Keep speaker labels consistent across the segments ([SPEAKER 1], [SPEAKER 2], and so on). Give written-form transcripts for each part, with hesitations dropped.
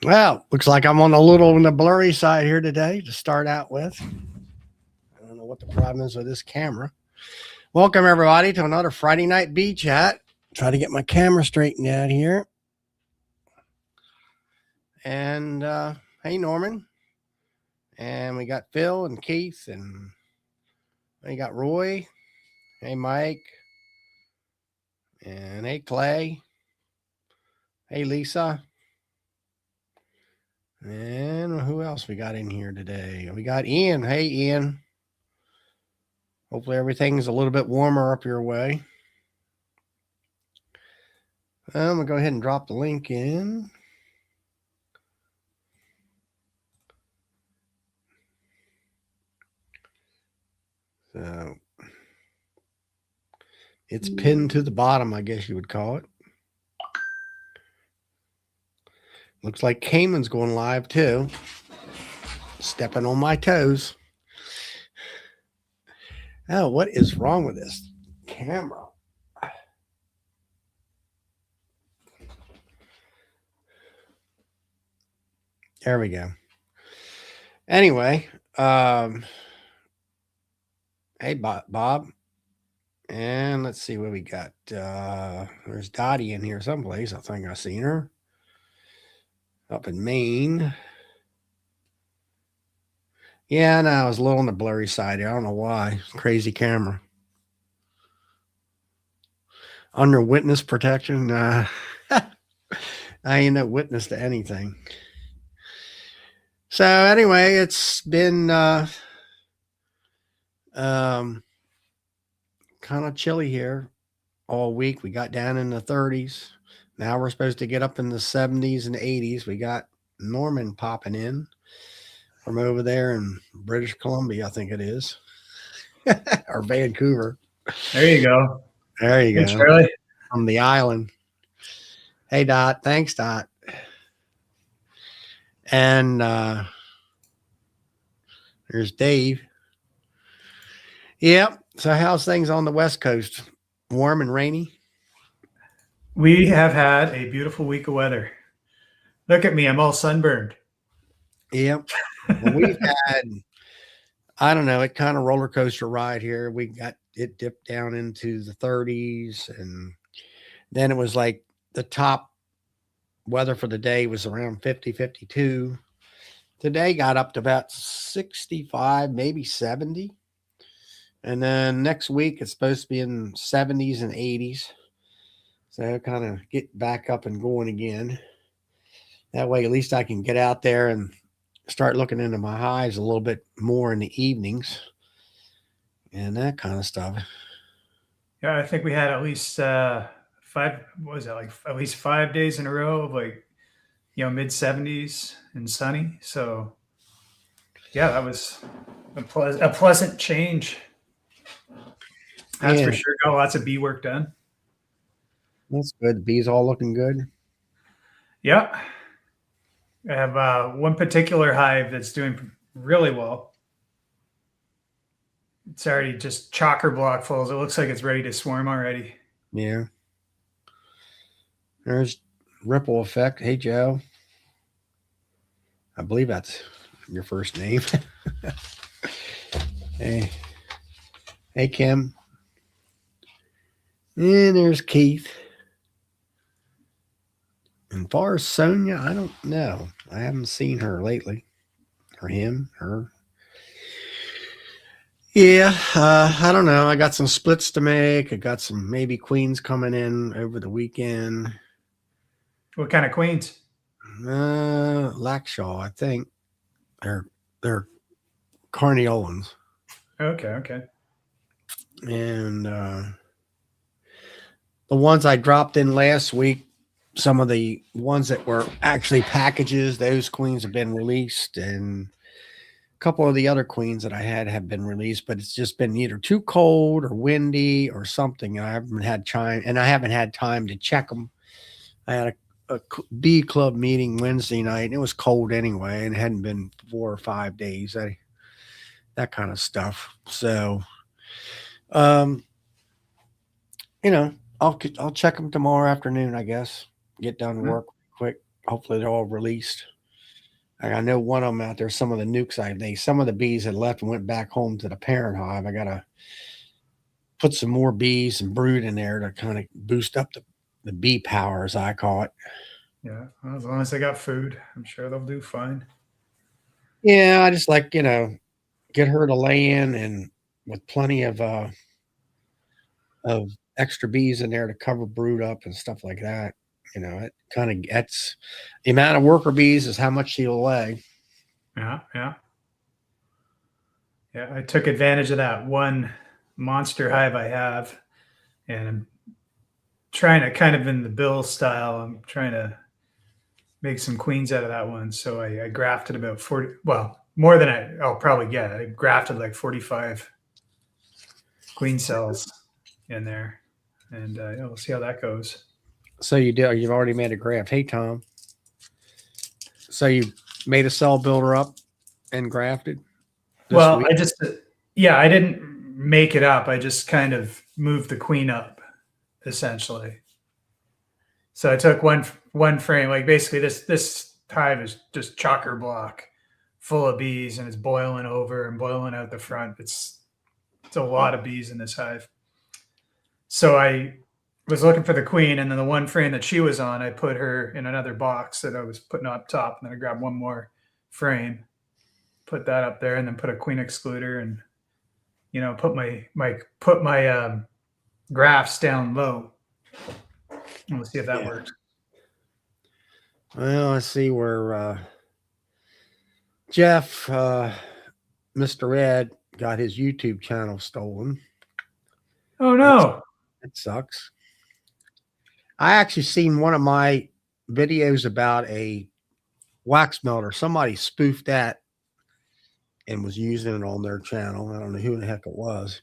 [SPEAKER 1] Well, looks like I'm on on the blurry side here today to start out with. I don't know what the problem is with this camera. Welcome everybody to another Friday night bee chat. Try to get my camera straightened out here. And hey Norman, and we got Phil and Keith, and we got Roy. Hey Mike, and hey Clay. Hey Lisa. And who else we got in here today? We got Ian. Hey Ian. Hopefully everything's a little bit warmer up your way. I'm going to go ahead and drop the link in. So it's pinned to the bottom, I guess you would call it. Looks like Cayman's going live too. Stepping on my toes. Oh, what is wrong with this camera? There we go. Anyway, hey Bob. And let's see what we got. There's Dottie in here someplace. I think I've seen her. Up in Maine. Yeah, no, I was a little on the blurry side here. I don't know why. Crazy camera. Under witness protection. I ain't no witness to anything. So anyway, it's been kind of chilly here all week. We got down in the 30s. Now we're supposed to get up in the 70s and 80s. We got Norman popping in from over there in British Columbia, I think it is, or Vancouver.
[SPEAKER 2] There you go.
[SPEAKER 1] There you
[SPEAKER 2] Hey,
[SPEAKER 1] go.
[SPEAKER 2] Charlie.
[SPEAKER 1] From the island. Hey, Dot. Thanks, Dot. And there's Dave. Yep. So how's things on the West Coast? Warm and rainy?
[SPEAKER 2] We have had a beautiful week of weather. Look at me. I'm all sunburned.
[SPEAKER 1] Yep. Well, we've had, I don't know, it kind of roller coaster ride here. We got it dipped down into the 30s, and then it was like the top weather for the day was around 50, 52. Today got up to about 65, maybe 70. And then next week it's supposed to be in 70s and 80s. So kind of get back up and going again. That way at least I can get out there and start looking into my hives a little bit more in the evenings and that kind of stuff.
[SPEAKER 2] Yeah, I think we had at least five. What was that, like at least 5 days in a row of like, mid 70s and sunny. So yeah, that was a pleasant change. That's for sure. Got lots of bee work done.
[SPEAKER 1] That's good. The bees all looking good.
[SPEAKER 2] Yeah. I have one particular hive that's doing really well. It's already just chocker block fulls. It looks like it's ready to swarm already.
[SPEAKER 1] Yeah. There's Ripple Effect. Hey, Joe. I believe that's your first name. Hey. Hey, Kim. And there's Keith. And far as Sonia, I don't know. I haven't seen her lately. Or him, her. Yeah, I don't know. I got some splits to make. I got some maybe queens coming in over the weekend.
[SPEAKER 2] What kind of queens?
[SPEAKER 1] Lackshaw, I think. They're Carniolans.
[SPEAKER 2] Okay.
[SPEAKER 1] And the ones I dropped in last week, some of the ones that were actually packages, those queens have been released, and a couple of the other queens that I had have been released, but it's just been either too cold or windy or something. I haven't had time to check them. I had a bee club meeting Wednesday night, and it was cold anyway, and it hadn't been 4 or 5 days. That kind of stuff. So, I'll check them tomorrow afternoon, I guess. Get done work quick hopefully they're all released. I know one of them out there. Some of the nukes some of the bees had left and went back home to the parent hive. I gotta put some more bees and brood in there to kind of boost up the bee power, as I call it.
[SPEAKER 2] Yeah, well, as long as they got food, I'm sure they'll do fine.
[SPEAKER 1] Yeah, I just like get her to lay in and with plenty of extra bees in there to cover brood up and stuff like that. It kind of gets the amount of worker bees is how much she'll lay.
[SPEAKER 2] Yeah, yeah, yeah. I took advantage of that one monster hive I have, and I'm trying to kind of in the Bill style. I'm trying to make some queens out of that one. So I grafted about 40, well, more than I'll probably get. I grafted like 45 queen cells in there, and yeah, we'll see how that goes.
[SPEAKER 1] So you've already made a graft. Hey Tom. So you made a cell builder up and grafted
[SPEAKER 2] Well,
[SPEAKER 1] week?
[SPEAKER 2] I just, yeah, I didn't make it up. I just kind of moved the queen up, essentially. So I took one frame, like basically this hive is just chocker block full of bees, and it's boiling over and boiling out the front. It's a lot of bees in this hive. So I was looking for the queen, and then the one frame that she was on, I put her in another box that I was putting up top, and then I grabbed one more frame, put that up there, and then put a queen excluder, and put my graphs down low. And we'll see if that works.
[SPEAKER 1] Well, let's see where Jeff, Mr. Ed, got his YouTube channel stolen.
[SPEAKER 2] Oh no!
[SPEAKER 1] That sucks. I actually seen one of my videos about a wax melter. Somebody spoofed that and was using it on their channel. I don't know who the heck it was.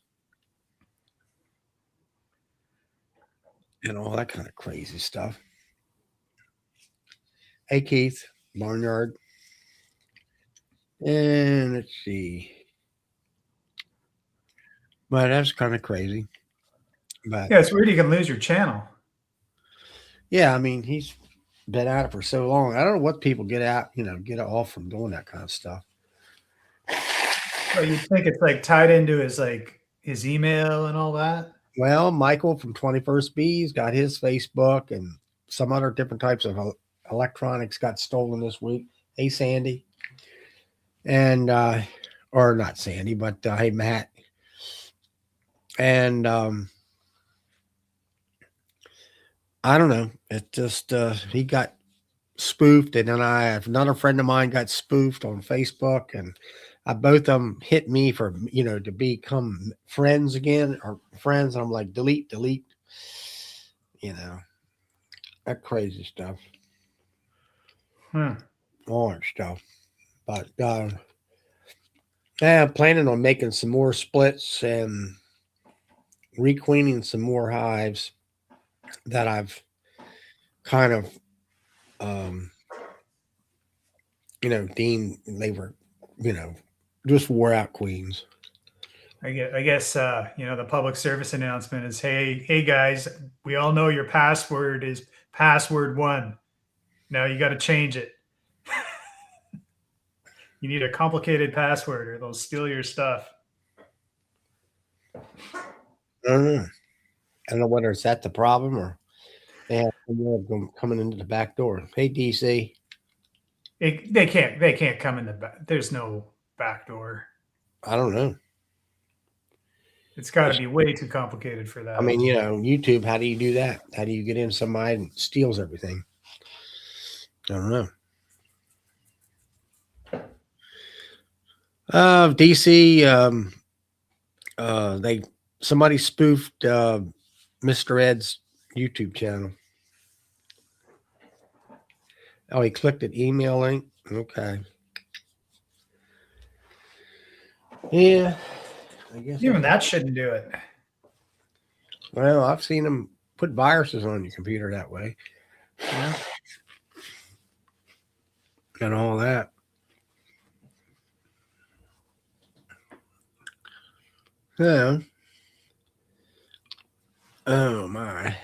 [SPEAKER 1] And all that kind of crazy stuff. Hey, Keith, Barnyard. And let's see. But that's kind of crazy. But
[SPEAKER 2] Yeah, it's weird you can lose your channel.
[SPEAKER 1] yeah, I mean, he's been at it for so long. I don't know what people get off from doing that kind of stuff.
[SPEAKER 2] Well, you'd think it's like tied into his email and all that.
[SPEAKER 1] Well, Michael from 21st Bees got his Facebook, and some other different types of electronics got stolen this week. Hey, Sandy. And, or not Sandy, but hey, Matt. And I don't know. It just, he got spoofed, and then another friend of mine got spoofed on Facebook, and both of them hit me for to become friends again or friends. And I'm like, delete, that crazy stuff. All that stuff. But yeah, I'm planning on making some more splits and requeening some more hives that I've kind of deemed they were just wore out queens.
[SPEAKER 2] I guess the public service announcement is, hey guys, we all know your password is password 1. Now you got to change it. You need a complicated password or they'll steal your stuff.
[SPEAKER 1] I don't know whether it's that the problem or they have someone of them coming into the back door. Hey, DC.
[SPEAKER 2] They can't come in the back. There's no back door.
[SPEAKER 1] I don't know.
[SPEAKER 2] It's got to be way too complicated for that.
[SPEAKER 1] I mean, YouTube, how do you do that? How do you get in somebody and steals everything? I don't know. DC, somebody spoofed Mr. Ed's YouTube channel. Oh, he clicked an email link. Okay. Yeah, I guess
[SPEAKER 2] Even that shouldn't do it.
[SPEAKER 1] Well, I've seen them put viruses on your computer that way.
[SPEAKER 2] Yeah.
[SPEAKER 1] And all that. Yeah. Oh my.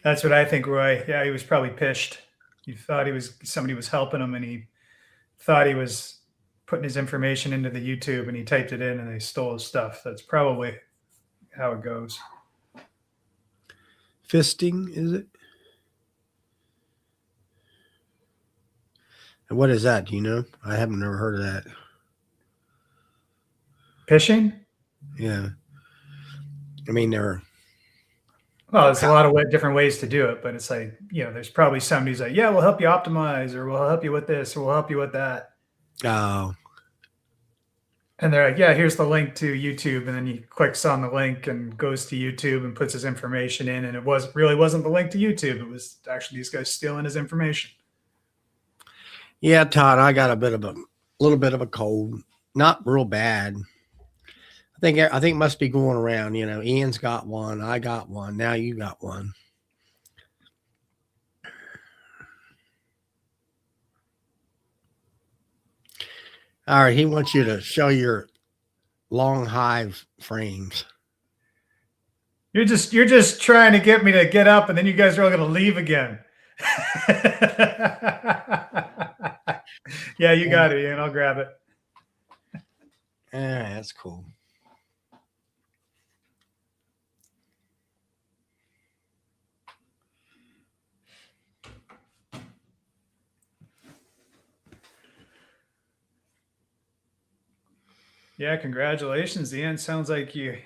[SPEAKER 2] That's what I think, Roy. Yeah, he was probably pissed. He thought somebody was helping him, and he thought he was putting his information into the YouTube, and he typed it in, and they stole his stuff. That's probably how it goes.
[SPEAKER 1] Fisting, is it? And what is that? Do you know? I haven't never heard of that.
[SPEAKER 2] Phishing?
[SPEAKER 1] Yeah. I mean, they're
[SPEAKER 2] Well, there's a lot of different ways to do it, but it's like, there's probably somebody who's like, yeah, we'll help you optimize, or we'll help you with this, or we'll help you with that.
[SPEAKER 1] oh,
[SPEAKER 2] And they're like, yeah, here's the link to YouTube. And then he clicks on the link and goes to YouTube and puts his information in. And it really wasn't the link to YouTube. It was actually these guys stealing his information.
[SPEAKER 1] yeah, Todd. I got a little bit of a cold, not real bad. I think it must be going around. Ian's got one. I got one. Now you got one. All right, he wants you to show your long hive frames.
[SPEAKER 2] You're just trying to get me to get up, and then you guys are all going to leave again. Yeah, you got it, Ian. I'll grab it.
[SPEAKER 1] That's cool.
[SPEAKER 2] Yeah, congratulations, Ian. Sounds like you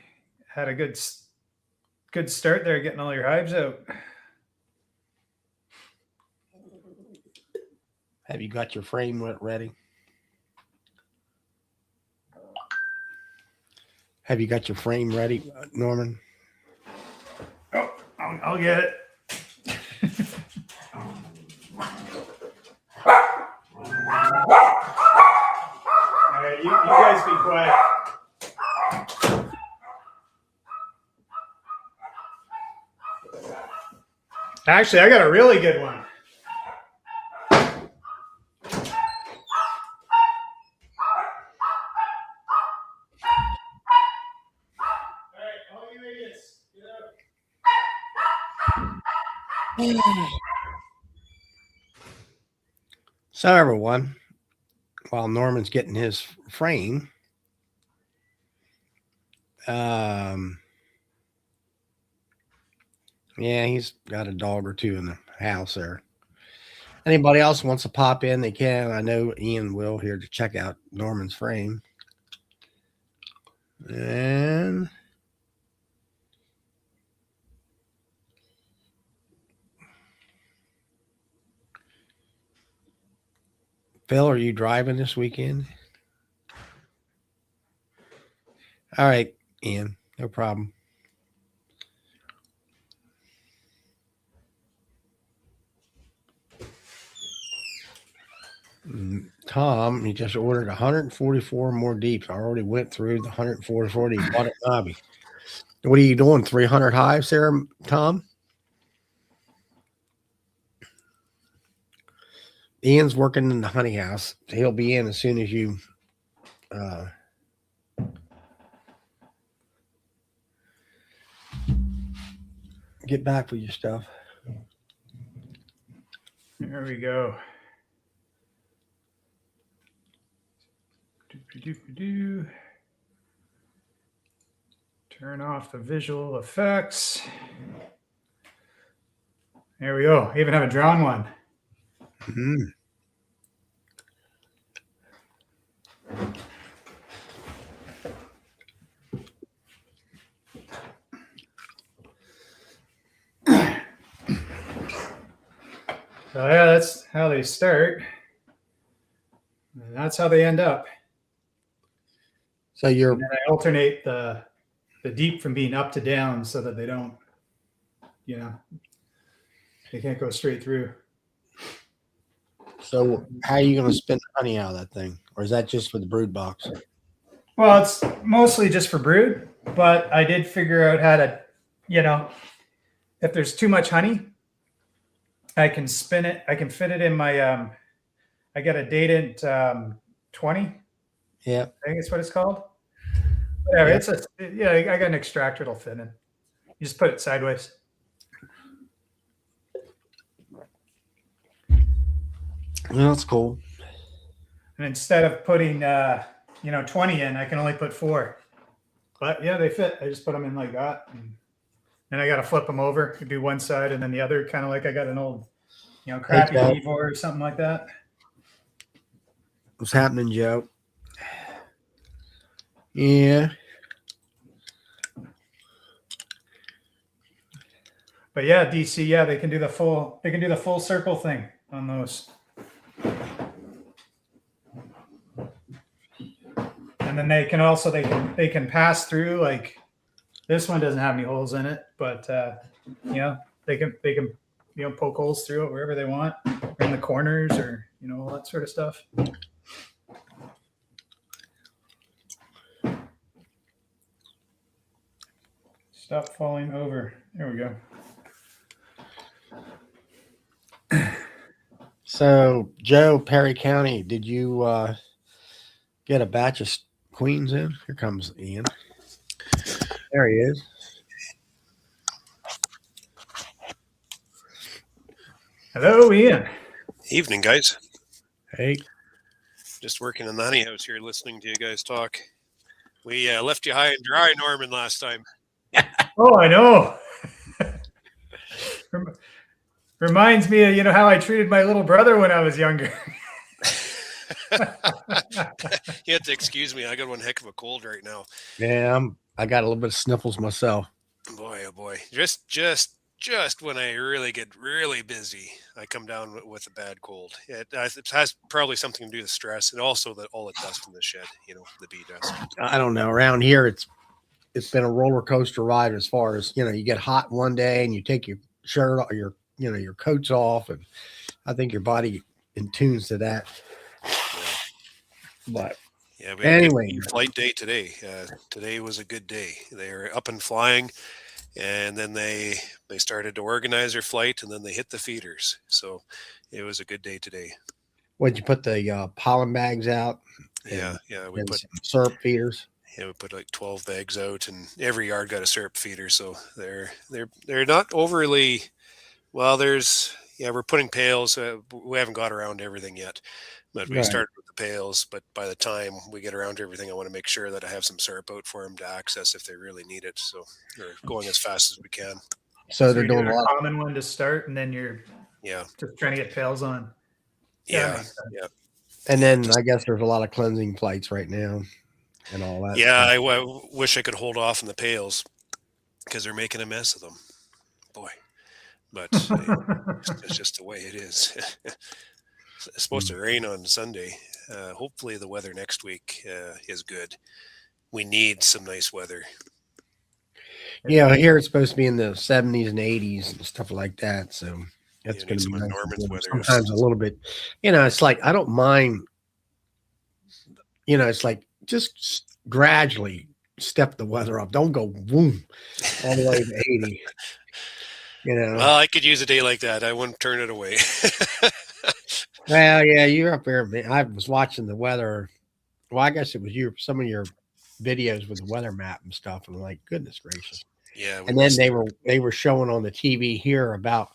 [SPEAKER 2] had a good start there, getting all your hives out.
[SPEAKER 1] Have you got your frame ready? Have you got your frame ready, Norman?
[SPEAKER 2] Oh, I'll get it. All right, you guys be quiet. Actually, I got a really good one.
[SPEAKER 1] So everyone, while Norman's getting his frame, yeah, he's got a dog or two in the house there. Anybody else wants to pop in, they can. I know Ian will here to check out Norman's frame. And Phil, are you driving this weekend? All right, Ian, no problem. Tom, he just ordered 144 more deeps. I already went through the 144 he bought at Nobby. What are you doing? 300 hives there, Tom? Ian's working in the honey house. He'll be in as soon as you get back with your stuff.
[SPEAKER 2] There we go. Turn off the visual effects. There we go. I even have a drawn one.
[SPEAKER 1] Mm-hmm.
[SPEAKER 2] So yeah, that's how they start. And that's how they end up.
[SPEAKER 1] So you're.
[SPEAKER 2] And then I alternate the deep from being up to down so that they don't, they can't go straight through.
[SPEAKER 1] So how are you going to spin the honey out of that thing? Or is that just for the brood box?
[SPEAKER 2] Well, it's mostly just for brood, but I did figure out how to, if there's too much honey, I can spin it. I can fit it in my, I got a dated 20.
[SPEAKER 1] Yeah.
[SPEAKER 2] I think it's what it's called. Whatever. Yeah. I got an extractor that'll fit in. You just put it sideways.
[SPEAKER 1] Well, that's cool.
[SPEAKER 2] And instead of putting 20 in, I can only put 4. But yeah, they fit. I just put them in like that, and I got to flip them over, do one side and then the other, kind of like I got an old,
[SPEAKER 1] Hey,
[SPEAKER 2] crappy
[SPEAKER 1] Joe.
[SPEAKER 2] Devor or something like that.
[SPEAKER 1] What's happening, Joe? Yeah.
[SPEAKER 2] But yeah, DC, yeah, they can do the full circle thing on those. And then they can pass through, like this one doesn't have any holes in it, but they can poke holes through it wherever they want, in the corners, or all that sort of stuff. Stop falling over. There we go.
[SPEAKER 1] So, Joe, Perry County, did you get a batch of queens in? Here comes Ian. There he is.
[SPEAKER 2] Hello, Ian.
[SPEAKER 3] Evening, guys.
[SPEAKER 1] Hey.
[SPEAKER 3] Just working in the honey house here, listening to you guys talk. We left you high and dry, Norman, last time.
[SPEAKER 2] Oh, I know. Reminds me of how I treated my little brother when I was younger.
[SPEAKER 3] You have to excuse me. I got one heck of a cold right now.
[SPEAKER 1] Yeah, I got a little bit of sniffles myself.
[SPEAKER 3] Boy, oh boy. Just when I really get really busy, I come down with a bad cold. It has probably something to do with stress, and also all the dust in the shed. The bee dust.
[SPEAKER 1] I don't know. Around here, it's been a roller coaster ride as far as you get hot one day and you take your shirt or your coats off, and I think your body in tunes to that. But
[SPEAKER 3] yeah, we had
[SPEAKER 1] anyway,
[SPEAKER 3] a good flight day today. Today was a good day. They were up and flying, and then they started to organize their flight, and then they hit the feeders. So it was a good day today.
[SPEAKER 1] Would you put the pollen bags out?
[SPEAKER 3] Yeah, we put
[SPEAKER 1] some syrup feeders.
[SPEAKER 3] Yeah, we put like 12 bags out, and every yard got a syrup feeder. So they're not overly well. We're putting pails. We haven't got around to everything yet, but we started with the pails. But by the time we get around to everything, I want to make sure that I have some syrup out for them to access if they really need it. So we're going as fast as we can.
[SPEAKER 1] So they're doing
[SPEAKER 2] a common one to start, and then you're just trying to get pails on.
[SPEAKER 3] Yeah.
[SPEAKER 1] And then I guess there's a lot of cleansing flights right now and all that.
[SPEAKER 3] Yeah, I wish I could hold off on the pails because they're making a mess of them. Boy. But it's just the way it is. It's supposed to rain on Sunday. Hopefully the weather next week is good. We need some nice weather.
[SPEAKER 1] Yeah, here it's supposed to be in the 70s and 80s and stuff like that. So that's going to be nice.
[SPEAKER 3] Norman's weather.
[SPEAKER 1] Sometimes a little bit. It's like I don't mind. It's like just gradually step the weather up. Don't go boom all the way to 80.
[SPEAKER 3] Well, I could use a day like that. I wouldn't turn it away.
[SPEAKER 1] Well, yeah, you're up there. I was watching the weather. Well, I guess it was some of your videos with the weather map and stuff. And I'm like, goodness gracious.
[SPEAKER 3] Yeah.
[SPEAKER 1] And then they were showing on the TV here about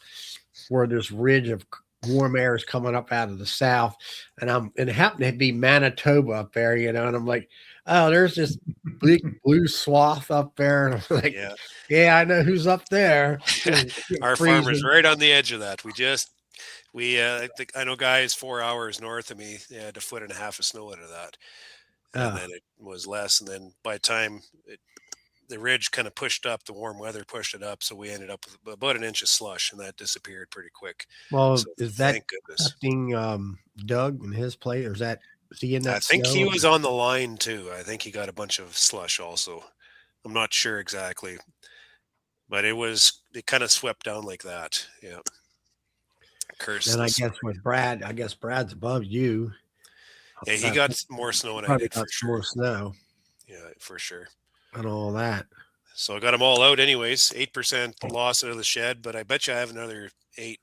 [SPEAKER 1] where this ridge of warm air is coming up out of the south, and it happened to be Manitoba up there, and I'm like, oh, there's this big blue swath up there, and I'm like, yeah, I know who's up there.
[SPEAKER 3] Our farmer's right on the edge of that. I know guys 4 hours north of me, they had 1.5 foot of snow out of that, and then it was less, and then by the time the ridge kind of pushed up, the warm weather pushed it up, so we ended up with about an inch of slush, and that disappeared pretty quick.
[SPEAKER 1] Well, so, is that affecting Doug and his play, or is he in that?
[SPEAKER 3] I think he was on the line too. I think he got a bunch of slush also. I'm not sure exactly, but it kind of swept down like that. Yeah.
[SPEAKER 1] Curse. And I guess with Brad, Brad's above you.
[SPEAKER 3] Yeah, he got more snow than I did for sure.
[SPEAKER 1] More snow.
[SPEAKER 3] Yeah, for sure.
[SPEAKER 1] And all that.
[SPEAKER 3] So I got them all out anyways. 8% loss out of the shed, but I bet you I have another 8.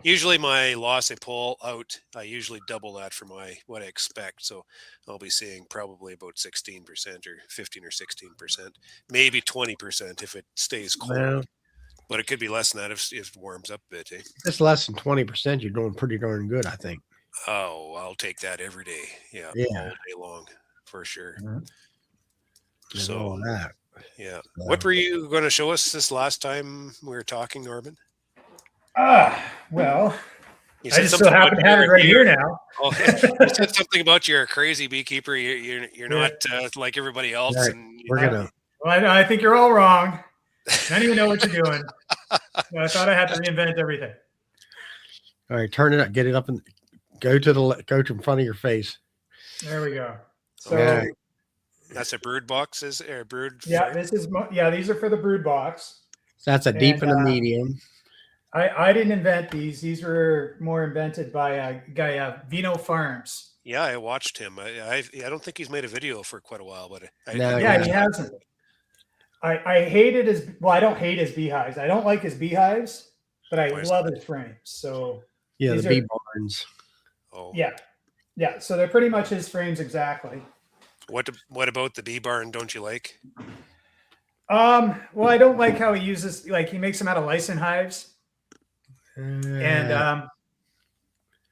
[SPEAKER 3] Usually my loss I pull out, I usually double that for what I expect. So I'll be seeing probably about 16% or 15 or 16%, maybe 20% if it stays cold.
[SPEAKER 1] Well,
[SPEAKER 3] But it could be less than that if it warms up a bit. Eh?
[SPEAKER 1] If it's less than 20%, you're doing pretty darn good, I think.
[SPEAKER 3] Oh, I'll take that every day. Yeah,
[SPEAKER 1] Yeah,
[SPEAKER 3] all day long for sure.
[SPEAKER 2] Mhm.
[SPEAKER 1] and
[SPEAKER 3] So,
[SPEAKER 1] all of that.
[SPEAKER 3] yeah. What
[SPEAKER 1] So,
[SPEAKER 3] were you going to show us this last time we were talking, Norman?
[SPEAKER 2] Well,
[SPEAKER 3] You
[SPEAKER 2] I
[SPEAKER 3] said
[SPEAKER 2] just so
[SPEAKER 3] something about
[SPEAKER 2] happen to have it right here now.
[SPEAKER 3] oh, you said something about you're a crazy beekeeper. You're
[SPEAKER 2] Yeah.
[SPEAKER 3] not like everybody else,
[SPEAKER 1] right,
[SPEAKER 3] and
[SPEAKER 1] we're gonna.
[SPEAKER 2] Well, I think you're all wrong. None of you know what you're doing. So I thought I had to reinvent everything.
[SPEAKER 1] All right, turn it up, get it up, and go to in front of your face.
[SPEAKER 2] There we go. So
[SPEAKER 1] Yeah.
[SPEAKER 3] that's a brood box, is or a brood
[SPEAKER 2] yeah,
[SPEAKER 3] frame?
[SPEAKER 2] these are for the brood box.
[SPEAKER 1] So that's a deep
[SPEAKER 2] And,
[SPEAKER 1] and a medium.
[SPEAKER 2] I didn't invent these. These were more invented by a guy, Vino Farms.
[SPEAKER 3] Yeah, I watched him. I don't think he's made a video for quite a while, but I
[SPEAKER 1] No,
[SPEAKER 2] Yeah,
[SPEAKER 1] yeah.
[SPEAKER 2] he hasn't. I hated his. Well, I don't hate his beehives. I don't like his beehives, but I
[SPEAKER 3] Why is
[SPEAKER 2] love his frames. So
[SPEAKER 1] Yeah,
[SPEAKER 2] these
[SPEAKER 1] the bee barns.
[SPEAKER 3] Oh,
[SPEAKER 2] yeah. So they're pretty much his frames exactly.
[SPEAKER 3] what about the bee barn? Don't you like?
[SPEAKER 2] Well, I don't like how he uses like he makes them out of lysine hives, and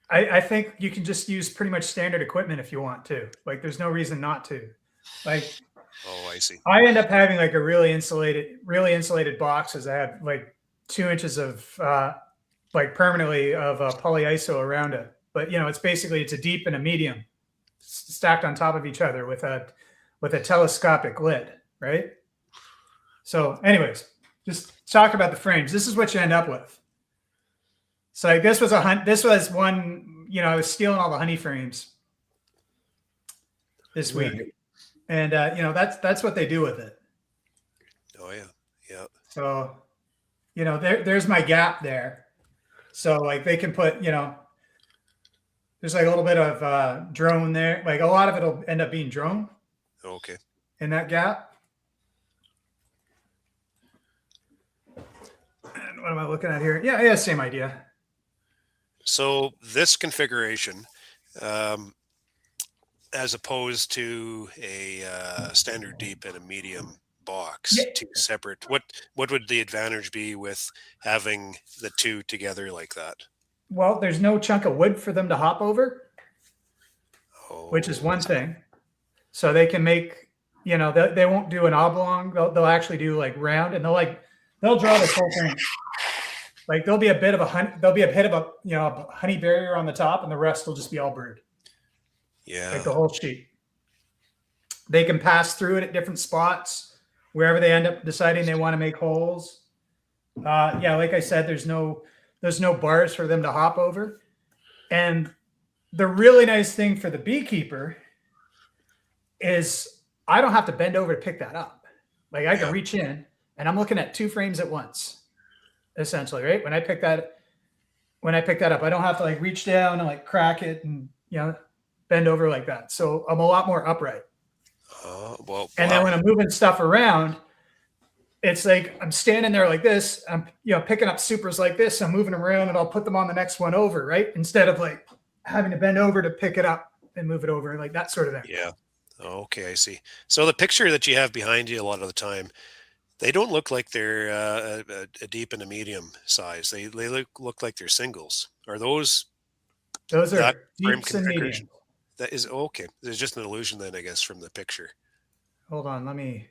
[SPEAKER 2] I think you can just use pretty much standard equipment if you want to. Like, there's no reason not to. Like,
[SPEAKER 3] Oh, I see.
[SPEAKER 2] I end up having like a really insulated boxes. I have like 2 inches of like permanently of polyiso around it. But it's a deep and a medium stacked on top of each other with a telescopic lid, right? So, anyways, just talk about the frames. This is what you end up with. So like, this was one, I was stealing all the honey frames this week.
[SPEAKER 1] Right.
[SPEAKER 2] And that's what they do with it.
[SPEAKER 3] Oh yeah, yeah.
[SPEAKER 2] So, there's my gap there. So like they can put, there's like a little bit of drone there. Like a lot of it'll end up being drone
[SPEAKER 3] Okay.
[SPEAKER 2] in that gap. And what am I looking at here? Yeah, same idea.
[SPEAKER 3] So this configuration, as opposed to a standard deep and a medium box,
[SPEAKER 2] Yeah.
[SPEAKER 3] two separate. What would the advantage be with having the two together like that?
[SPEAKER 2] Well, there's no chunk of wood for them to hop over,
[SPEAKER 3] Oh,
[SPEAKER 2] which is one thing. So they can make, they won't do an oblong. They'll actually do like round, and they'll draw this whole thing. Like there'll be a bit of a honey barrier on the top, and the rest will just be all brood.
[SPEAKER 3] yeah.
[SPEAKER 2] Like the whole sheet. They can pass through it at different spots wherever they end up deciding they want to make holes. Like I said, there's no bars for them to hop over. And the really nice thing for the beekeeper is I don't have to bend over to pick that up. Like I can reach in, and I'm looking at two frames at once, essentially, right? When I pick that up, I don't have to like reach down and like crack it and bend over like that. So I'm a lot more upright.
[SPEAKER 3] Well,
[SPEAKER 2] And then when I'm moving stuff around, it's like I'm standing there like this. I'm picking up supers like this. I'm moving them around, and I'll put them on the next one over, right? Instead of like having to bend over to pick it up and move it over, like that sort of thing.
[SPEAKER 3] Yeah. Okay, I see. So the picture that you have behind you a lot of the time, they don't look like they're a deep and a medium size. They look like they're singles. Are those
[SPEAKER 2] Those are
[SPEAKER 3] that frame
[SPEAKER 2] deeps and mediums.
[SPEAKER 3] configuration? That is okay. There's just an illusion then, I guess, from the picture.
[SPEAKER 2] Hold on, let me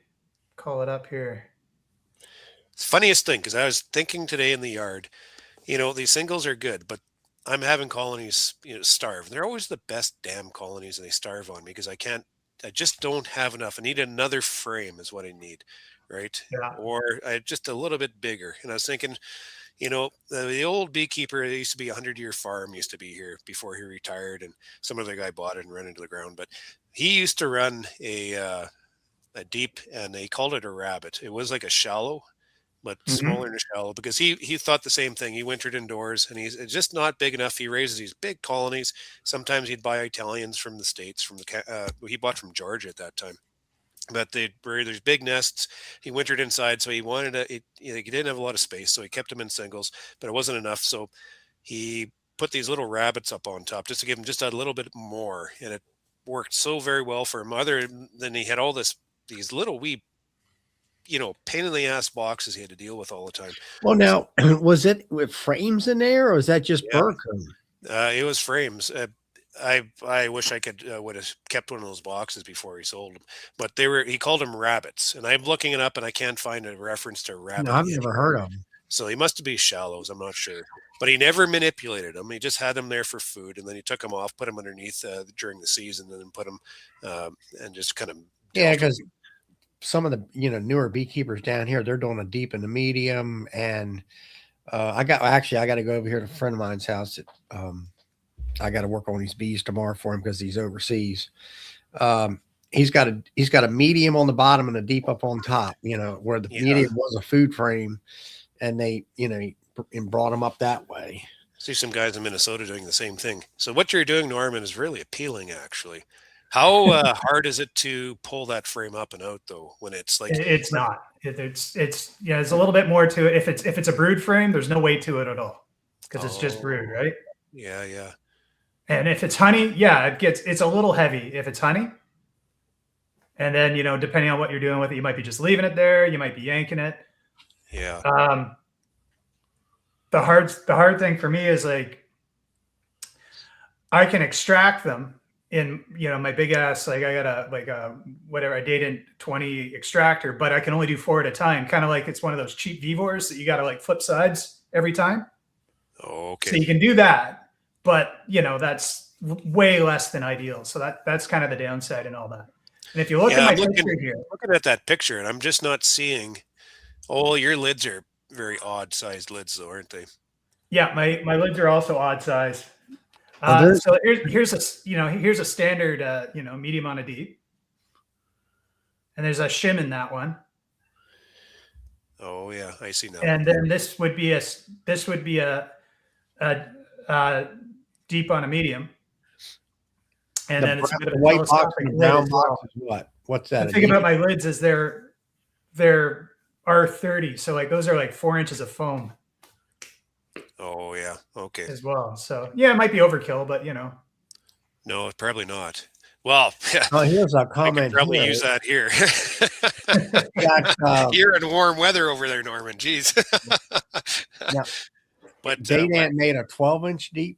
[SPEAKER 2] call it up here.
[SPEAKER 3] It's the funniest thing because I was thinking today in the yard, these singles are good, but I'm having colonies, starve. They're always the best damn colonies, and they starve on me because I just don't have enough. I need another frame is what I need, right?
[SPEAKER 2] Yeah.
[SPEAKER 3] Or just a little bit bigger. And I was thinking, the old beekeeper, it used to be 100-year farm, used to be here before he retired, and some other guy bought it and ran into the ground. But he used to run a deep, and they called it a rabbit. It was like a shallow, but smaller than a shallow, because he thought the same thing. He wintered indoors, and he's just not big enough. He raises these big colonies. Sometimes he'd buy Italians from the States, he bought from Georgia at that time. But there's big nests. He wintered inside, so he wanted he didn't have a lot of space, so he kept them in singles, but it wasn't enough. So he put these little rabbits up on top just to give him just a little bit more, and it worked so very well for him. Other than he had all these little wee pain in the ass boxes he had to deal with all the time.
[SPEAKER 1] Well, now, was it with frames in there, or was that just
[SPEAKER 3] Yeah,
[SPEAKER 1] Burkham?
[SPEAKER 3] it was frames. I wish I could would have kept one of those boxes before he sold them, but he called them rabbits, and I'm looking it up and I can't find a reference to
[SPEAKER 1] No,
[SPEAKER 3] rabbit
[SPEAKER 1] I've never
[SPEAKER 3] anywhere.
[SPEAKER 1] heard of them.
[SPEAKER 3] So he must be shallows. I'm not sure, but he never manipulated them. He just had them there for food, and then he took them off, put them underneath during the season, and then put them and just kind of
[SPEAKER 1] Yeah,
[SPEAKER 3] dealt with
[SPEAKER 1] because some of the newer beekeepers down here, they're doing a deep and a medium, and I got to go over here to a friend of mine's house. I got to work on these bees tomorrow for him because he's overseas. Um, he's got a medium on the bottom and a deep up on top. Where the
[SPEAKER 3] Yeah.
[SPEAKER 1] medium was a food frame, and they and brought them up that way.
[SPEAKER 3] See some guys in Minnesota doing the same thing. So what you're doing, Norman, is really appealing, actually. How hard is it to pull that frame up and out, though, when it's like
[SPEAKER 2] It's not. It's there's a little bit more to it. If it's a brood frame, there's no weight to it at all because it's just brood, right?
[SPEAKER 3] Yeah, yeah.
[SPEAKER 2] And if it's honey, yeah, it's a little heavy if it's honey. And then depending on what you're doing with it, you might be just leaving it there. You might be yanking it.
[SPEAKER 3] Yeah.
[SPEAKER 2] The hard thing for me is like I can extract them in my big ass, like I got a whatever, a Dayton 20 extractor, but I can only do 4 at a time. Kind of like it's one of those cheap Vivors that you got to like flip sides every time.
[SPEAKER 3] Okay.
[SPEAKER 2] So you can do that, but that's way less than ideal. So that's kind of the downside and all that. And if you look at my picture here,
[SPEAKER 3] looking at that picture, and I'm just not seeing. Oh, your lids are very odd sized lids, though, aren't they?
[SPEAKER 2] Yeah, my lids are also odd size. So here's a standard medium on a deep, and there's a shim in that one.
[SPEAKER 3] Oh yeah, I see now.
[SPEAKER 2] And then this would be a deep on a medium, and then it's a bit of a
[SPEAKER 1] white box
[SPEAKER 2] telescopic
[SPEAKER 1] and
[SPEAKER 2] lid
[SPEAKER 1] brown
[SPEAKER 2] as
[SPEAKER 1] box
[SPEAKER 2] well.
[SPEAKER 1] is what? What's that?
[SPEAKER 2] The thing about my lids is they're R30, so like those are like 4 inches of foam.
[SPEAKER 3] Oh yeah, okay.
[SPEAKER 2] As well, so yeah, it might be overkill, but
[SPEAKER 3] no, probably not. Well,
[SPEAKER 1] here's a comment.
[SPEAKER 3] I could probably use that here. You're in warm weather over there, Norman. Jeez.
[SPEAKER 1] Yeah.
[SPEAKER 3] But
[SPEAKER 1] Dayton made a 12-inch deep.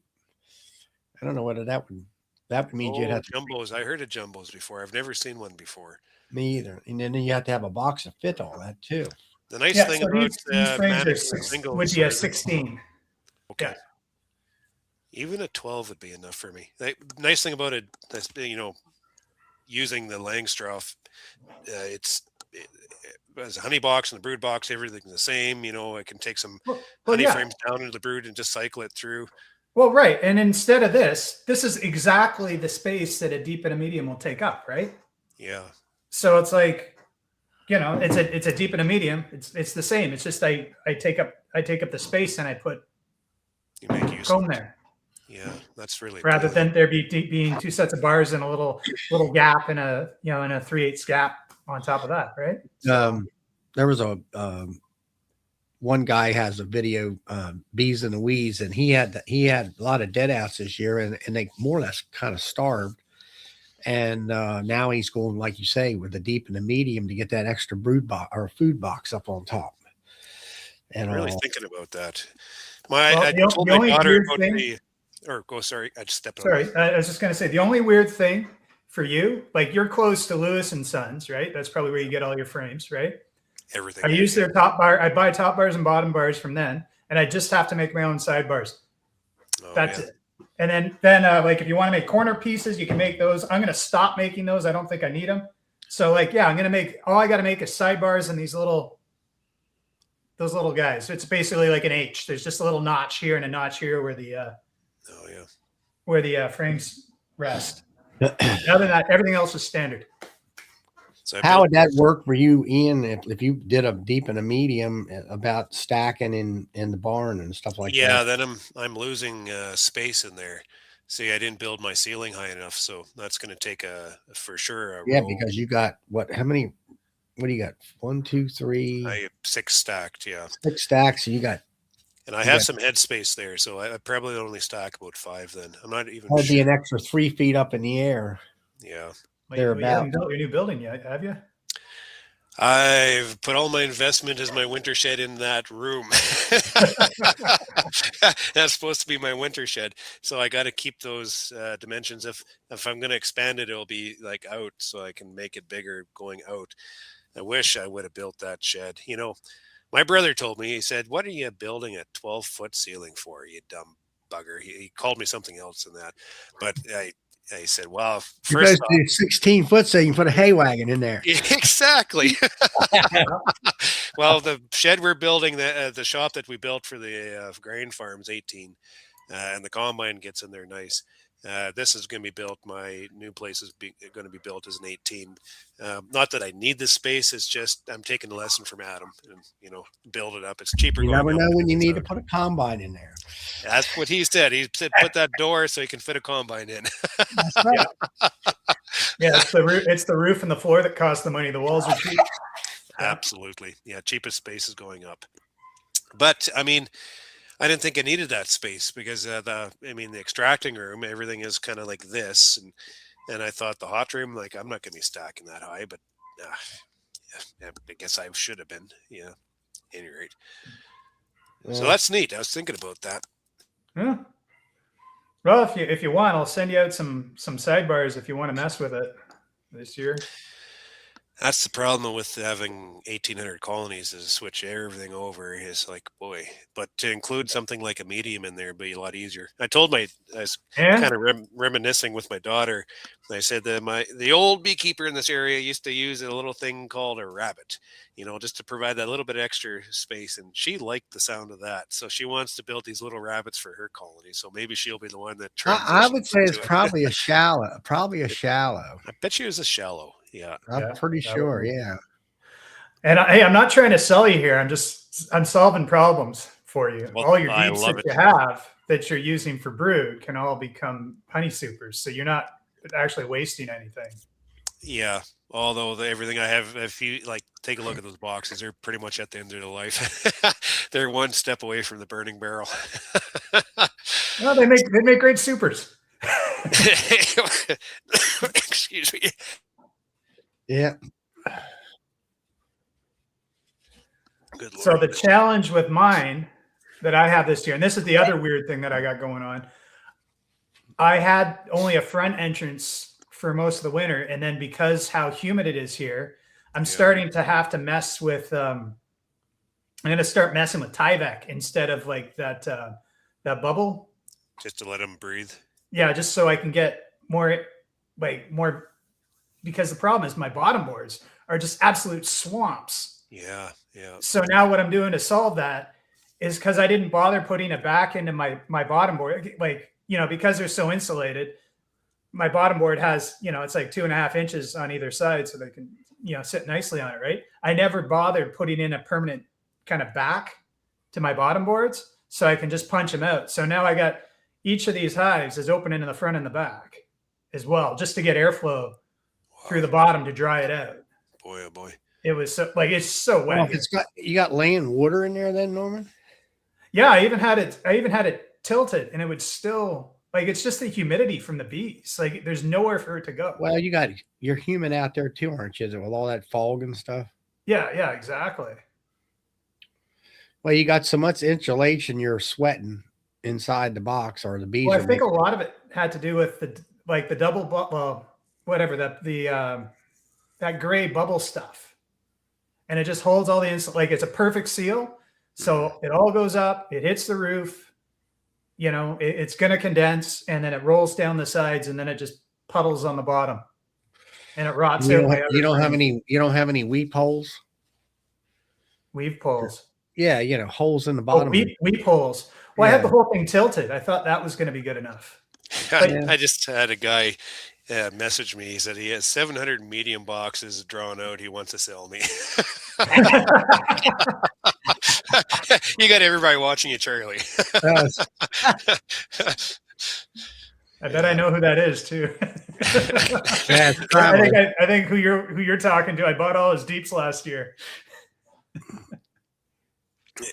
[SPEAKER 1] I don't know whether that would mean you'd have
[SPEAKER 3] jumbos. I heard of jumbos before. I've never seen one before.
[SPEAKER 1] Me either. And then you have to have a box to fit all that too.
[SPEAKER 3] The nice thing about
[SPEAKER 2] these frames would be a 16.
[SPEAKER 3] Okay.
[SPEAKER 2] Yeah.
[SPEAKER 3] Even a 12 would be enough for me. The nice thing about it, using the Langstroth, it's as a honey box and the brood box, everything's the same. I can take some honey frames down into the brood and just cycle it through.
[SPEAKER 2] Well, right. And instead of this is exactly the space that a deep and a medium will take up, right?
[SPEAKER 3] Yeah.
[SPEAKER 2] So it's like, it's a deep and a medium. It's the same. It's just I take up the space and I put comb there.
[SPEAKER 3] Yeah, that's really
[SPEAKER 2] rather than there being 2 sets of bars and a little gap and a 3/8 gap on top of that, right?
[SPEAKER 1] So, there was one guy has a video, Bees and the Weeds, and he had a lot of dead outs this year, and they more or less kind of starved. And now he's going, like you say, with the deep and the medium to get that extra brood box or food box up on top. And
[SPEAKER 3] I'm really thinking about that.
[SPEAKER 2] I told my daughter about
[SPEAKER 3] sorry, I just stepped on.
[SPEAKER 2] Sorry, I was just going to say the only weird thing for you, like you're close to Lewis and Sons, right? That's probably where you get all your frames, right?
[SPEAKER 3] Everything.
[SPEAKER 2] I use their top bar. I buy top bars and bottom bars from them, and I just have to make my own side bars. That's it. And then like if you want to make corner pieces, you can make those. I'm going to stop making those. I don't think I need them. So like, yeah, I'm going to make, all I got to make is sidebars and those little guys. It's basically like an H. There's just a little notch here and a notch here where the frames rest. Other than that, everything else is standard.
[SPEAKER 3] So
[SPEAKER 1] how would that work for you, Ian, if you did a deep and a medium about stacking in the barn and stuff like that?
[SPEAKER 3] Yeah, then I'm losing space in there. See, I didn't build my ceiling high enough, so that's going to take for sure.
[SPEAKER 1] Because you got how many? What do you got? 1, 2, 3.
[SPEAKER 3] I have 6 stacked. Yeah,
[SPEAKER 1] 6 stacks. So you got.
[SPEAKER 3] And I have some headspace there, so I probably only stack about 5. Then I'm not even.
[SPEAKER 1] That'd be an extra 3 feet up in the air.
[SPEAKER 3] Yeah.
[SPEAKER 2] You haven't built your new building yet, have you?
[SPEAKER 3] I've put all my investment as my winter shed in that room. That's supposed to be my winter shed, so I got to keep those dimensions. If I'm going to expand it, it'll be like out, so I can make it bigger going out. I wish I would have built that shed. My brother told me, he said, "What are you building a 12-foot ceiling for, you dumb bugger?" He called me something else than that, but I said, "Well,
[SPEAKER 1] You're
[SPEAKER 3] first
[SPEAKER 1] supposed
[SPEAKER 3] off."
[SPEAKER 1] to do 16 foot so you can put a hay wagon in there.
[SPEAKER 3] Exactly. Well, the shed we're building, the shop that we built for the grain farm's 18, and the combine gets in there nice. This is going to be built. My new place is going to be built as an 18. Not that I need this space. It's just I'm taking a lesson from Adam, and build it up. It's cheaper
[SPEAKER 1] You
[SPEAKER 3] going
[SPEAKER 1] never
[SPEAKER 3] up
[SPEAKER 1] know
[SPEAKER 3] than
[SPEAKER 1] when
[SPEAKER 3] it
[SPEAKER 1] you
[SPEAKER 3] is
[SPEAKER 1] need to
[SPEAKER 3] out.
[SPEAKER 1] put a combine in there.
[SPEAKER 3] That's what he said. He said put that door so he can fit a combine in.
[SPEAKER 1] That's right.
[SPEAKER 2] Yeah, it's the roof and the floor that cost the money. The walls are cheap.
[SPEAKER 3] Absolutely, yeah. Cheapest space is going up, but I mean, I didn't think I needed that space because the extracting room, everything is kind of like this, and I thought the hot room, like I'm not going to be stacking that high, but yeah, I guess I should have been. Yeah, at any rate. So
[SPEAKER 1] Yeah.
[SPEAKER 3] that's neat. I was thinking about that.
[SPEAKER 2] Yeah. Well, if you want, I'll send you out some sidebars if you want to mess with it this year.
[SPEAKER 3] That's the problem with having 1,800 colonies is to switch everything over is like, boy, but to include something like a medium in there would be a lot easier. I was
[SPEAKER 2] Yeah.
[SPEAKER 3] kind of reminiscing with my daughter. I said that the old beekeeper in this area used to use a little thing called a rabbit, just to provide that little bit extra space. And she liked the sound of that. So she wants to build these little rabbits for her colony. So maybe she'll be the one that
[SPEAKER 1] I would
[SPEAKER 3] transitions
[SPEAKER 1] say it's
[SPEAKER 3] into it.
[SPEAKER 1] probably a shallow. Probably a shallow.
[SPEAKER 3] I bet she was a shallow. Yeah.
[SPEAKER 1] I'm pretty sure. Yeah.
[SPEAKER 2] And hey, I'm not trying to sell you here. I'm solving problems for you.
[SPEAKER 3] Well,
[SPEAKER 2] All your
[SPEAKER 3] I
[SPEAKER 2] deeps
[SPEAKER 3] love
[SPEAKER 2] that
[SPEAKER 3] it.
[SPEAKER 2] you have that you're using for brood can all become honey supers. So you're not actually wasting anything.
[SPEAKER 3] Yeah. Although everything I have, if you take a look at those boxes, they're pretty much at the end of their life. They're one step away from the burning barrel.
[SPEAKER 2] Well, they make great supers.
[SPEAKER 3] Excuse me.
[SPEAKER 1] Yeah.
[SPEAKER 3] Good Lord.
[SPEAKER 2] So the challenge with mine that I have this year, and this is the other weird thing that I got going on. I had only a front entrance for most of the winter, and then because how humid it is here, I'm starting to have to mess with. I'm going to start messing with Tyvek instead of like that bubble.
[SPEAKER 3] Just to let them breathe.
[SPEAKER 2] Yeah, just so I can get more, because the problem is my bottom boards are just absolute swamps.
[SPEAKER 3] Yeah, yeah.
[SPEAKER 2] So now what I'm doing to solve that is because I didn't bother putting it back into my bottom board, because they're so insulated. My bottom board has, it's like 2.5 inches on either side, so they can, sit nicely on it, right? I never bothered putting in a permanent kind of back to my bottom boards, so I can just punch them out. So now I got each of these hives is open into the front and the back as well, just to get airflow through the bottom to dry it out.
[SPEAKER 3] Boy, oh boy.
[SPEAKER 2] It was so, it's so wet.
[SPEAKER 1] Well, if you got land water in there, then Norman.
[SPEAKER 2] Yeah, I even had it tilted, and it would still it's just the humidity from the bees. Like there's nowhere for it to go.
[SPEAKER 1] Well, you're human out there too, aren't you? With all that fog and stuff.
[SPEAKER 2] Yeah, exactly.
[SPEAKER 1] Well, you got so much insulation, you're sweating inside the box, or the bees.
[SPEAKER 2] Well, I think a lot of it had to do with the double whatever that gray bubble stuff, and it just holds all the it's a perfect seal. So it all goes up, it hits the roof. It's going to condense, and then it rolls down the sides, and then it just puddles on the bottom, and it rots out.
[SPEAKER 1] You don't have any weep holes.
[SPEAKER 2] Weave poles.
[SPEAKER 1] Yeah, holes in the bottom.
[SPEAKER 2] Weep holes. Well, I had the whole thing tilted. I thought that was going to be good enough.
[SPEAKER 3] I just had a guy message me. He said he has 700 medium boxes drawn out. He wants to sell me. You got everybody watching you, Charlie.
[SPEAKER 2] I bet I know who that is too.
[SPEAKER 1] Yeah,
[SPEAKER 2] I think who you're talking to. I bought all his deeps last year.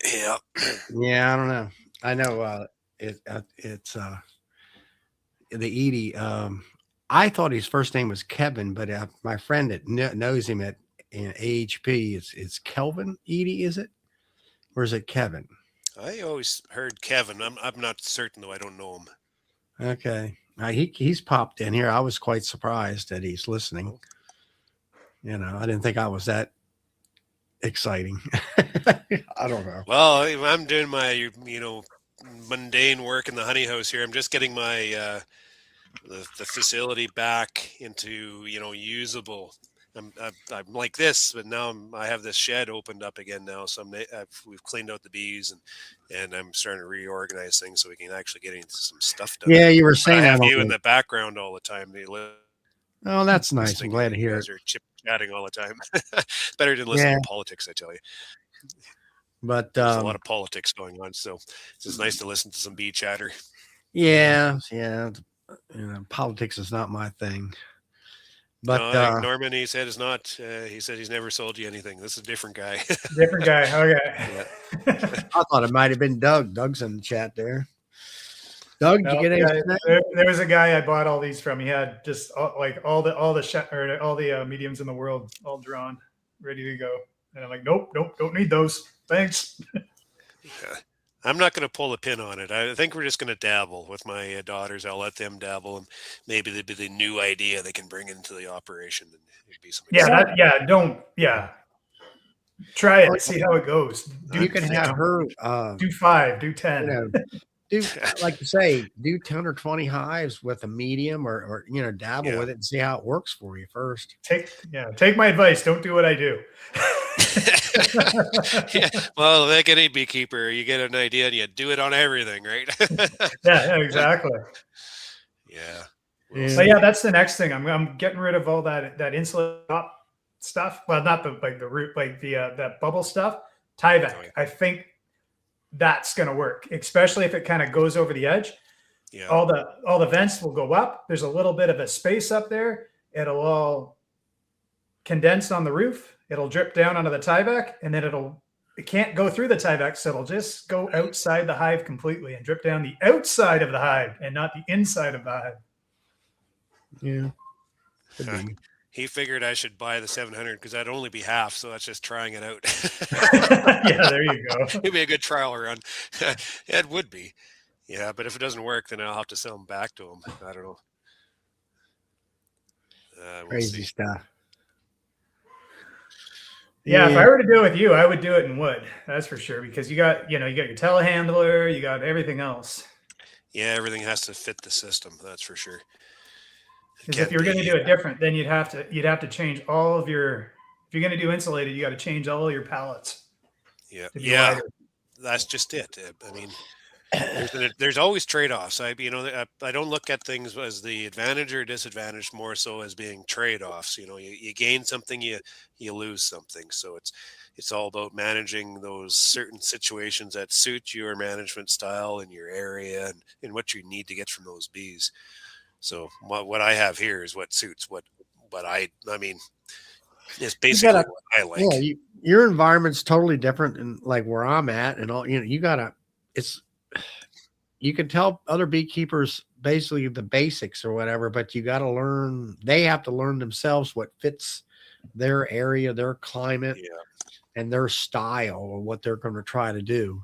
[SPEAKER 3] Yeah.
[SPEAKER 1] Yeah, I don't know. I know it's the Edie. I thought his first name was Kevin, but my friend that knows him AHP. It's Kelvin Edie, is it? Or is it Kevin?
[SPEAKER 3] I always heard Kevin. I'm not certain though. I don't know him.
[SPEAKER 1] Okay. He's popped in here. I was quite surprised that he's listening.
[SPEAKER 3] Oh.
[SPEAKER 1] I didn't think I was that exciting. I don't know.
[SPEAKER 3] Well, I'm doing my mundane work in the honey house here. I'm just getting my the facility back into usable. I'm like this, but now I have this shed opened up again now. So we've cleaned out the bees and I'm starting to reorganize things so we can actually get into some stuff done.
[SPEAKER 1] Yeah, you were
[SPEAKER 3] But
[SPEAKER 1] saying
[SPEAKER 3] I
[SPEAKER 1] that.
[SPEAKER 3] have you in the background all the time.
[SPEAKER 1] Oh, that's nice. I'm glad to hear it.
[SPEAKER 3] You guys are chit-chatting all the time. Better than listening to politics, I tell you.
[SPEAKER 1] But
[SPEAKER 3] there's a lot of politics going on, so it's just nice to listen to some bee chatter.
[SPEAKER 1] Yeah. Politics is not my thing. But
[SPEAKER 3] Norman, he said is not. He said he's never sold you anything. This is a different guy.
[SPEAKER 2] Different guy. Okay.
[SPEAKER 3] Yeah.
[SPEAKER 1] I thought it might have been Doug. Doug's in the chat there. Doug, did you get anything?
[SPEAKER 2] There was a guy I bought all these from. He had just all the mediums in the world all drawn, ready to go. And I'm like, nope, don't need those. Thanks.
[SPEAKER 3] Yeah. I'm not going to pull a pin on it. I think we're just going to dabble with my daughters. I'll let them dabble, and maybe there'll be the new idea they can bring into the operation. And it'd be something.
[SPEAKER 2] Try it. See how it goes.
[SPEAKER 1] You can have her
[SPEAKER 2] do 5, do 10.
[SPEAKER 1] Do like you say, do 10 or 20 hives with a medium, or dabble with it and see how it works for you first.
[SPEAKER 2] Take my advice. Don't do what I do.
[SPEAKER 3] Yeah. Well, like any beekeeper, you get an idea and you do it on everything, right?
[SPEAKER 2] Yeah, exactly.
[SPEAKER 3] Yeah.
[SPEAKER 2] So that's the next thing. I'm getting rid of all that insulated top stuff. Well, not the root, like that bubble stuff. Tyvek.
[SPEAKER 3] Oh, yeah.
[SPEAKER 2] I think that's going to work, especially if it kind of goes over the edge.
[SPEAKER 3] Yeah.
[SPEAKER 2] All the vents will go up. There's a little bit of a space up there. It'll all condense on the roof. It'll drip down onto the Tyvek, and then it can't go through the Tyvek, so it'll just go outside the hive completely and drip down the outside of the hive and not the inside of the hive.
[SPEAKER 1] Yeah.
[SPEAKER 3] He figured I should buy the 700 because that'd only be half, so that's just trying it out.
[SPEAKER 2] Yeah, there you go.
[SPEAKER 3] It'd be a good trial run. It would be. Yeah, but if it doesn't work, then I'll have to sell them back to him. I don't know. We'll
[SPEAKER 1] Crazy
[SPEAKER 3] see.
[SPEAKER 1] stuff.
[SPEAKER 2] Yeah, if I were to do it with you, I would do it in wood. That's for sure, because you got your telehandler, you got everything else.
[SPEAKER 3] Yeah, everything has to fit the system. That's for sure.
[SPEAKER 2] Because if you're going to do it different, then you'd have to change all of your. If you're going to do insulated, you got to change all your pallets.
[SPEAKER 3] Yeah, that's just it. I mean, there's always trade-offs. I don't look at things as the advantage or disadvantage, more so as being trade-offs. You gain something, you lose something. So it's all about managing those certain situations that suit your management style and your area and what you need to get from those bees. So what I have here is what suits what I mean. It's basically what I like.
[SPEAKER 1] Yeah, your environment's totally different than like where I'm at, and all. You can tell other beekeepers basically the basics or whatever, but you got to learn. They have to learn themselves what fits their area, their climate, and their style, or what they're going to try to do.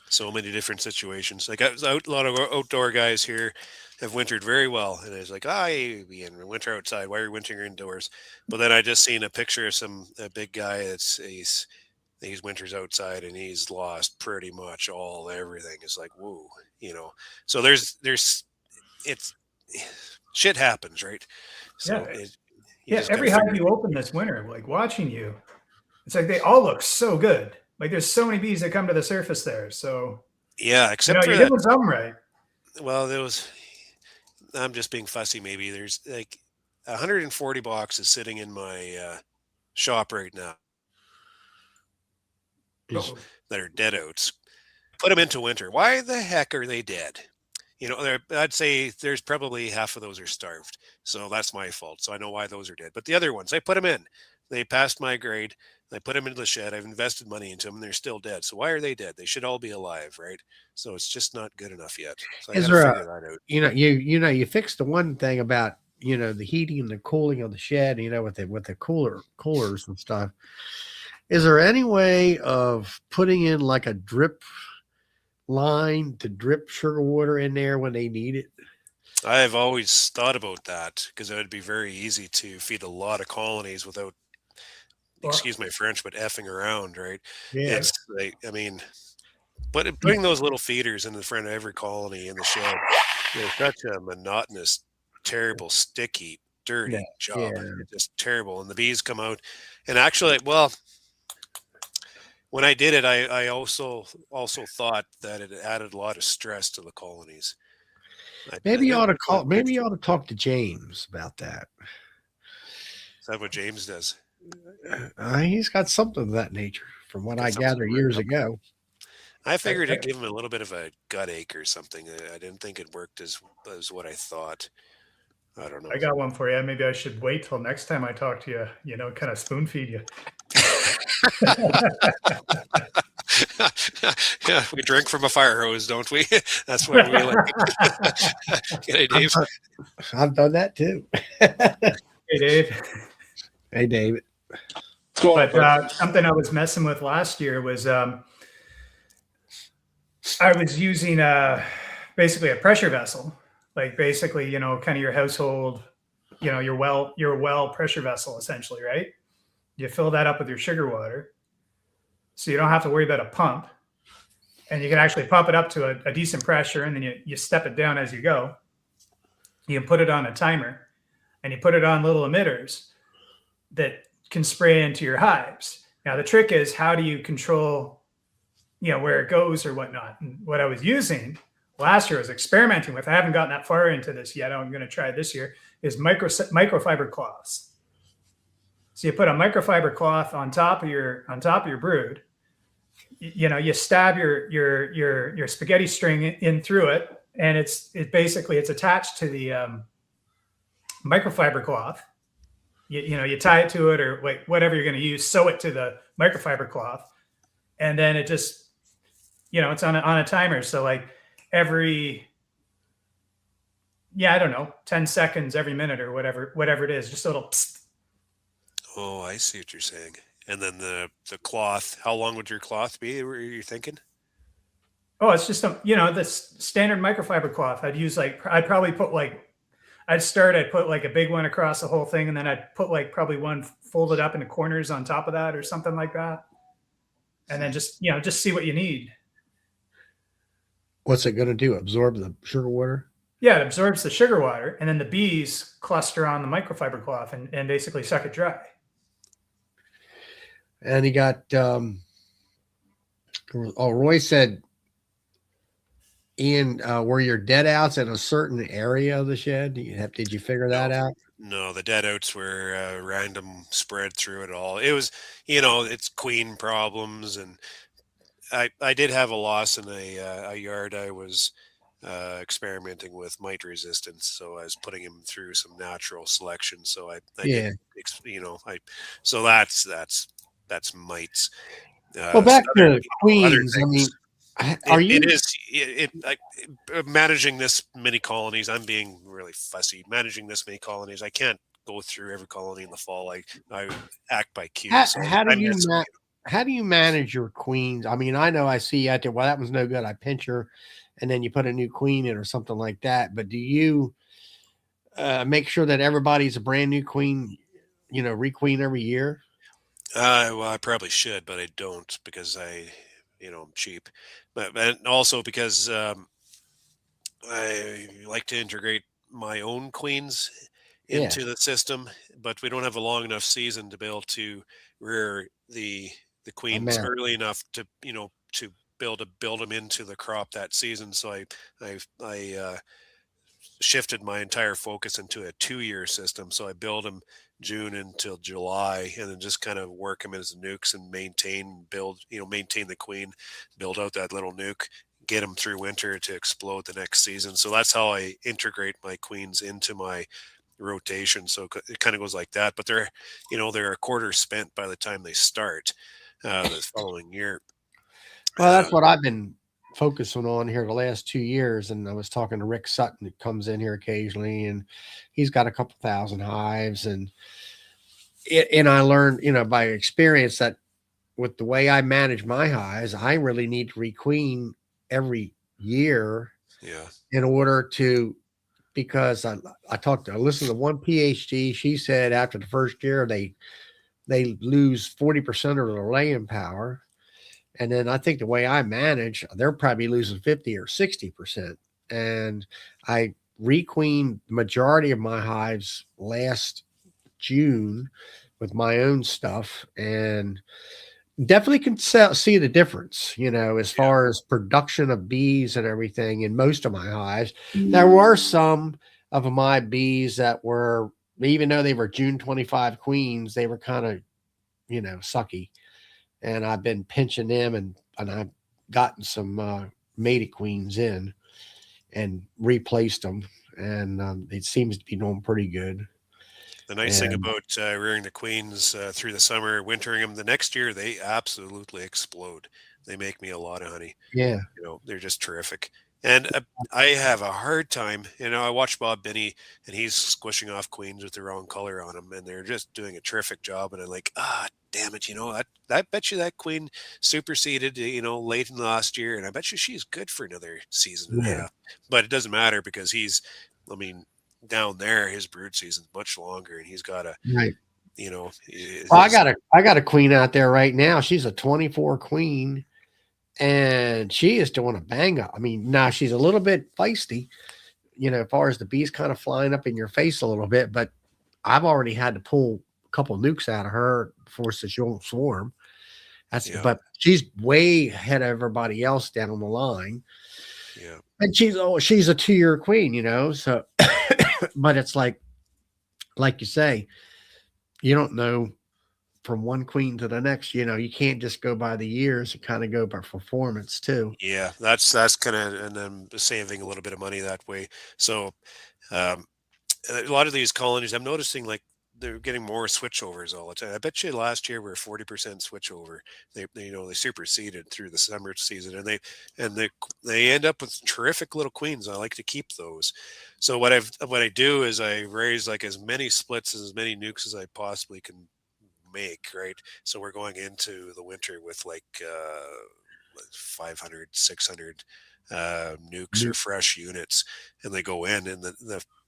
[SPEAKER 3] So many different situations. Like a lot of outdoor guys here have wintered very well, and it's like, we winter outside. Why are you wintering indoors? But then I just seen a picture of a big guy he's winters outside, and he's lost pretty much everything. It's like, whoa, So there's shit happens, right? So
[SPEAKER 2] every hive you open this winter, like watching you, it's like they all look so good. Like there's so many bees that come to the surface there. So
[SPEAKER 3] except for
[SPEAKER 2] you're doing something right.
[SPEAKER 3] Well, I'm just being fussy. Maybe there's like 140 boxes sitting in my shop right now that are dead oats. Put them into winter. Why the heck are they dead? I'd say there's probably half of those are starved. So that's my fault. So I know why those are dead. But the other ones, I put them in. They passed my grade. I put them into the shed. I've invested money into them, and they're still dead. So why are they dead? They should all be alive, right? So it's just not good enough yet. So
[SPEAKER 1] Is there you fixed the one thing about the heating and the cooling of the shed, with the coolers and stuff. Is there any way of putting in like a drip line to drip sugar water in there when they need it?
[SPEAKER 3] I've always thought about that because it would be very easy to feed a lot of colonies without,
[SPEAKER 2] Well,
[SPEAKER 3] excuse my French, but effing around, right?
[SPEAKER 1] Yeah.
[SPEAKER 3] It's like, I mean, but putting those little feeders in the front of every colony in the shed is such a monotonous, terrible, sticky,
[SPEAKER 1] Yeah.
[SPEAKER 3] dirty job.
[SPEAKER 1] Yeah.
[SPEAKER 3] It's just terrible. And the bees come out, and actually, well, when I did it, I also thought that it added a lot of stress to the colonies.
[SPEAKER 1] Maybe you ought to
[SPEAKER 3] Is
[SPEAKER 1] call. Maybe you ought to talk to James about that.
[SPEAKER 3] that what James does?
[SPEAKER 1] He's got something of that nature, from what
[SPEAKER 3] Got
[SPEAKER 1] I
[SPEAKER 3] something
[SPEAKER 1] gathered
[SPEAKER 3] written
[SPEAKER 1] years
[SPEAKER 3] up.
[SPEAKER 1] ago.
[SPEAKER 3] I
[SPEAKER 2] I,
[SPEAKER 3] figured
[SPEAKER 2] I,
[SPEAKER 3] it gave him a little bit of a gut ache or something. I didn't think it worked as what I thought. I don't
[SPEAKER 2] I
[SPEAKER 3] know.
[SPEAKER 2] got one for you. Maybe I should wait till next time I talk to you. Kind of spoon feed you.
[SPEAKER 3] Yeah, we drink from a fire hose, don't we? That's why we like. G'day,
[SPEAKER 1] I've
[SPEAKER 3] Dave.
[SPEAKER 1] done, I've done that too.
[SPEAKER 2] Hey, Dave.
[SPEAKER 1] Hey, David.
[SPEAKER 4] What's going on,
[SPEAKER 2] But
[SPEAKER 4] bud?
[SPEAKER 2] something I was messing with last year was I was using basically a pressure vessel, like basically kind of your household, your well pressure vessel essentially, right? You fill that up with your sugar water, so you don't have to worry about a pump, and you can actually pump it up to a decent pressure, and then you step it down as you go. You can put it on a timer, and you put it on little emitters that can spray into your hives. Now the trick is, how do you control where it goes or whatnot? And what I was using last year, I was experimenting with, I haven't gotten that far into this yet, I'm going to try this year, is microfiber cloths. So you put a microfiber cloth on top of your brood. You stab your spaghetti string in through it, and it's attached to the microfiber cloth. You tie it to it, or whatever you're going to use, sew it to the microfiber cloth, and then it just it's on a timer. So like every, I don't know, 10 seconds every minute or whatever it is, just a little psst.
[SPEAKER 3] Oh, I see what you're saying. And then the cloth. How long would your cloth be? Were you thinking?
[SPEAKER 2] Oh, it's just the standard microfiber cloth. I'd probably put I'd put like a big one across the whole thing, and then I'd put like probably one folded up into corners on top of that or something like that. And then just see what you need.
[SPEAKER 1] What's it going to do? Absorb the sugar water?
[SPEAKER 2] Yeah, it absorbs the sugar water, and then the bees cluster on the microfiber cloth and basically suck it dry.
[SPEAKER 1] And he got. Roy said, Ian, were your dead outs in a certain area of the shed? Did you figure that out?
[SPEAKER 3] No, the dead outs were random spread through it all. It was, it's queen problems, and I did have a loss in a yard. I was experimenting with mite resistance, so I was putting him through some natural selection. So I
[SPEAKER 1] Yeah.
[SPEAKER 3] so that's mites.
[SPEAKER 1] Well, back to
[SPEAKER 3] other
[SPEAKER 1] queens. I mean,
[SPEAKER 3] things.
[SPEAKER 1] are you?
[SPEAKER 3] Managing this many colonies. I'm being really fussy. Managing this many colonies, I can't go through every colony in the fall. I act by cue.
[SPEAKER 1] How do you manage your queens? I mean, I know I see you out there. Well, that was no good. I pinch her, and then you put a new queen in or something like that. But do you make sure that everybody's a brand new queen? Requeen every year.
[SPEAKER 3] Well, I probably should, but I don't because I'm cheap. But also because I like to integrate my own queens
[SPEAKER 1] Yeah.
[SPEAKER 3] into the system, but we don't have a long enough season to be able to rear the queens
[SPEAKER 1] Amount.
[SPEAKER 3] early enough to to build them into the crop that season. So I shifted my entire focus into a 2-year system. So I build them June until July, and then just kind of work them as nukes and maintain the queen, build out that little nuke, get them through winter to explode the next season. So that's how I integrate my queens into my rotation. So it kind of goes like that, but they're a quarter spent by the time they start the following year.
[SPEAKER 1] Well, that's what I've been focusing on here the last 2 years, and I was talking to Rick Sutton, who comes in here occasionally, and he's got a couple thousand hives, and I learned, by experience that with the way I manage my hives, I really need to requeen every year
[SPEAKER 3] Yeah.
[SPEAKER 1] in order to, because I listened to one PhD. She said after the first year they lose 40% of their laying power, and then I think the way I manage, they're probably losing 50 or 60%. And I requeened the majority of my hives last June with my own stuff, and definitely can see the difference, as
[SPEAKER 3] Yeah.
[SPEAKER 1] far as production of bees and everything in most of my hives. There were some of my bees that were, even though they were June 25 queens, they were kind of, sucky. And I've been pinching them, and I've gotten some mated queens in and replaced them. And it seems to be doing pretty good.
[SPEAKER 3] The nice thing
[SPEAKER 1] And
[SPEAKER 3] about rearing the queens through the summer, wintering them, the next year they absolutely explode. They make me a lot of honey.
[SPEAKER 1] yeah,
[SPEAKER 3] They're just terrific. And I have a hard time. I watch Bob Binney, and he's squishing off queens with the wrong color on them, and they're just doing a terrific job. And I'm like, damn it, I bet you that queen superseded, late in last year, and I bet you she's good for another season and a
[SPEAKER 1] yeah,
[SPEAKER 3] half. But it doesn't matter because I mean, down there, his brood season's much longer, and he's got a,
[SPEAKER 1] right. Well,
[SPEAKER 3] his,
[SPEAKER 1] I got a queen out there right now. She's a 24 queen, and she is doing a bang up. I mean, now she's a little bit feisty, as far as the bees kind of flying up in your face a little bit, but I've already had to pull a couple nukes out of her before so she won't swarm.
[SPEAKER 3] yeah,
[SPEAKER 1] But she's way ahead of everybody else down on the line.
[SPEAKER 3] yeah.
[SPEAKER 1] And she's a 2-year queen, so but it's like you say, you don't know from one queen to the next. You can't just go by the years. You kind of go by performance too.
[SPEAKER 3] Yeah, that's kind of, and then saving a little bit of money that way. So, um, a lot of these colonies, I'm noticing like they're getting more switchovers all the time. I bet you last year we were 40% switchover. They superseded through the summer season, and they end up with terrific little queens. I like to keep those. So what I do is I raise like as many splits, as many nukes as I possibly can make. Right. So we're going into the winter with like 500, 600 nukes or fresh units, and they go in, and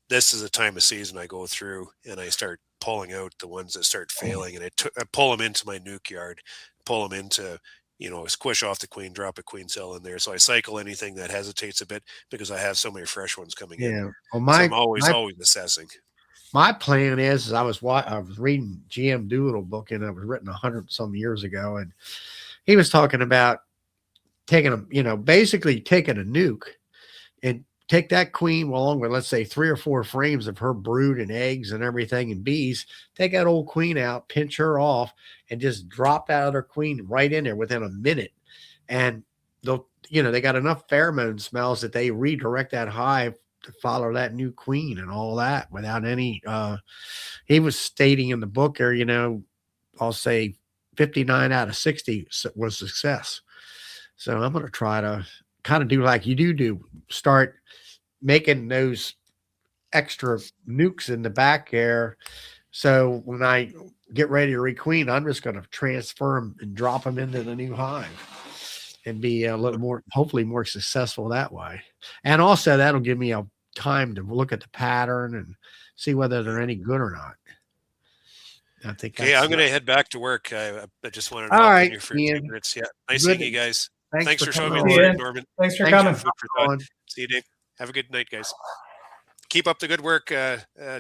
[SPEAKER 3] this is a time of season I go through and I start pulling out the ones that start failing, and I pull them into my nuke yard, pull them into, squish off the queen, drop a queen cell in there. So I cycle anything that hesitates a bit because I have so many fresh ones coming in.
[SPEAKER 1] Yeah. Well,
[SPEAKER 3] So I'm always assessing.
[SPEAKER 1] my plan is I was reading GM Doolittle book, and it was written 100 some years ago, and he was talking about taking basically taking a nuke and take that queen along with, let's say, 3 or 4 frames of her brood and eggs and everything and bees, take that old queen out, pinch her off, and just drop out her queen right in there within a minute. And they got enough pheromone smells that they redirect that hive to follow that new queen and all that without any, he was stating in the book there, I'll say 59 out of 60 was success. So I'm going to try to kind of do like you do, start making those extra nukes in the back there. So when I get ready to requeen, I'm just going to transfer them and drop them into the new hive and be a little more, hopefully more successful that way. And also that'll give me a time to look at the pattern and see whether they're any good or not. I think.
[SPEAKER 3] Okay, I'm going to head back to work. I just wanted to
[SPEAKER 1] all
[SPEAKER 3] hop
[SPEAKER 1] right,
[SPEAKER 3] in here for
[SPEAKER 1] Ian.
[SPEAKER 3] 2 minutes. Yeah, nice seeing you guys. Thanks for showing me
[SPEAKER 2] coming
[SPEAKER 3] the
[SPEAKER 2] on.
[SPEAKER 3] word, Norman.
[SPEAKER 2] Thanks for
[SPEAKER 1] Thanks
[SPEAKER 2] coming.
[SPEAKER 1] for
[SPEAKER 3] For thought.
[SPEAKER 1] on.
[SPEAKER 3] See you, Dave. Have a good night, guys. Keep up the good work,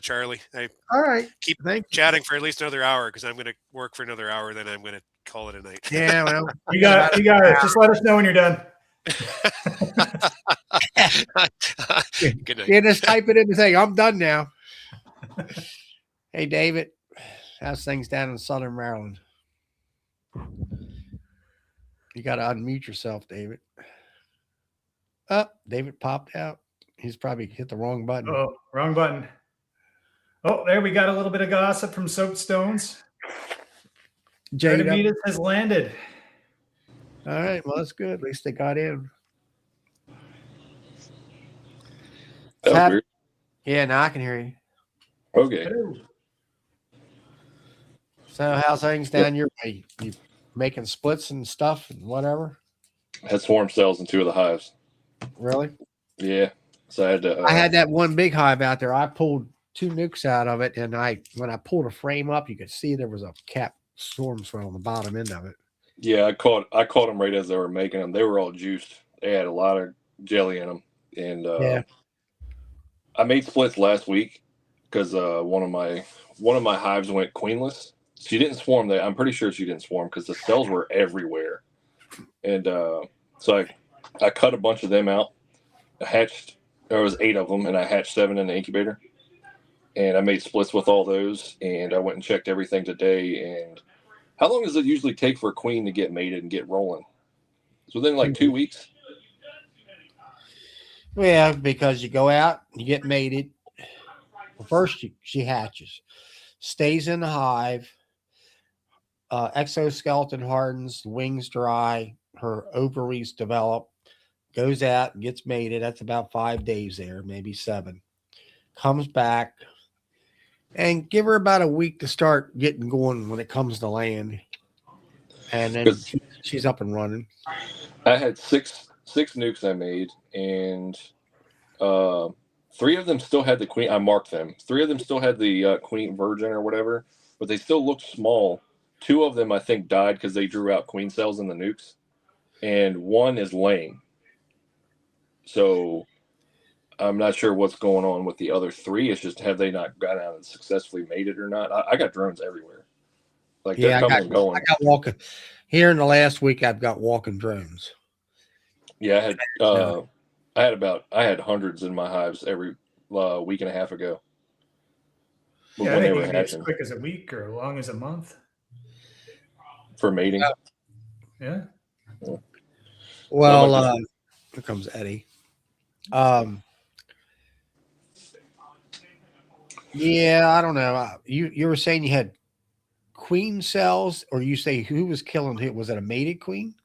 [SPEAKER 3] Charlie.
[SPEAKER 1] All right.
[SPEAKER 3] Keep
[SPEAKER 1] Thank you.
[SPEAKER 3] chatting for at least another hour, because I'm going to work for another hour. Then I'm going to call it a night.
[SPEAKER 1] Yeah, well,
[SPEAKER 2] You got it. Just let us know when you're done.
[SPEAKER 3] Good night.
[SPEAKER 1] yeah, just type it in the thing. I'm done now. Hey, David, how's things down in Southern Maryland? You got to unmute yourself, David. David popped out. He's probably hit the wrong button.
[SPEAKER 2] Oh, wrong button. Oh, there we got a little bit of gossip from Soapstones.
[SPEAKER 1] Jada
[SPEAKER 2] Meet has landed.
[SPEAKER 1] All right, well, that's good. At least they got in.
[SPEAKER 4] That was weird.
[SPEAKER 1] Yeah, now I can hear you.
[SPEAKER 4] Okay.
[SPEAKER 2] Hello.
[SPEAKER 1] So how's things down your way? You making splits and stuff and whatever?
[SPEAKER 4] I had swarm cells in 2 of the hives.
[SPEAKER 1] Really?
[SPEAKER 4] Yeah. So I had to.
[SPEAKER 1] I had that one big hive out there. I pulled 2 nukes out of it, and when I pulled a frame up, you could see there was a cap swarm cell on the bottom end of it.
[SPEAKER 4] Yeah, I caught them right as they were making them. They were all juiced. They had a lot of jelly in them, and
[SPEAKER 1] Yeah.
[SPEAKER 4] I made splits last week because one of my hives went queenless. She didn't swarm. I'm pretty sure she didn't swarm because the cells were everywhere, and so I cut a bunch of them out. I hatched. There was 8 of them, and I hatched 7 in the incubator. And I made splits with all those, and I went and checked everything today. And how long does it usually take for a queen to get mated and get rolling? It's within like 2 weeks.
[SPEAKER 1] Yeah, because you go out, you get mated. Well, first, she hatches, stays in the hive. Exoskeleton hardens, wings dry, her ovaries develop, goes out and gets mated. That's about 5 days there, maybe 7. Comes back, and give her about a week to start getting going when it comes to land. And then she's up and running.
[SPEAKER 4] I had six nukes I made, and 3 of them still had the queen. I marked them. 3 of them still had the queen virgin or whatever, but they still looked small. 2 of them, I think, died because they drew out queen cells in the nukes, and 1 is laying. So I'm not sure what's going on with the other 3. It's just, have they not got out and successfully mated or not? I got drones everywhere. Like, they're coming and going.
[SPEAKER 1] I got walking here in the last week. I've got walking drones.
[SPEAKER 4] Yeah, I had hundreds in my hives every week and a half ago.
[SPEAKER 2] Yeah, I think it can be as quick as a week or as long as a month
[SPEAKER 4] for mating.
[SPEAKER 2] Yeah.
[SPEAKER 1] Well, here comes Eddie. Yeah, I don't know. You were saying you had queen cells, or you say who was killing who? Was it a mated queen?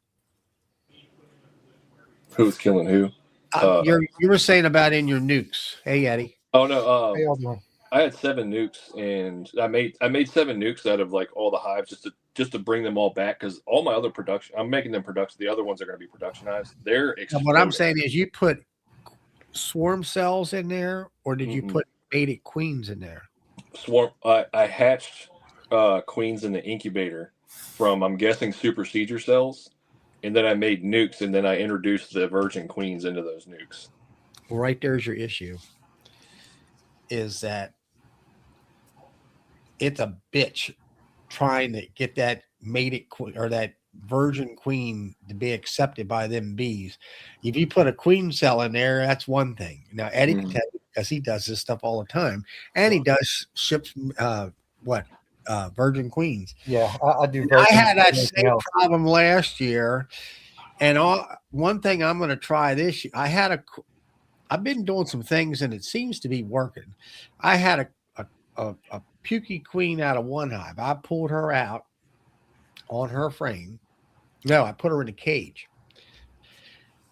[SPEAKER 4] Who was killing who?
[SPEAKER 1] You were saying about in your nukes. Hey, Eddie.
[SPEAKER 4] Oh no. I had 7 nukes, and I made 7 nukes out of like all the hives just to bring them all back, because all my other production, I'm making them production. The other ones are going to be productionized. They're exploding.
[SPEAKER 1] What I'm saying is, you put swarm cells in there, or did you put mated queens in there?
[SPEAKER 4] Swarm. I hatched queens in the incubator from, I'm guessing, super seeder cells, and then I made nukes, and then I introduced the virgin queens into those nukes.
[SPEAKER 1] Well, right there's your issue. Is that it's a bitch trying to get that mated queen or that virgin queen to be accepted by them bees. If you put a queen cell in there, that's one thing. Now Eddie can tell you, because he does this stuff all the time, and he does ships virgin queens.
[SPEAKER 5] Yeah, I do.
[SPEAKER 1] I had that same problem last year, and one thing I'm going to try this year. I've been doing some things, and it seems to be working. I had a pukey queen out of one hive. I pulled her out on her frame. No, I put her in a cage.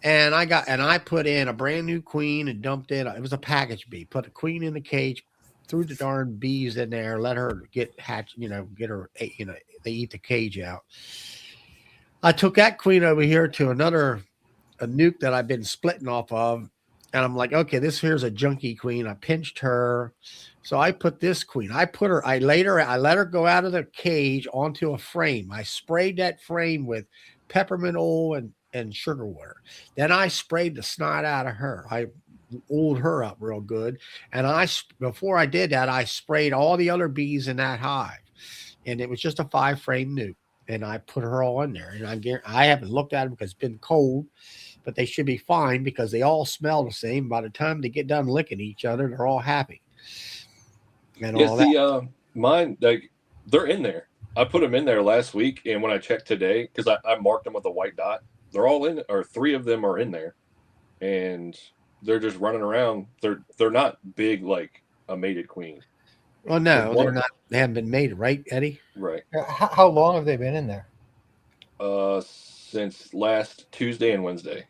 [SPEAKER 1] And I put in a brand new queen and dumped in. It was a package bee. Put a queen in the cage, threw the darn bees in there, let her get hatched, get her, they eat the cage out. I took that queen over here to a nuke that I've been splitting off of. And I'm like, okay, this here's a junkie queen. I pinched her. So I put this queen. I let her go out of the cage onto a frame. I sprayed that frame with peppermint oil and sugar water. Then I sprayed the snot out of her. I oiled her up real good. And before I did that, I sprayed all the other bees in that hive. And it was just a 5-frame nuke. And I put her all in there. And I haven't looked at them because it's been cold. But they should be fine because they all smell the same. By the time they get done licking each other, they're all happy. And
[SPEAKER 4] mine, they're in there. I put them in there last week, and when I checked today, because I marked them with a white dot, they're all in, or 3 of them are in there, and they're just running around. They're not big like a mated queen.
[SPEAKER 1] Well, no, they're not. They haven't been mated, right, Eddie?
[SPEAKER 4] Right.
[SPEAKER 5] How long have they been in there?
[SPEAKER 4] Since last Tuesday and Wednesday.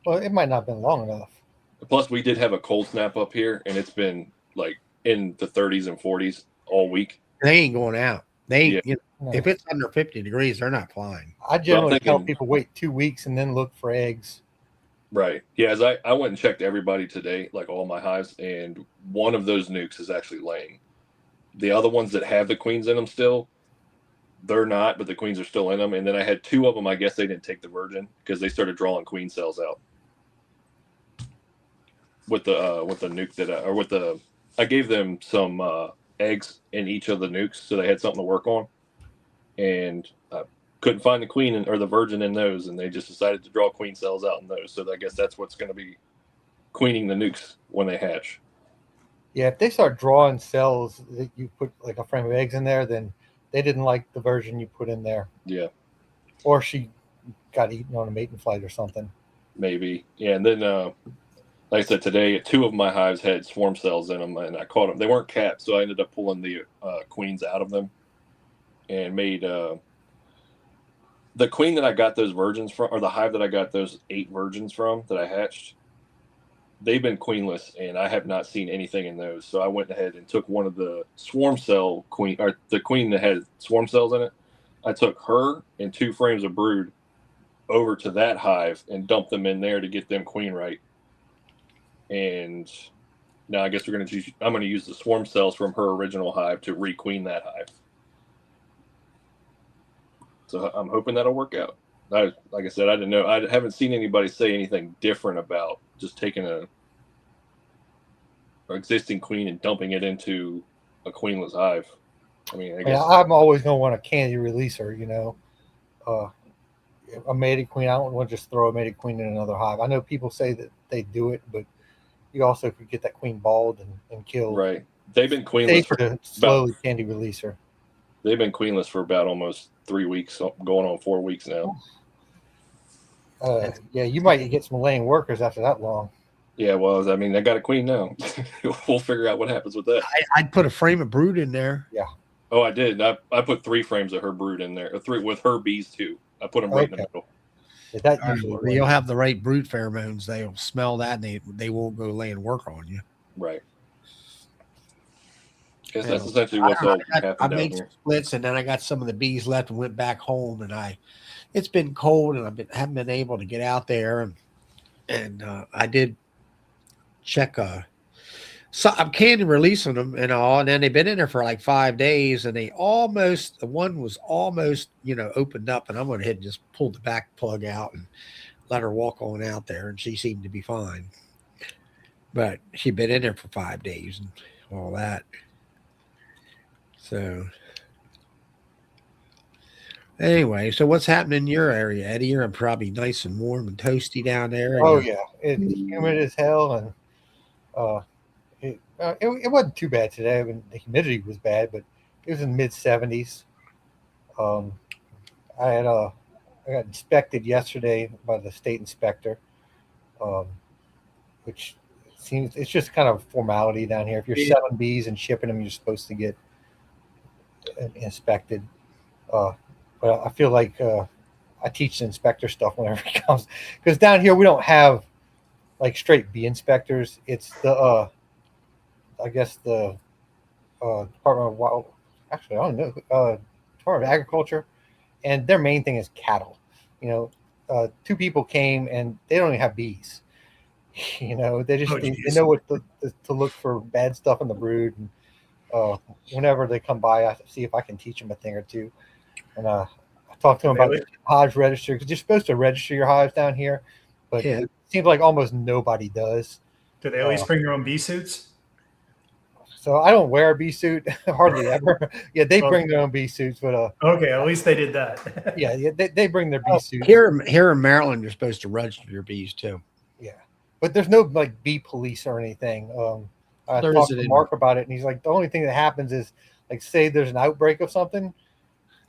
[SPEAKER 5] Well, it might not have been long enough.
[SPEAKER 4] Plus, we did have a cold snap up here, and it's been like in the 30s and 40s all week.
[SPEAKER 1] They ain't going out. They ain't,
[SPEAKER 4] Yeah.
[SPEAKER 5] No.
[SPEAKER 1] if it's under 50 degrees, they're not flying.
[SPEAKER 5] I generally tell
[SPEAKER 4] thinking-
[SPEAKER 5] people wait 2 weeks and then look for eggs.
[SPEAKER 4] Right. Yeah, as I went and checked everybody today, like all my hives, and one of those nukes is actually laying. The other ones that have the queens in them still, they're not, but the queens are still in them. And then I had 2 of them, I guess they didn't take the virgin because they started drawing queen cells out. With the nuke that I gave them some eggs in each of the nukes so they had something to work on. And I couldn't find the queen or the virgin in those, and they just decided to draw queen cells out in those. So I guess that's what's going to be queening the nukes when they hatch.
[SPEAKER 5] Yeah, if they start drawing cells that you put like a frame of eggs in there, then they didn't like the version you put in there.
[SPEAKER 4] Yeah,
[SPEAKER 5] Or she got eaten on a mating flight or something.
[SPEAKER 4] maybe. Yeah, and then like I said, today 2 of my hives had swarm cells in them, and I caught them. They weren't capped, so I ended up pulling the queens out of them and made the queen that I got those virgins from, or the hive that I got those 8 virgins from that I hatched. They've been queenless, and I have not seen anything in those. So I went ahead and took one of the swarm cell queen, or the queen that had swarm cells in it. I took her and 2 frames of brood over to that hive and dumped them in there to get them queen right. And now I guess I'm going to use the swarm cells from her original hive to re-queen that hive. So I'm hoping that'll work out. Like I said, I didn't know. I haven't seen anybody say anything different about just taking an existing queen and dumping it into a queenless hive. I mean, I guess
[SPEAKER 5] I'm always going to want a candy releaser, a mated queen. I don't want to just throw a mated queen in another hive. I know people say that they do it, but you also could get that queen balled and killed.
[SPEAKER 4] right. They've been queenless
[SPEAKER 5] Safer to slowly candy releaser.
[SPEAKER 4] They've been queenless for about almost 3 weeks, going on 4 weeks now.
[SPEAKER 5] Yeah, you might get some laying workers after that long.
[SPEAKER 4] Yeah, well, I mean, I got a queen now. We'll figure out what happens with that.
[SPEAKER 1] I'd put a frame of brood in there.
[SPEAKER 5] Yeah.
[SPEAKER 4] Oh, I did. I put 3 frames of her brood in there, 3 with her bees too. I put them right in the middle.
[SPEAKER 5] Yeah, that
[SPEAKER 1] All right,
[SPEAKER 5] usually
[SPEAKER 1] well, you'll have the right brood pheromones. They'll smell that, and they won't go laying work on you.
[SPEAKER 4] Right. Guess
[SPEAKER 1] Yeah.
[SPEAKER 4] that's essentially what's all
[SPEAKER 1] I
[SPEAKER 4] happened down
[SPEAKER 1] made
[SPEAKER 4] here.
[SPEAKER 1] splits, and then I got some of the bees left and went back home. And it's been cold, and haven't been able to get out there. And I did check. So I'm candy releasing them and all, and then they've been in there for like 5 days, and the one was almost opened up, and I'm going to hit and just pulled the back plug out and let her walk on out there, and she seemed to be fine. But she'd been in there for 5 days and all that. So anyway, so what's happening in your area, Eddie? You're probably nice and warm and toasty down there.
[SPEAKER 5] Oh yeah, it's humid as hell, and it wasn't too bad today. I mean, the humidity was bad, but it was in the mid 70s. I got inspected yesterday by the state inspector, which seems it's just kind of formality down here. If you're selling bees and shipping them, you're supposed to get inspected. But I feel like I teach the inspector stuff whenever he comes, because down here we don't have like straight bee inspectors. It's the I guess the Department of Wild, actually I don't know, Department of Agriculture, and their main thing is cattle. 2 people came and they don't even have bees. They just they know what to look for bad stuff in the brood. And whenever they come by, I see if I can teach them a thing or two. And I talked to them about the hives register, because you're supposed to register your hives down here, but it seems like almost nobody does.
[SPEAKER 2] Do they always bring their own bee suits?
[SPEAKER 5] So I don't wear a bee suit hardly ever. Yeah, they bring their own bee suits, but
[SPEAKER 2] okay, at least they did that.
[SPEAKER 5] yeah, they bring their bee suits.
[SPEAKER 1] Here in Maryland, you're supposed to register your bees too.
[SPEAKER 5] Yeah, but there's no like bee police or anything. I talked to Mark about it, and he's like, the only thing that happens is, like, say there's an outbreak of something,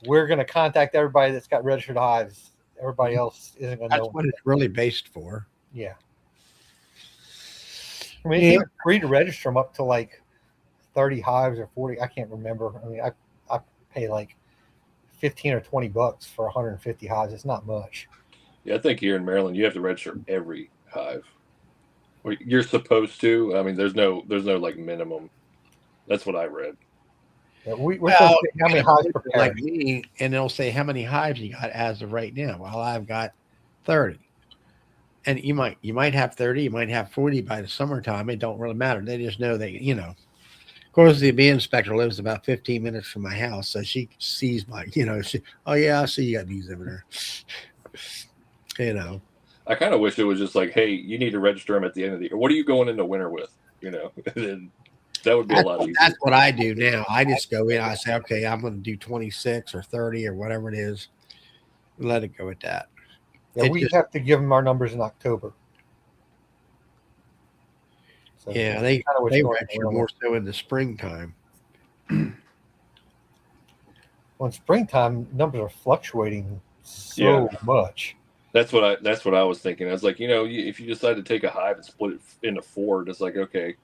[SPEAKER 5] we're going to contact everybody that's got registered hives. Everybody else isn't going to know.
[SPEAKER 1] That's what it's really based for.
[SPEAKER 5] Yeah. I mean, it's free to register them up to like 30 hives or 40. I can't remember. I mean, I pay like $15 or $20 for 150 hives. It's not much.
[SPEAKER 4] Yeah, I think here in Maryland you have to register every hive. Or you're supposed to. I mean, there's no like minimum. That's what I read.
[SPEAKER 5] Yeah, we're
[SPEAKER 1] Well,
[SPEAKER 5] supposed to say how many hives per
[SPEAKER 1] like
[SPEAKER 5] parent.
[SPEAKER 1] me, and they'll say how many hives you got as of right now. Well, I've got 30. And you might have 30, you might have 40 by the summertime. It don't really matter. They just know that, of course the bee inspector lives about 15 minutes from my house, so she sees oh yeah, I see you got bees over there.
[SPEAKER 4] I kind of wish it was just like, hey, you need to register them at the end of the year. What are you going into winter with? That would be a lot easier.
[SPEAKER 1] That's what I do now. I just go in, I say, okay, I'm going to do 26 or 30 or whatever it is, and let it go at that.
[SPEAKER 5] Yeah, we have to give them our numbers in October. So
[SPEAKER 1] Yeah, they
[SPEAKER 5] going
[SPEAKER 1] register
[SPEAKER 5] on.
[SPEAKER 1] more so in the springtime.
[SPEAKER 5] Well, in springtime, numbers are fluctuating so much.
[SPEAKER 4] That's what I was thinking. I was like, if you decide to take a hive and split it into 4, it's like, okay.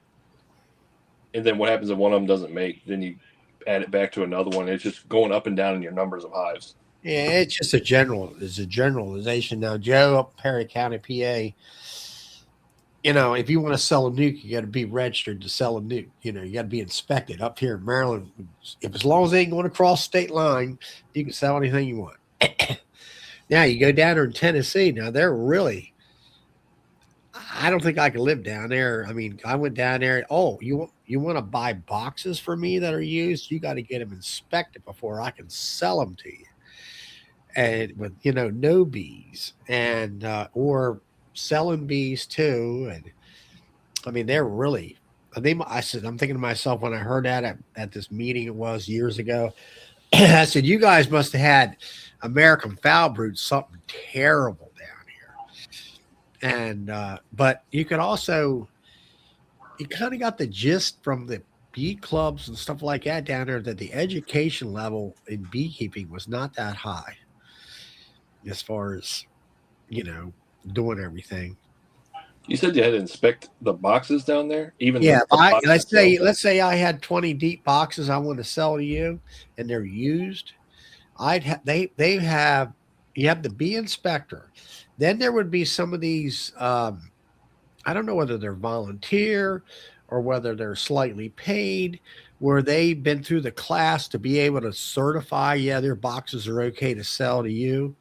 [SPEAKER 4] And then what happens if one of them doesn't make? Then you add it back to another one. It's just going up and down in your numbers of hives.
[SPEAKER 1] Yeah, it's just a generalization. Now, Joe, up in Perry County, PA, if you want to sell a nuke, you got to be registered to sell a nuke. You got to be inspected. Up here in Maryland, as long as they ain't going across state line, you can sell anything you want. Now you go down there in Tennessee. Now they're really, I don't think I could live down there. I mean, I went down there. Oh, you want to buy boxes for me that are used? You got to get them inspected before I can sell them to you. And with no bees and or selling bees too. And I mean, they're really. I'm thinking to myself when I heard that at this meeting, it was years ago. I said, you guys must have had American foul brood, something terrible down here. And but you kind of got the gist from the bee clubs and stuff like that down there that the education level in beekeeping was not that high as far as doing everything.
[SPEAKER 4] You said you had to inspect the boxes down there, even
[SPEAKER 1] let's say I had 20 deep boxes I want to sell to you, and they're used. You have the bee inspector. Then there would be some of these. I don't know whether they're volunteer or whether they're slightly paid, where they've been through the class to be able to certify, their boxes are okay to sell to you.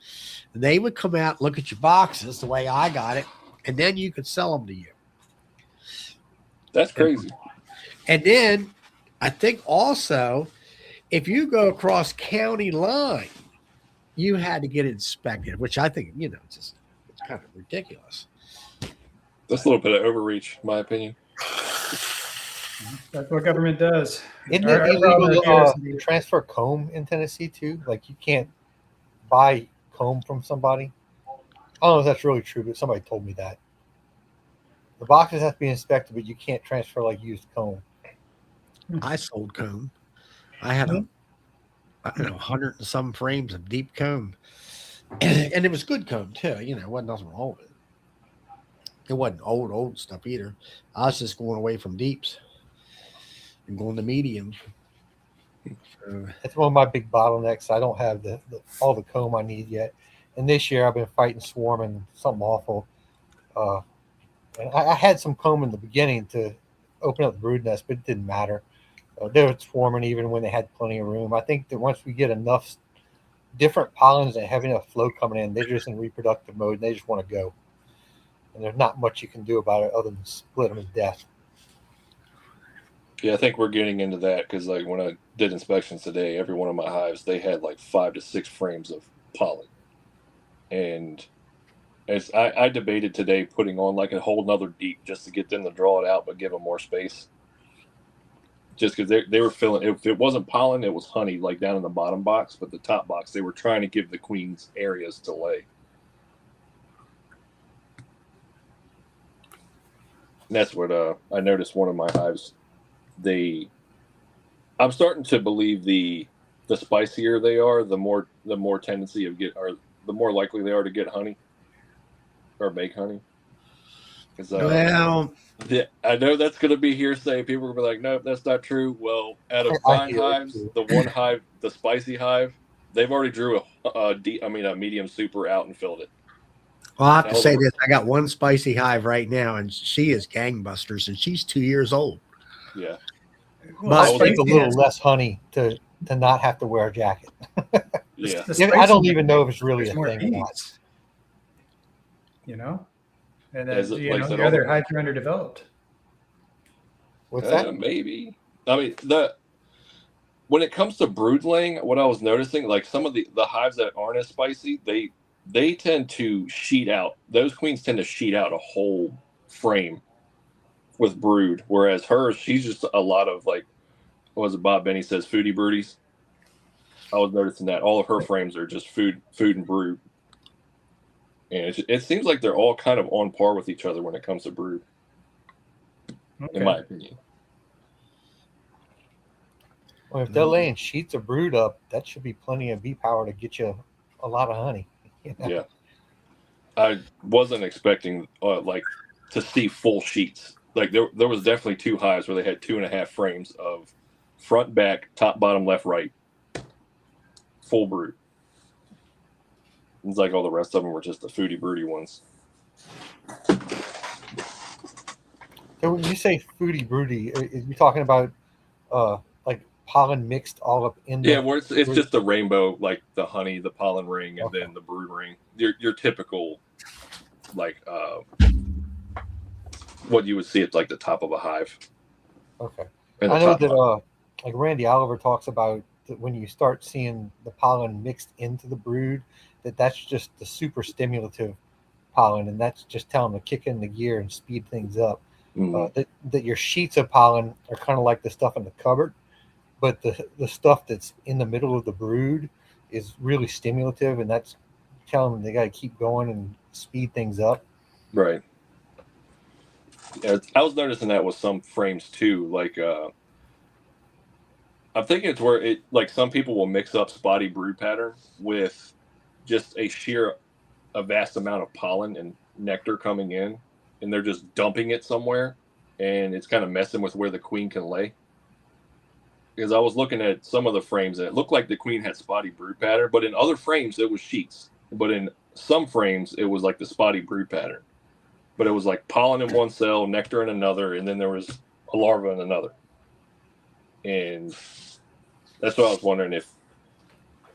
[SPEAKER 1] And they would come out, look at your boxes the way I got it, and then you could sell them to you.
[SPEAKER 4] That's crazy.
[SPEAKER 1] And then I think also, if you go across county line, you had to get inspected, which I think, it's kind of ridiculous.
[SPEAKER 4] That's a little bit of overreach, in my opinion.
[SPEAKER 2] That's what government does.
[SPEAKER 5] Isn't it illegal to transfer comb in Tennessee too? Like you can't buy comb from somebody. I don't know if that's really true, but somebody told me that. The boxes have to be inspected, but you can't transfer like used comb.
[SPEAKER 1] I sold comb. I had 100 and some frames of deep comb. And it was good comb too. It wasn't nothing wrong with it. It wasn't old stuff either. I was just going away from deeps and going to mediums. So,
[SPEAKER 5] that's one of my big bottlenecks. I don't have all the comb I need yet. And this year I've been fighting swarm and something awful. And I had some comb in the beginning to open up the brood nest, but it didn't matter. They were swarming even when they had plenty of room. I think that once we get enough different pollens and have enough flow coming in, they're just in reproductive mode and they just want to go. And there's not much you can do about it other than split them to death.
[SPEAKER 4] Yeah, I think we're getting into that because, like, when I did inspections today, every one of my hives, they had like 5 to 6 frames of pollen. And as I debated today putting on like a whole nother deep just to get them to draw it out, but give them more space. Just because they were filling, if it wasn't pollen, it was honey, like down in the bottom box, but the top box, they were trying to give the queens areas to lay. And that's what I noticed one of my hives. I'm starting to believe the spicier they are, the more tendency of the more likely they are to get honey or make honey.
[SPEAKER 1] well,
[SPEAKER 4] I know that's going to be hearsay. People are going to be like, "Nope, that's not true." Well, out of 9 hives, the one hive, the spicy hive, they've already drew a medium super out and filled it.
[SPEAKER 1] Well, I have to
[SPEAKER 4] Hell of
[SPEAKER 1] say
[SPEAKER 4] a-
[SPEAKER 1] this. I got one spicy hive right now, and she is gangbusters, and she's 2 years old.
[SPEAKER 4] Yeah.
[SPEAKER 1] But
[SPEAKER 5] I
[SPEAKER 4] was
[SPEAKER 5] think a
[SPEAKER 2] spicy
[SPEAKER 5] little
[SPEAKER 2] has-
[SPEAKER 5] less honey to not have to wear a jacket.
[SPEAKER 4] Yeah.
[SPEAKER 2] the
[SPEAKER 5] I
[SPEAKER 2] spicy
[SPEAKER 5] don't
[SPEAKER 2] has-
[SPEAKER 5] even know if it's really
[SPEAKER 2] there's
[SPEAKER 5] a
[SPEAKER 2] more
[SPEAKER 5] thing or not.
[SPEAKER 2] bees, you know, and
[SPEAKER 4] As
[SPEAKER 2] then
[SPEAKER 4] it-
[SPEAKER 2] you
[SPEAKER 4] like I
[SPEAKER 2] know
[SPEAKER 4] said,
[SPEAKER 2] the
[SPEAKER 4] all
[SPEAKER 2] other
[SPEAKER 4] the-
[SPEAKER 2] hives are underdeveloped.
[SPEAKER 5] What's that?
[SPEAKER 4] Maybe. I mean, when it comes to brood laying, what I was noticing, like some of the hives that aren't as spicy, they tend to sheet out. Those queens tend to sheet out a whole frame with brood, whereas hers, she's just a lot of like, what was it? Bob Benny says, foodie broodies. I was noticing that all of her frames are just food and brood, and it seems like they're all kind of on par with each other when it comes to brood,
[SPEAKER 2] Okay.
[SPEAKER 4] in my opinion.
[SPEAKER 5] Well, if they're laying sheets of brood up, that should be plenty of bee power to get you a lot of honey.
[SPEAKER 4] Yeah. I wasn't expecting like to see full sheets. Like there was definitely 2 hives where they had 2.5 frames of front, back, top, bottom, left, right, full brood. It's like all the rest of them were just the foodie broody ones.
[SPEAKER 5] So when you say foodie broody, are you talking about like pollen mixed all up in the
[SPEAKER 4] Yeah, where it's just the rainbow, like the honey, the pollen ring, and
[SPEAKER 5] Okay.
[SPEAKER 4] then the brood ring. Your typical, like what you would see at like the top of a hive.
[SPEAKER 5] Okay.
[SPEAKER 4] And the
[SPEAKER 5] I know
[SPEAKER 4] top
[SPEAKER 5] that
[SPEAKER 4] bottom.
[SPEAKER 5] like Randy Oliver talks about that when you start seeing the pollen mixed into the brood, that's just the super stimulative pollen, and that's just telling them to kick in the gear and speed things up.
[SPEAKER 4] Mhm.
[SPEAKER 5] That your sheets of pollen are kind of like the stuff in the cupboard, but the stuff that's in the middle of the brood is really stimulative, and that's telling them they got to keep going and speed things up.
[SPEAKER 4] Right. Yeah, I was noticing that with some frames too. Like I'm thinking it's where it like some people will mix up spotty brood pattern with just a vast amount of pollen and nectar coming in, and they're just dumping it somewhere, and it's kind of messing with where the queen can lay. Because I was looking at some of the frames and it looked like the queen had spotty brood pattern, but in other frames it was sheets. But in some frames it was like the spotty brood pattern. But it was like pollen in one cell, nectar in another, and then there was a larva in another. And that's what I was wondering if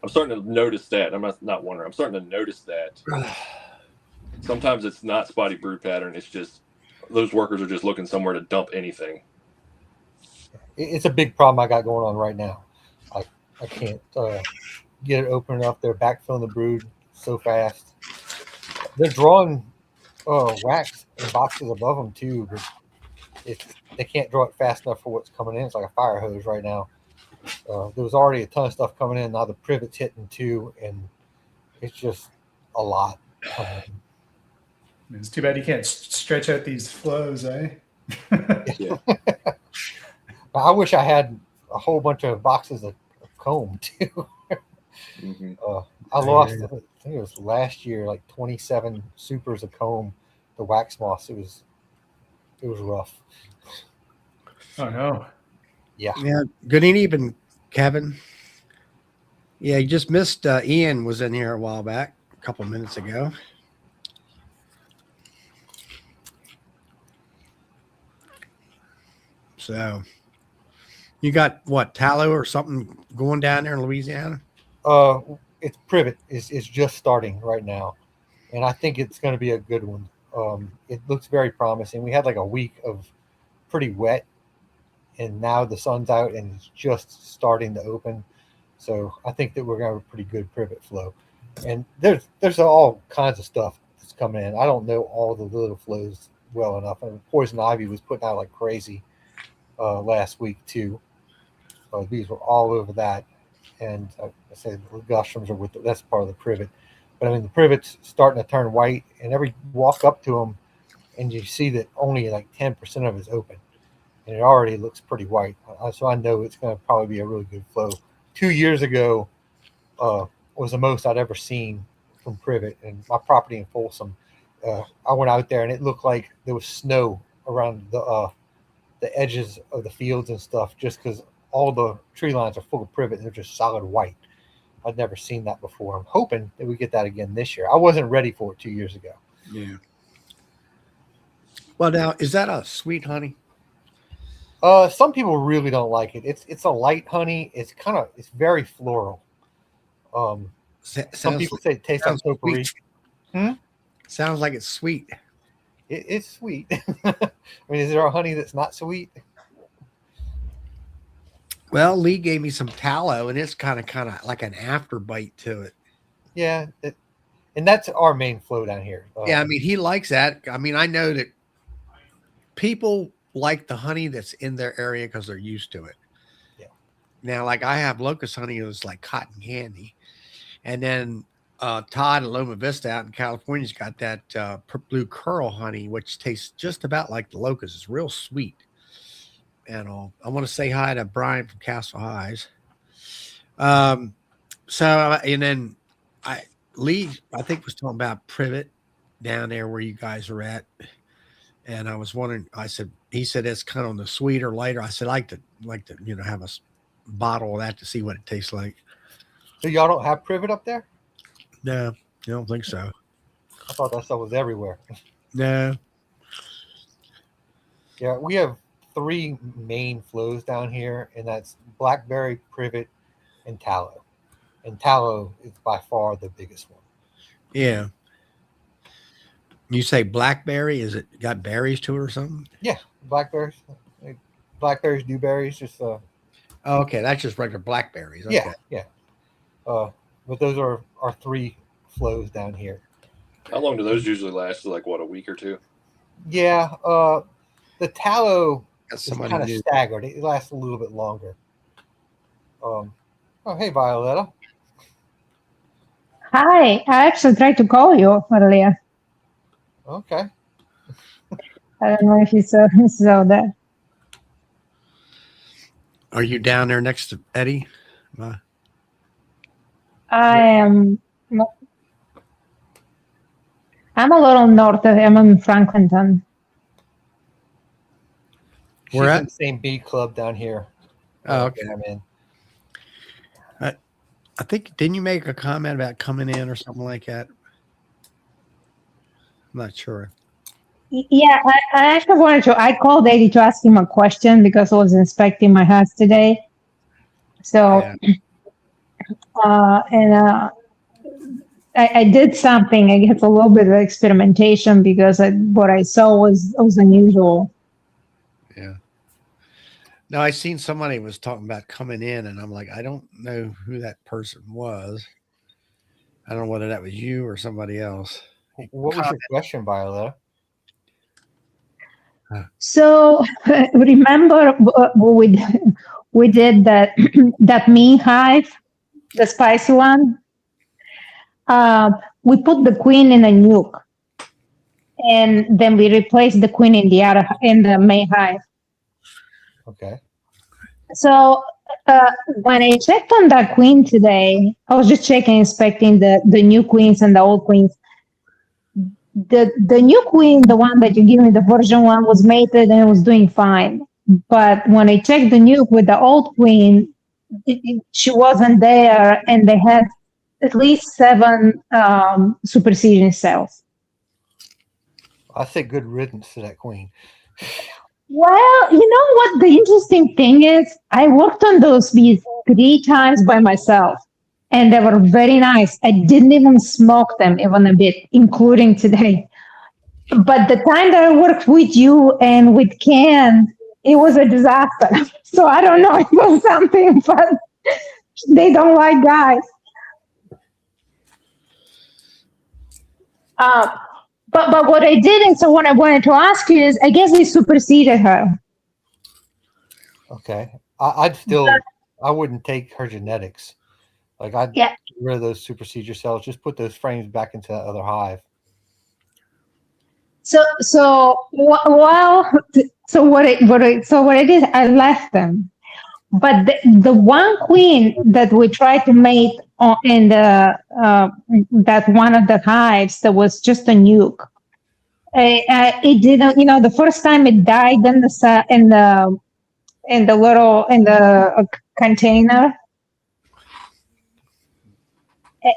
[SPEAKER 4] I'm starting to notice that. I'm not wondering. I'm starting to notice that sometimes it's not spotty brood pattern. It's just those workers are just looking somewhere to dump anything.
[SPEAKER 5] It's a big problem I got going on right now. I can't get it open enough. They're backfilling the brood so fast. They're drawing wax in boxes above them too, but they can't draw it fast enough for what's coming in. It's like a fire hose right now. There was already a ton of stuff coming in. Now the privet's hitting too, and it's just a lot.
[SPEAKER 2] It's too bad you can't stretch out these flows, eh?
[SPEAKER 4] Yeah.
[SPEAKER 5] I wish I had a whole bunch of boxes of comb too.
[SPEAKER 4] Mm-hmm.
[SPEAKER 5] I lost, I think it was last year, like 27 supers of comb, the wax moths. It was rough.
[SPEAKER 2] Oh no.
[SPEAKER 5] Yeah.
[SPEAKER 1] Yeah. Good evening, Kevin. Yeah, you just missed Ian was in here a while back, a couple minutes ago. So you got what, tallow or something going down there in Louisiana?
[SPEAKER 5] It's privet is just starting right now, and I think it's going to be a good one. It looks very promising. We had like a week of pretty wet, and now the sun's out and it's just starting to open. So I think that we're going to have a pretty good privet flow. And there's all kinds of stuff that's coming in. I don't know all the little flows well enough. And poison ivy was putting out like crazy last week too. Bees were all over that. And I said ligusтрums are that's part of the privet. But I mean the privet's starting to turn white, and every walk up to them, and you see that only like 10% of it is open, and it already looks pretty white. So I know it's going to probably be a really good flow. 2 years ago was the most I'd ever seen from privet, and my property in Folsom. I went out there and it looked like there was snow around the edges of the fields and stuff, just because all the tree lines are full of privet and they're just solid white. I'd never seen that before. I'm hoping that we get that again this year. I wasn't ready for it 2 years ago.
[SPEAKER 1] Yeah. Well, now is that a sweet honey?
[SPEAKER 5] Some people really don't like it. It's a light honey. It's very floral. Some
[SPEAKER 1] Sounds
[SPEAKER 5] people say it tastes like
[SPEAKER 1] sounds
[SPEAKER 5] potpourri.
[SPEAKER 1] sweet. Sounds like it's sweet.
[SPEAKER 5] It's sweet. I mean, is there a honey that's not sweet?
[SPEAKER 1] Well, Lee gave me some tallow, and it's kind of like an afterbite to it.
[SPEAKER 5] Yeah, and that's our main flow down here.
[SPEAKER 1] Yeah, I mean, he likes that. I mean, I know that people like the honey that's in their area because they're used to it.
[SPEAKER 5] Yeah.
[SPEAKER 1] Now, like I have locust honey, it was like cotton candy, and then Todd at Loma Vista out in California's got that blue curl honey, which tastes just about like the locust. It's real sweet. And I want to say hi to Brian from Castle Highs. And then Lee, I think, was talking about privet down there where you guys are at. And I was wondering, he said it's kind of on the sweeter, lighter. I said, like to, have a bottle of that to see what it tastes like.
[SPEAKER 5] So y'all don't have privet up there?
[SPEAKER 1] No, I don't think so.
[SPEAKER 5] I thought that stuff was everywhere.
[SPEAKER 1] No.
[SPEAKER 5] Yeah, we have 3 main flows down here, and that's blackberry, privet, and tallow. And tallow is by far the biggest one.
[SPEAKER 1] Yeah. You say blackberry? Is it got berries to it or something?
[SPEAKER 5] Yeah, blackberries, dewberries, just
[SPEAKER 1] Oh, okay, that's just regular blackberries. Okay.
[SPEAKER 5] yeah. But those are our 3 flows down here.
[SPEAKER 4] How long do those usually last? Like what, a week or 2?
[SPEAKER 5] Yeah, the tallow
[SPEAKER 1] That's
[SPEAKER 5] is
[SPEAKER 1] somebody
[SPEAKER 5] kind of
[SPEAKER 1] new.
[SPEAKER 5] staggered. It lasts a little bit longer. Oh, hey, Violetta.
[SPEAKER 6] Hi, I actually tried to call you earlier.
[SPEAKER 5] Okay.
[SPEAKER 6] I don't know if you saw that.
[SPEAKER 1] Are you down there next to Eddie?
[SPEAKER 6] I am. I'm a little north of him. I'm in Franklinton.
[SPEAKER 5] She's
[SPEAKER 1] Where
[SPEAKER 5] in
[SPEAKER 1] at?
[SPEAKER 5] the same bee club down here.
[SPEAKER 1] Oh, okay.
[SPEAKER 5] that I'm in.
[SPEAKER 1] I think, didn't you make a comment about coming in or something like that? I'm not sure.
[SPEAKER 6] Yeah, I actually wanted to. I called Eddie to ask him a question because I was inspecting my house today. So,
[SPEAKER 1] Yeah.
[SPEAKER 6] I did something. I guess a little bit of experimentation because what I saw was unusual.
[SPEAKER 1] Yeah. No, I seen somebody was talking about coming in, and I'm like, I don't know who that person was. I don't know whether that was you or somebody else.
[SPEAKER 5] What was your question, Violetta?
[SPEAKER 6] So remember we did that that mean hive, the spicy one. We put the queen in a nuke, and then we replaced the queen in the main hive.
[SPEAKER 5] Okay.
[SPEAKER 6] So when I checked on that queen today, I was just inspecting the new queens and the old queens. The new queen, the one that you gave me, the version 1, was mated and it was doing fine. But when I checked the nuke with the old queen, she wasn't there, and they had at least 7 superseding cells.
[SPEAKER 5] I say good riddance to that queen.
[SPEAKER 6] Well, you know what the interesting thing is? I worked on those bees 3 times by myself, and they were very nice. I didn't even smoke them even a bit, including today. But the time that I worked with you and with Ken, it was a disaster. So I don't know if it was something, but they don't like guys. But what I did, and so what I wanted to ask you is, I guess they superseded her.
[SPEAKER 5] Okay. I wouldn't take her genetics. Like I'd
[SPEAKER 6] Yeah.
[SPEAKER 5] get rid of those supersedure cells. Just put those frames back into that other hive.
[SPEAKER 6] So what I did, I left them. But the one queen that we tried to mate in that one of the hives, that was just a nuke. It didn't. The first time it died in the container,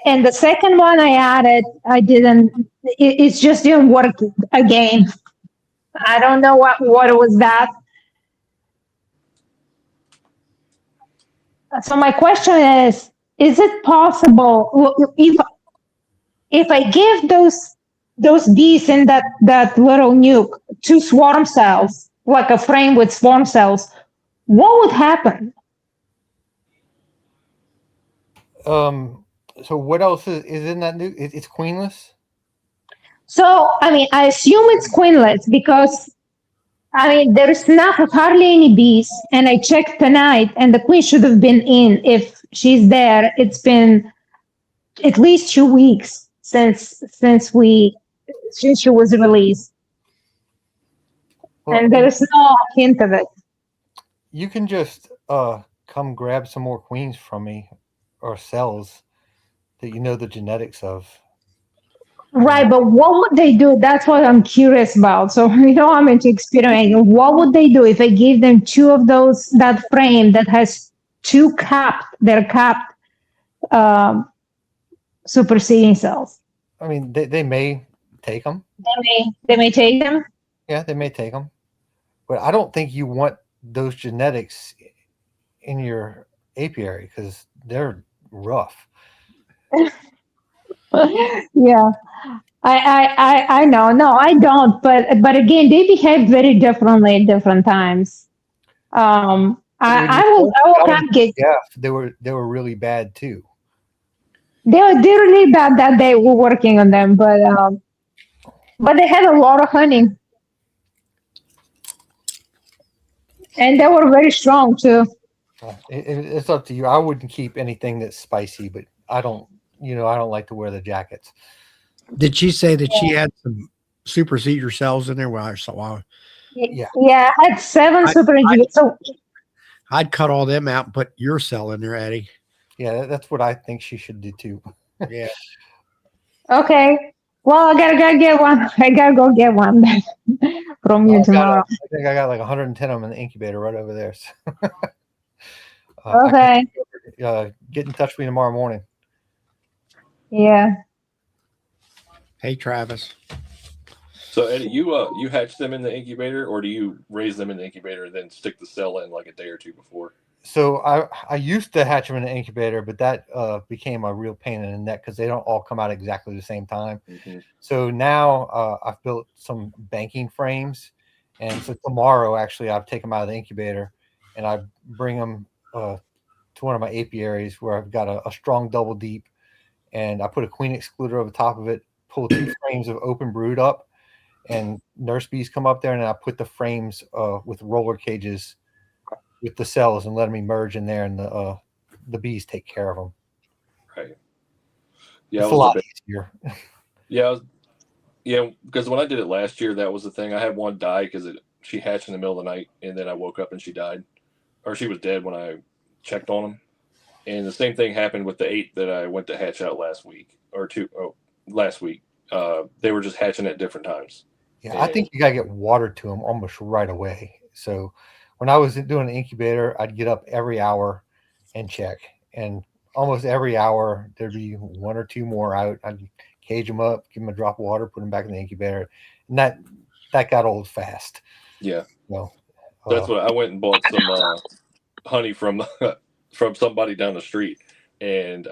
[SPEAKER 6] and the second one I added, I didn't It's just didn't work again. I don't know what was that. So my question is it possible if I give those bees in that little nuke two swarm cells, like a frame with swarm cells, what would happen?
[SPEAKER 5] So what else is in that new? It's queenless.
[SPEAKER 6] So I mean, I assume it's queenless because I mean there's not hardly any bees, and I checked tonight, and the queen should have been in if she's there. It's been at least 2 weeks since she was released,
[SPEAKER 5] Well,
[SPEAKER 6] and there's no hint of it.
[SPEAKER 5] you can just come grab some more queens from me or cells that you know the genetics of.
[SPEAKER 6] Right, but what would they do? That's what I'm curious about. So I'm into experimenting. What would they do if I gave them two of those, that frame that has two they're capped superseding cells?
[SPEAKER 5] I mean, they may take them.
[SPEAKER 6] They may take them.
[SPEAKER 5] Yeah, they may take them, but I don't think you want those genetics in your apiary because they're rough.
[SPEAKER 6] Yeah, I know. No, I don't. But again, they behave very differently at different times. I will kind of get.
[SPEAKER 5] Yeah, they were really bad too.
[SPEAKER 6] They're really bad that they were working on them, but they had a lot of honey, and they were very strong too.
[SPEAKER 5] It's up to you. I wouldn't keep anything that's spicy, but I don't like to wear the jackets.
[SPEAKER 1] Did she say that she had some superseder cells in there? Well, I saw.
[SPEAKER 5] Yeah.
[SPEAKER 6] Yeah, I had 7 super. So
[SPEAKER 1] I'd cut all them out and put your cell in there, Eddie.
[SPEAKER 5] Yeah, that's what I think she should do too.
[SPEAKER 1] Yeah.
[SPEAKER 6] okay. Well, I gotta get one. I gotta go get one from you tomorrow.
[SPEAKER 5] I think I got like 110 of them in the incubator right over there. So.
[SPEAKER 6] Okay.
[SPEAKER 5] Get in touch with me tomorrow morning.
[SPEAKER 6] Yeah.
[SPEAKER 1] Hey, Travis.
[SPEAKER 4] So Eddie, you hatch them in the incubator, or do you raise them in the incubator and then stick the cell in like a day or two before?
[SPEAKER 5] So I used to hatch them in an incubator, but that became a real pain in the neck because they don't all come out exactly the same time.
[SPEAKER 4] Mm-hmm.
[SPEAKER 5] So now I've built some banking frames, and so tomorrow actually I've taken them out of the incubator and I bring them to one of my apiaries where I've got a strong double deep, and I put a queen excluder over top of it, pull 2 frames of open brood up, and nurse bees come up there, and I put the frames with roller cages with the cells and let them emerge in there, and the bees take care of them.
[SPEAKER 4] Right. Yeah,
[SPEAKER 5] it's a lot easier.
[SPEAKER 4] Yeah, because when I did it last year, that was the thing. I had one die because she hatched in the middle of the night, and then I woke up and she died, or she was dead when I checked on them. And the same thing happened with the 8 that I went to hatch out last week. They were just hatching at different times.
[SPEAKER 5] Yeah, I think you gotta get water to them almost right away. So when I was doing an incubator, I'd get up every hour and check, and almost every hour there'd be 1 or 2 more out. I'd cage them up, give them a drop of water, put them back in the incubator, and that got old fast.
[SPEAKER 4] Yeah,
[SPEAKER 5] well,
[SPEAKER 4] that's what I went and bought some honey from somebody down the street, and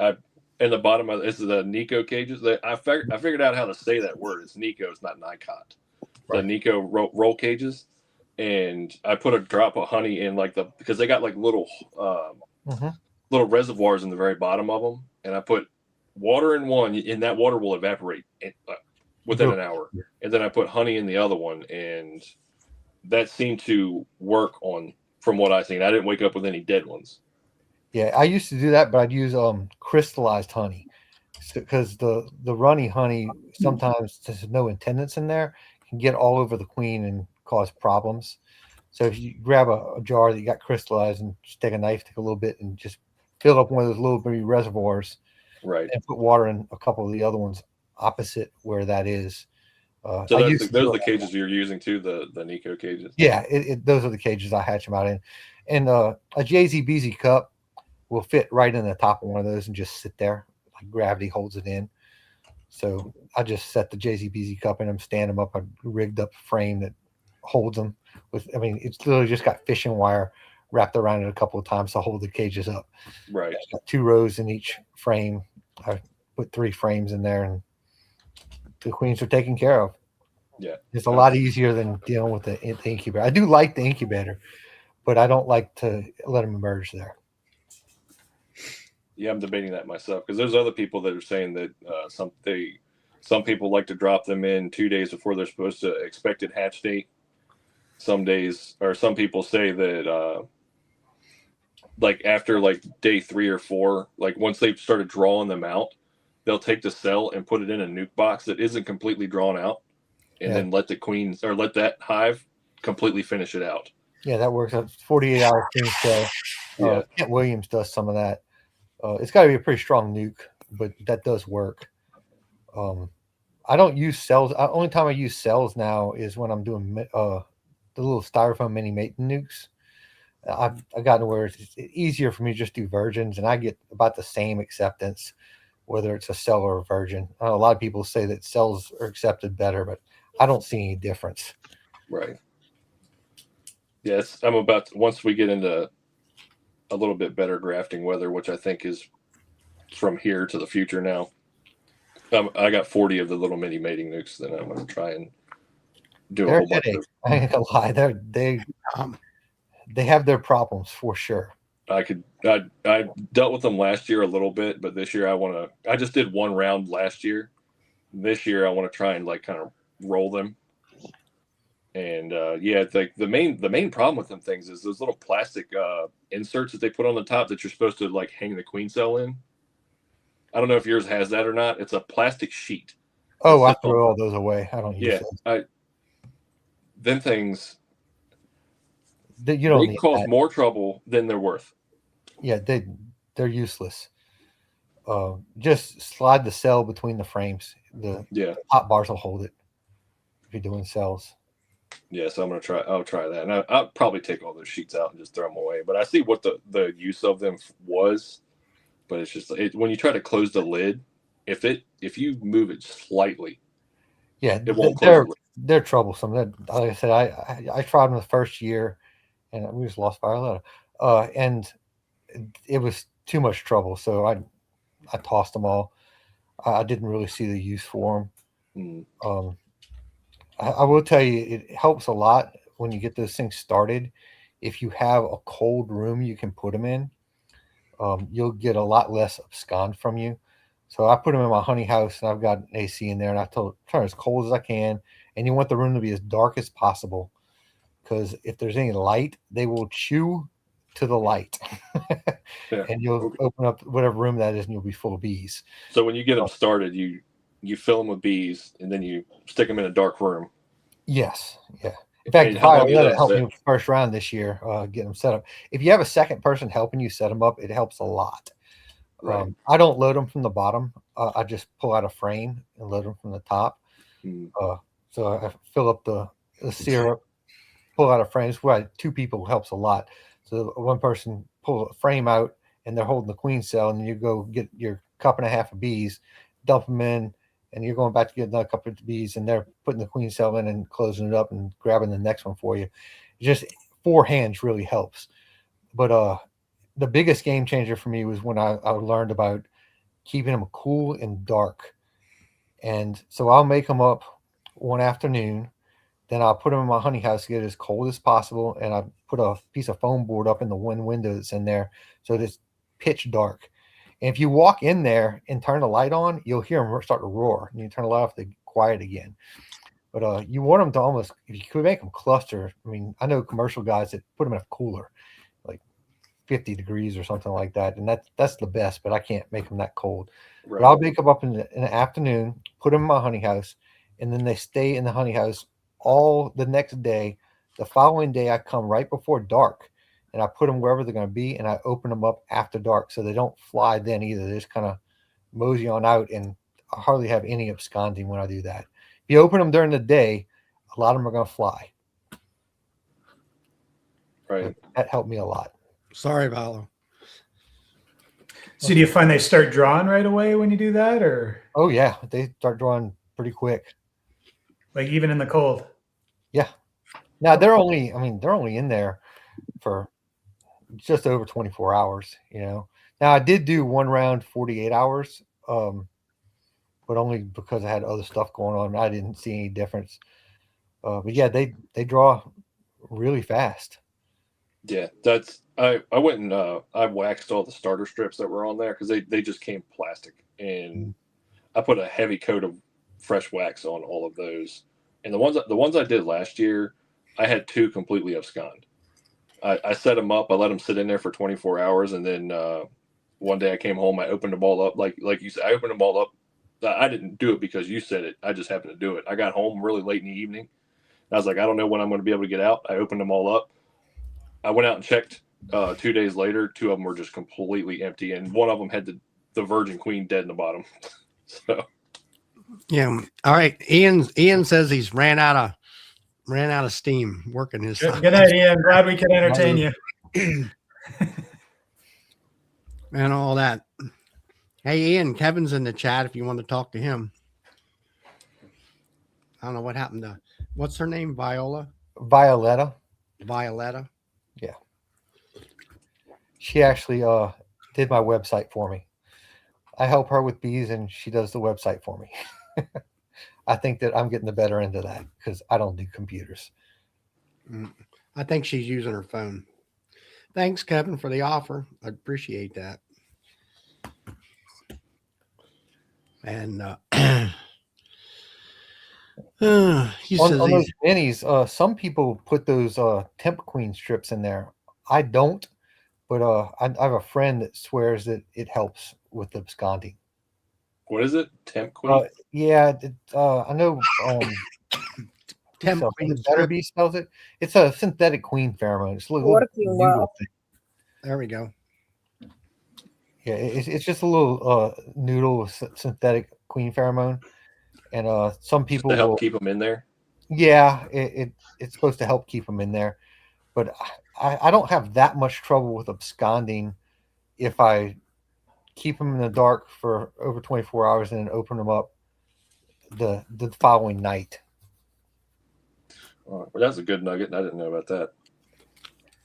[SPEAKER 4] in the bottom of this is the Nico cages. I figured out how to say that word. It's Nico, it's not Nicot. The Nico roll cages. And I put a drop of honey in because they got like little little reservoirs in the very bottom of them, and I put water in one, and that water will evaporate within an hour. And then I put honey in the other one, and that seemed to work from what I seen. I didn't wake up with any dead ones.
[SPEAKER 5] Yeah, I used to do that, but I'd use crystallized honey because the runny honey sometimes there's no attendants in there, can get all over the queen and cause problems. So if you grab a jar that you got crystallized and just take a knife, take a little bit, and just fill up one of those little bitty reservoirs,
[SPEAKER 4] right,
[SPEAKER 5] and put water in a couple of the other ones opposite where that is.
[SPEAKER 4] So those are the cages you're using too, the Nico cages.
[SPEAKER 5] Yeah, those are the cages I hatch them out in, and a JZBZ cup will fit right in the top of one of those and just sit there like gravity holds it in. So I just set the JZBZ cup in them, stand them up. I rigged up a frame that holds them with, I mean, it's literally just got fishing wire wrapped around it a couple of times to hold the cages up.
[SPEAKER 4] Right.
[SPEAKER 5] It's got 2 rows in each frame. I put 3 frames in there, and the queens are taken care of.
[SPEAKER 4] Yeah.
[SPEAKER 5] It's a lot easier than dealing with the incubator. I do like the incubator, but I don't like to let them emerge there.
[SPEAKER 4] Yeah, I'm debating that myself because there's other people that are saying that some people like to drop them in 2 days before they're supposed to expected hatch date. Some days, or some people say that like after like day 3 or 4, like once they've started drawing them out, they'll take the cell and put it in a nuke box that isn't completely drawn out, and then let the queens or let that hive completely finish it out.
[SPEAKER 5] Yeah, that works. 48-hour queen cell.
[SPEAKER 4] Yeah.
[SPEAKER 5] Kent Williams does some of that. It's got to be a pretty strong nuke, but that does work. I don't use cells. Only time I use cells now is when I'm doing the little styrofoam mini mating nukes. I've gotten where it's easier for me to just do virgins, and I get about the same acceptance, whether it's a cell or a virgin. I know a lot of people say that cells are accepted better, but I don't see any difference.
[SPEAKER 4] Right. Yes, I'm about to, once we get into a little bit better grafting weather, which I think is from here to the future now. I got 40 of the little mini mating nukes that I'm going to try and do a whole bunch of.
[SPEAKER 5] I ain't gonna lie, they have their problems for sure.
[SPEAKER 4] I dealt with them last year a little bit, but this year I just did 1 round last year. This year I want to try and like kind of roll them. And yeah, the main problem with them things is those little plastic inserts that they put on the top that you're supposed to like hang the queen cell in. I don't know if yours has that or not. It's a plastic sheet.
[SPEAKER 5] Oh, I throw all those away. I don't use
[SPEAKER 4] those. Them things,
[SPEAKER 5] they
[SPEAKER 4] cause more trouble than they're worth.
[SPEAKER 5] Yeah, they're useless. Just slide the cell between the frames. The hot bars will hold it if you're doing cells.
[SPEAKER 4] Yeah, so I'll try that, and I'll probably take all those sheets out and just throw them away. But I see what the use of them was. But it's just when you try to close the lid, if you move it slightly, it won't close.
[SPEAKER 5] They're troublesome. Like I said, I tried them the first year, and we just lost Violetta, and it was too much trouble. So I tossed them all. I didn't really see the use for them. I will tell you, it helps a lot when you get those things started. If you have a cold room you can put them in, you'll get a lot less abscond from you. So I put them in my honey house, and I've got an AC in there, and I turn as cold as I can. And you want the room to be as dark as possible, because if there's any light, they will chew to the light. And you'll open up whatever room that is, and you'll be full of bees.
[SPEAKER 4] So when you get them started, you fill them with bees, and then you stick them in a dark room.
[SPEAKER 5] Yes, yeah. In fact, Violetta helped me with the first round this year, getting them set up. If you have a second person helping you set them up, it helps a lot. Right. I don't load them from the bottom. I just pull out a frame and load them from the top. So I fill up the syrup, pull out a frame. It's 2 people helps a lot. So one person pull a frame out, and they're holding the queen cell, and then you go get your cup and a half of bees, dump them in, and you're going back to get another cup of bees, and they're putting the queen cell in and closing it up and grabbing the next one for you. Just 4 hands really helps. But the biggest game changer for me was when I learned about keeping them cool and dark. And so I'll make them up one afternoon, then I'll put them in my honey house to get it as cold as possible, and I put a piece of foam board up in the one window that's in there, so it's pitch dark. And if you walk in there and turn the light on, you'll hear them start to roar. And you turn the light off, they quiet again. But you want them to almost, if you could make them cluster. I mean, I know commercial guys that put them in a cooler, like 50 degrees or something like that, and that's the best. But I can't make them that cold. Right. But I'll make them up in the afternoon, put them in my honey house, and then they stay in the honey house all the next day. The following day, I come right before dark, and I put them wherever they're going to be, and I open them up after dark, so they don't fly then either. They just kind of mosey on out, and I hardly have any absconding when I do that. If you open them during the day, a lot of them are going to fly.
[SPEAKER 4] Right.
[SPEAKER 5] That helped me a lot.
[SPEAKER 1] Sorry, Valo.
[SPEAKER 2] So do you find they start drawing right away when you do that, or
[SPEAKER 5] Oh yeah, they start drawing pretty quick.
[SPEAKER 2] like even in the cold?
[SPEAKER 5] Yeah. Now they're only in there for just over 24 hours, you know. Now I did do one round 48 hours, but only because I had other stuff going on. I didn't see any difference. But yeah, they draw really fast.
[SPEAKER 4] Yeah, that's I went and I waxed all the starter strips that were on there because they just came plastic, and I put a heavy coat of fresh wax on all of those. And the ones I did last year, I had two completely abscond. I set them up, I let them sit in there for 24 hours, and then one day I came home, I opened them all up like you said, I opened them all up. I didn't do it because you said it. I just happened to do it. I got home really late in the evening. I was like, I don't know when I'm going to be able to get out. I opened them all up. I went out and checked 2 days later. Two of them were just completely empty, and one of them had the virgin queen dead in the bottom. So
[SPEAKER 1] Yeah. All right. Ian says he's ran out of steam working his
[SPEAKER 2] Good night, Ian. Glad we could entertain you.
[SPEAKER 1] and all that. Hey, Ian, Kevin's in the chat if you want to talk to him. I don't know what happened to what's her name?
[SPEAKER 5] Violetta.
[SPEAKER 1] Violetta.
[SPEAKER 5] Yeah. She actually did my website for me. I help her with bees and she does the website for me. I think that I'm getting the better end of that because I don't do computers.
[SPEAKER 1] I think she's using her phone. Thanks, Kevin, for the offer. I appreciate that. And he says
[SPEAKER 5] on those minis, some people put those temp queen strips in there. I don't, but I have a friend that swears that it helps with absconding.
[SPEAKER 4] what is it? Temp queen?
[SPEAKER 5] Yeah, I know.
[SPEAKER 1] temp queen
[SPEAKER 5] Better
[SPEAKER 1] strip.
[SPEAKER 5] Bee sells it. It's a synthetic queen pheromone. It's a little
[SPEAKER 7] Working
[SPEAKER 5] noodle
[SPEAKER 7] well.
[SPEAKER 5] thing.
[SPEAKER 1] There we go.
[SPEAKER 5] Yeah, it's just a little noodle synthetic queen pheromone, and some people
[SPEAKER 4] to help
[SPEAKER 5] will.
[SPEAKER 4] keep them in there.
[SPEAKER 5] Yeah, it's supposed to help keep them in there, but I don't have that much trouble with absconding if I keep them in the dark for over 24 hours and then open them up the following night.
[SPEAKER 4] Well, that's a good nugget. I didn't know about that.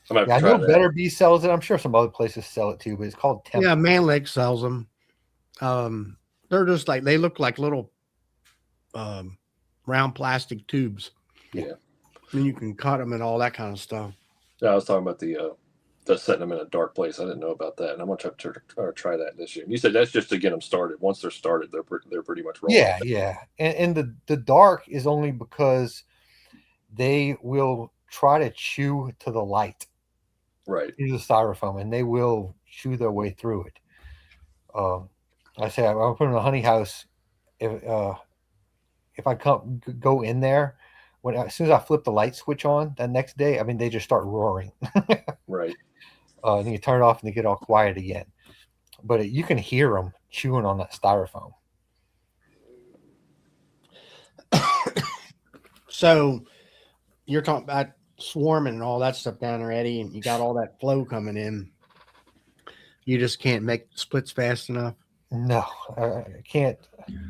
[SPEAKER 4] I'm gonna
[SPEAKER 5] Yeah,
[SPEAKER 4] have
[SPEAKER 5] I
[SPEAKER 4] to
[SPEAKER 5] know
[SPEAKER 4] try that.
[SPEAKER 5] Better Bee sells it. I'm sure some other places sell it too, but it's called Temp.
[SPEAKER 1] Yeah, Man Lake sells them. They're just like they look like little round plastic tubes.
[SPEAKER 4] Yeah.
[SPEAKER 1] And you can cut them and all that kind of stuff.
[SPEAKER 4] Yeah, I was talking about the setting them in a dark place. I didn't know about that, and I'm gonna try that this year. And you said that's just to get them started. Once they're started, they're pretty much rolling.
[SPEAKER 5] Yeah. And the dark is only because they will try to chew to the light.
[SPEAKER 4] Right.
[SPEAKER 5] Through the styrofoam, and they will chew their way through it. I say I'll put them in a honey house. If I go in there, as soon as I flip the light switch on that next day, I mean they just start roaring.
[SPEAKER 4] Right.
[SPEAKER 5] And you turn it off and they get all quiet again. But you can hear them chewing on that styrofoam.
[SPEAKER 1] So you're talking about swarming and all that stuff down there, Eddie, and you got all that flow coming in. You just can't make splits fast enough.
[SPEAKER 5] No, I can't.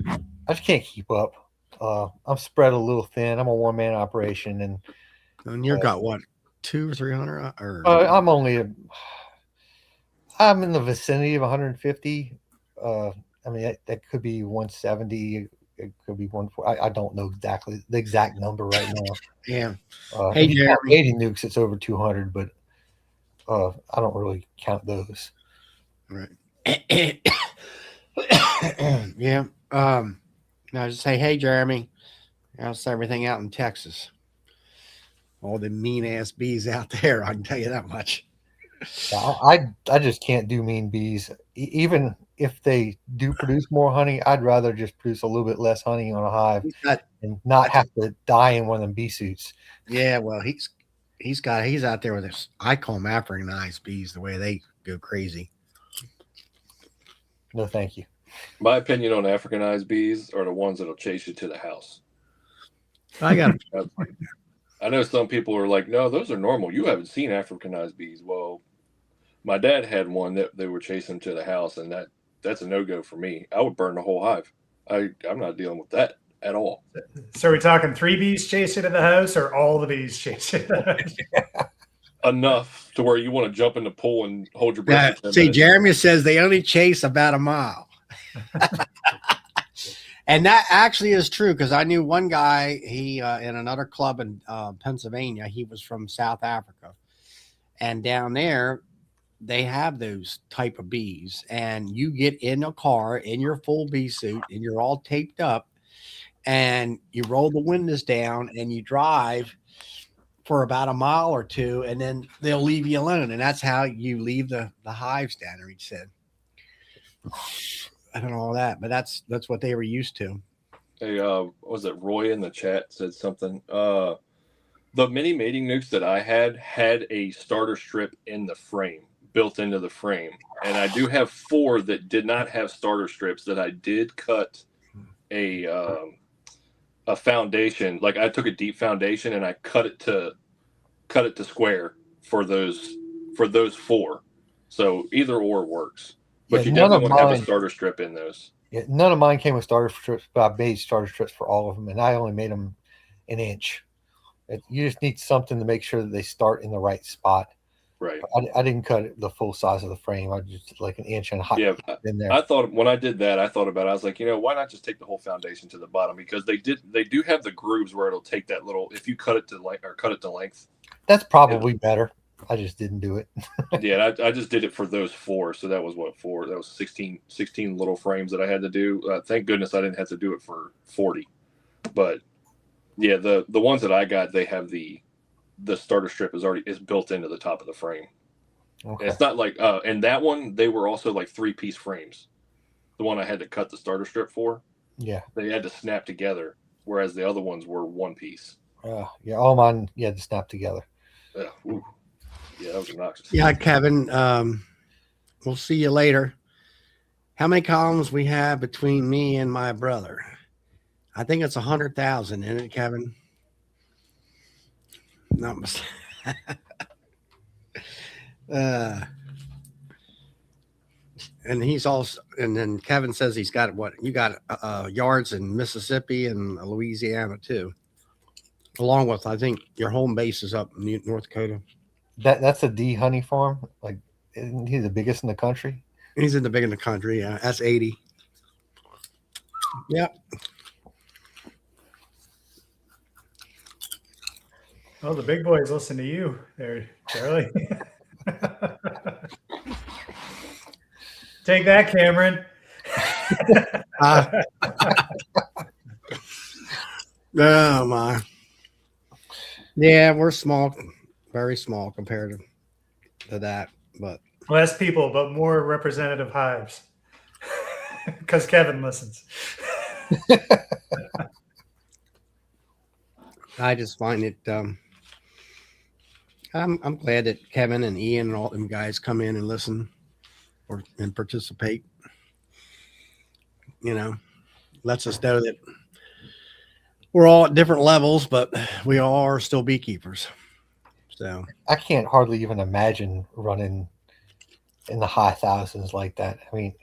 [SPEAKER 5] I just can't keep up. I'm spread a little thin. I'm a one-man operation,
[SPEAKER 1] And you've got what, 200 or 300? Or
[SPEAKER 5] I'm in the vicinity of 150. I mean that could be 170. It could be 140. I don't know exactly the exact number right now.
[SPEAKER 1] Yeah.
[SPEAKER 5] Hey, if you count 80 nukes, it's over 200, but I don't really count those.
[SPEAKER 1] Right. Yeah. Now just say, hey, Jeremy, how's everything out in Texas? All the mean ass bees out there, I can tell you that much.
[SPEAKER 5] I just can't do mean bees. Even if they do produce more honey, I'd rather just produce a little bit less honey on a hive and not have to die in one of them bee suits.
[SPEAKER 1] Yeah, well, he's out there with this. I call them Africanized bees, the way they go crazy.
[SPEAKER 5] No, thank you.
[SPEAKER 4] My opinion on Africanized bees are the ones that'll chase you to the house.
[SPEAKER 1] I got
[SPEAKER 4] I know some people are like, no, those are normal. You haven't seen Africanized bees. Well, My dad had one that they were chasing to the house, and that's a no-go for me. I would burn the whole hive. I'm not dealing with that at all.
[SPEAKER 2] So are we talking 3 bees chasing to the house or all the bees chasing to the house?
[SPEAKER 4] Enough to where you want to jump in the pool and hold your breath. For 10
[SPEAKER 1] See,
[SPEAKER 4] minutes.
[SPEAKER 1] Jeremy says they only chase about a mile. And that actually is true, because I knew one guy, he in another club in Pennsylvania, he was from South Africa. And down there, they have those type of bees. And you get in a car in your full bee suit and you're all taped up, and you roll the windows down and you drive for about a mile or two, and then they'll leave you alone. And that's how you leave the hives down there, he said. I don't know all that, but that's what they were used to.
[SPEAKER 4] Hey, was it Roy in the chat said something? The mini mating nukes that I had a starter strip in the frame, built into the frame. And I do have 4 that did not have starter strips that I did cut a foundation. Like I took a deep foundation and I cut it to square for those 4. So either or works. But you definitely want to have a starter strip in those.
[SPEAKER 5] Yeah, none of mine came with starter strips, but I made starter strips for all of them, and I only made them an inch. You just need something to make sure that they start in the right spot.
[SPEAKER 4] Right.
[SPEAKER 5] I didn't cut the full size of the frame. I just like an inch and a half in there.
[SPEAKER 4] I thought when I did that, I thought about it. I was like, why not just take the whole foundation to the bottom? Because they do have the grooves where it'll take that little, if you cut it to length.
[SPEAKER 5] That's probably better. I just didn't do it.
[SPEAKER 4] Yeah, I just did it for those 4. So that was 4? That was 16 little frames that I had to do. Thank goodness I didn't have to do it for 40. But yeah, the ones that I got, they have the starter strip is built into the top of the frame. Okay. It's not like and that one, they were also like 3-piece frames. The one I had to cut the starter strip for.
[SPEAKER 5] Yeah. They
[SPEAKER 4] had to snap together, whereas the other ones were 1 piece.
[SPEAKER 5] Yeah, all mine had to snap together.
[SPEAKER 4] Yeah, that was obnoxious.
[SPEAKER 1] Yeah, Kevin, we'll see you later. How many columns we have between me and my brother? I think it's 100,000, isn't it, Kevin? No. And he's also, and then Kevin says he's got you got yards in Mississippi and Louisiana too, along with, I think your home base is up in North Dakota.
[SPEAKER 5] That's a D honey farm. Like, isn't he the biggest in the country?
[SPEAKER 1] He's in the big in the country. Yeah, that's 80. Yep.
[SPEAKER 2] Oh, the big boys listen to you there, Charlie. Take that, Cameron.
[SPEAKER 1] Oh my. Yeah, we're small, very small compared to that, but
[SPEAKER 2] less people, but more representative hives. Because Kevin listens.
[SPEAKER 1] I just find it. I'm glad that Kevin and Ian and all them guys come in and listen and participate. Lets us know that we're all at different levels, but we all are still beekeepers. So
[SPEAKER 5] I can't hardly even imagine running in the high thousands like that. I mean,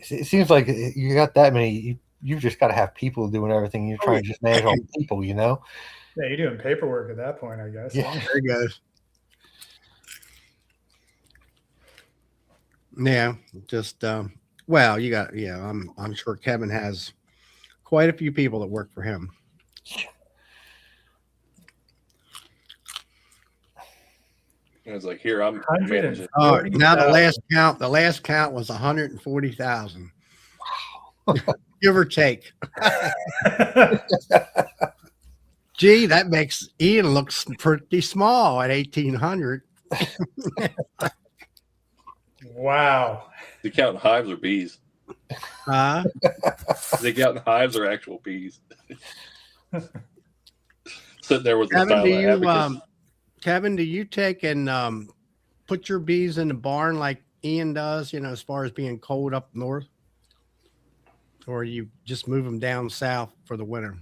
[SPEAKER 5] it seems like you got that many. You've just got to have people doing everything. You're trying to just manage all the people,
[SPEAKER 2] Yeah, you're doing paperwork at that point, I guess.
[SPEAKER 5] Yeah,
[SPEAKER 1] there you go. Yeah, just well, you got I'm sure Kevin has quite a few people that work for him.
[SPEAKER 4] And it's like, here I'm managing.
[SPEAKER 1] Oh, now the last count was 140,000. Wow. Give or take. Gee, that makes Ian looks pretty small at 1,800.
[SPEAKER 2] Wow.
[SPEAKER 4] They counting hives or bees? They counting hives or actual bees? Sitting there with the
[SPEAKER 1] Kevin, do you take and put your bees in the barn like Ian does, as far as being cold up north? Or you just move them down south for the winter?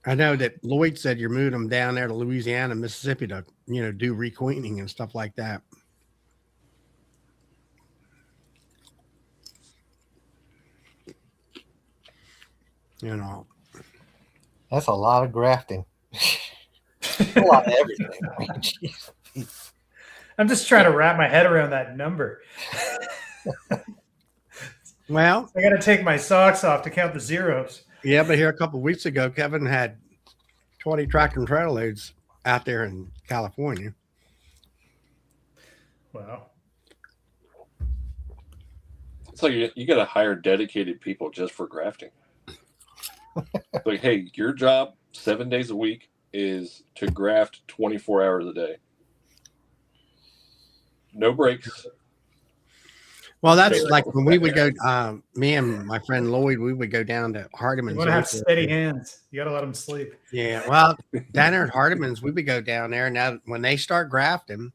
[SPEAKER 1] I know that Lloyd said you're moving them down there to Louisiana, Mississippi to, do requeening and stuff like that. You know,
[SPEAKER 5] That's a lot of grafting. A lot of everything. I mean, geez.
[SPEAKER 2] I'm just trying to wrap my head around that number.
[SPEAKER 1] well,
[SPEAKER 2] I got to take my socks off to count the zeros.
[SPEAKER 1] yeah, but here a couple of weeks ago, Kevin had 20 tractor and trailer loads out there in California.
[SPEAKER 2] Wow.
[SPEAKER 4] It's like you got to hire dedicated people just for grafting. Like, hey, your job 7 days a week is to graft 24 hours a day. No breaks.
[SPEAKER 1] Well, that's like when we would go, me and my friend Lloyd, we would go down to Hardeman's.
[SPEAKER 2] You want to have steady hands. You got to let them sleep.
[SPEAKER 1] Yeah. Well, down there at Hardeman's, we would go down there. Now, when they start grafting,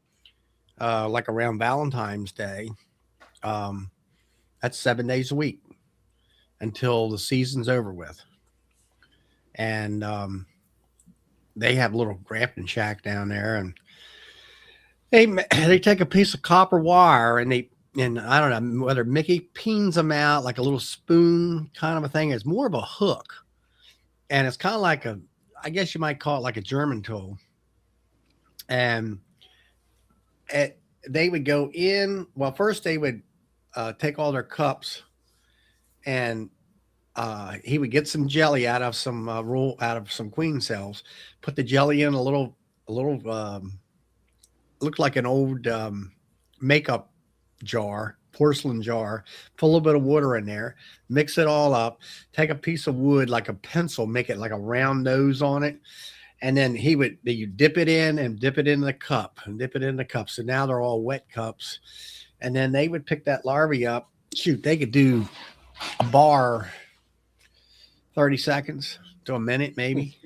[SPEAKER 1] like around Valentine's Day, that's 7 days a week until the season's over with. And they have a little grafting shack down there, and they take a piece of copper wire and I don't know whether Mickey peens them out like a little spoon kind of a thing. It's more of a hook, and it's kind of like I guess you might call it like a German tool. And they would go in. Well, first they would take all their cups, and he would get some jelly out of some queen cells, put the jelly in a little looked like an old makeup jar, porcelain jar, put a little bit of water in there, mix it all up, take a piece of wood like a pencil, make it like a round nose on it, and then you dip it in and dip it in the cup and dip it in the cup. So now they're all wet cups, and then they would pick that larvae up. Shoot, they could do a bar 30 seconds to a minute maybe.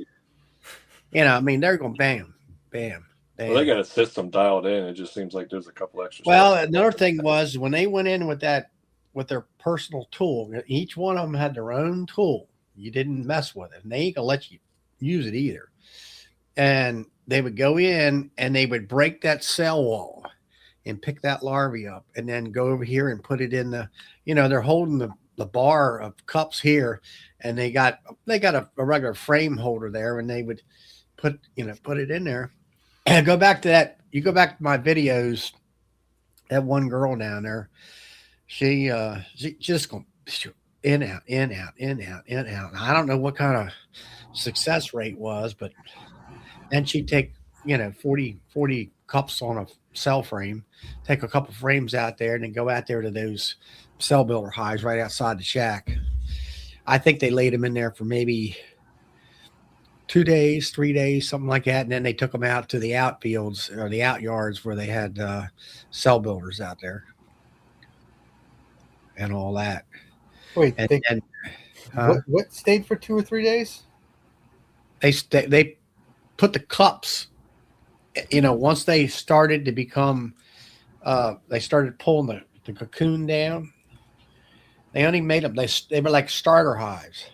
[SPEAKER 1] I mean, they're going bam, bam.
[SPEAKER 4] Well, they got a system dialed in. It just seems like there's a couple extra.
[SPEAKER 1] Well,
[SPEAKER 4] steps.
[SPEAKER 1] another thing was when they went in with their personal tool, each one of them had their own tool. You didn't mess with it, and they ain't gonna let you use it either. And they would go in and they would break that cell wall and pick that larvae up, and then go over here and put it in they're holding the bar of cups here, and they got a regular frame holder there, and they would put it in there. And go back to that. You go back to my videos. That one girl down there, she just going in, out, in, out, in, out, in, out. I don't know what kind of success rate was, but then she'd take 40 cups on a cell frame, take a couple frames out there, and then go out there to those cell builder hives right outside the shack. I think they laid them in there for maybe 2 days, 3 days, something like that. And then they took them out to the outfields or the out yards where they had cell builders out there and all that.
[SPEAKER 5] Wait,
[SPEAKER 1] And
[SPEAKER 5] what stayed for 2 or 3 days?
[SPEAKER 1] They put the cups, once they started to become, they started pulling the cocoon down. They only made them, they were like starter hives.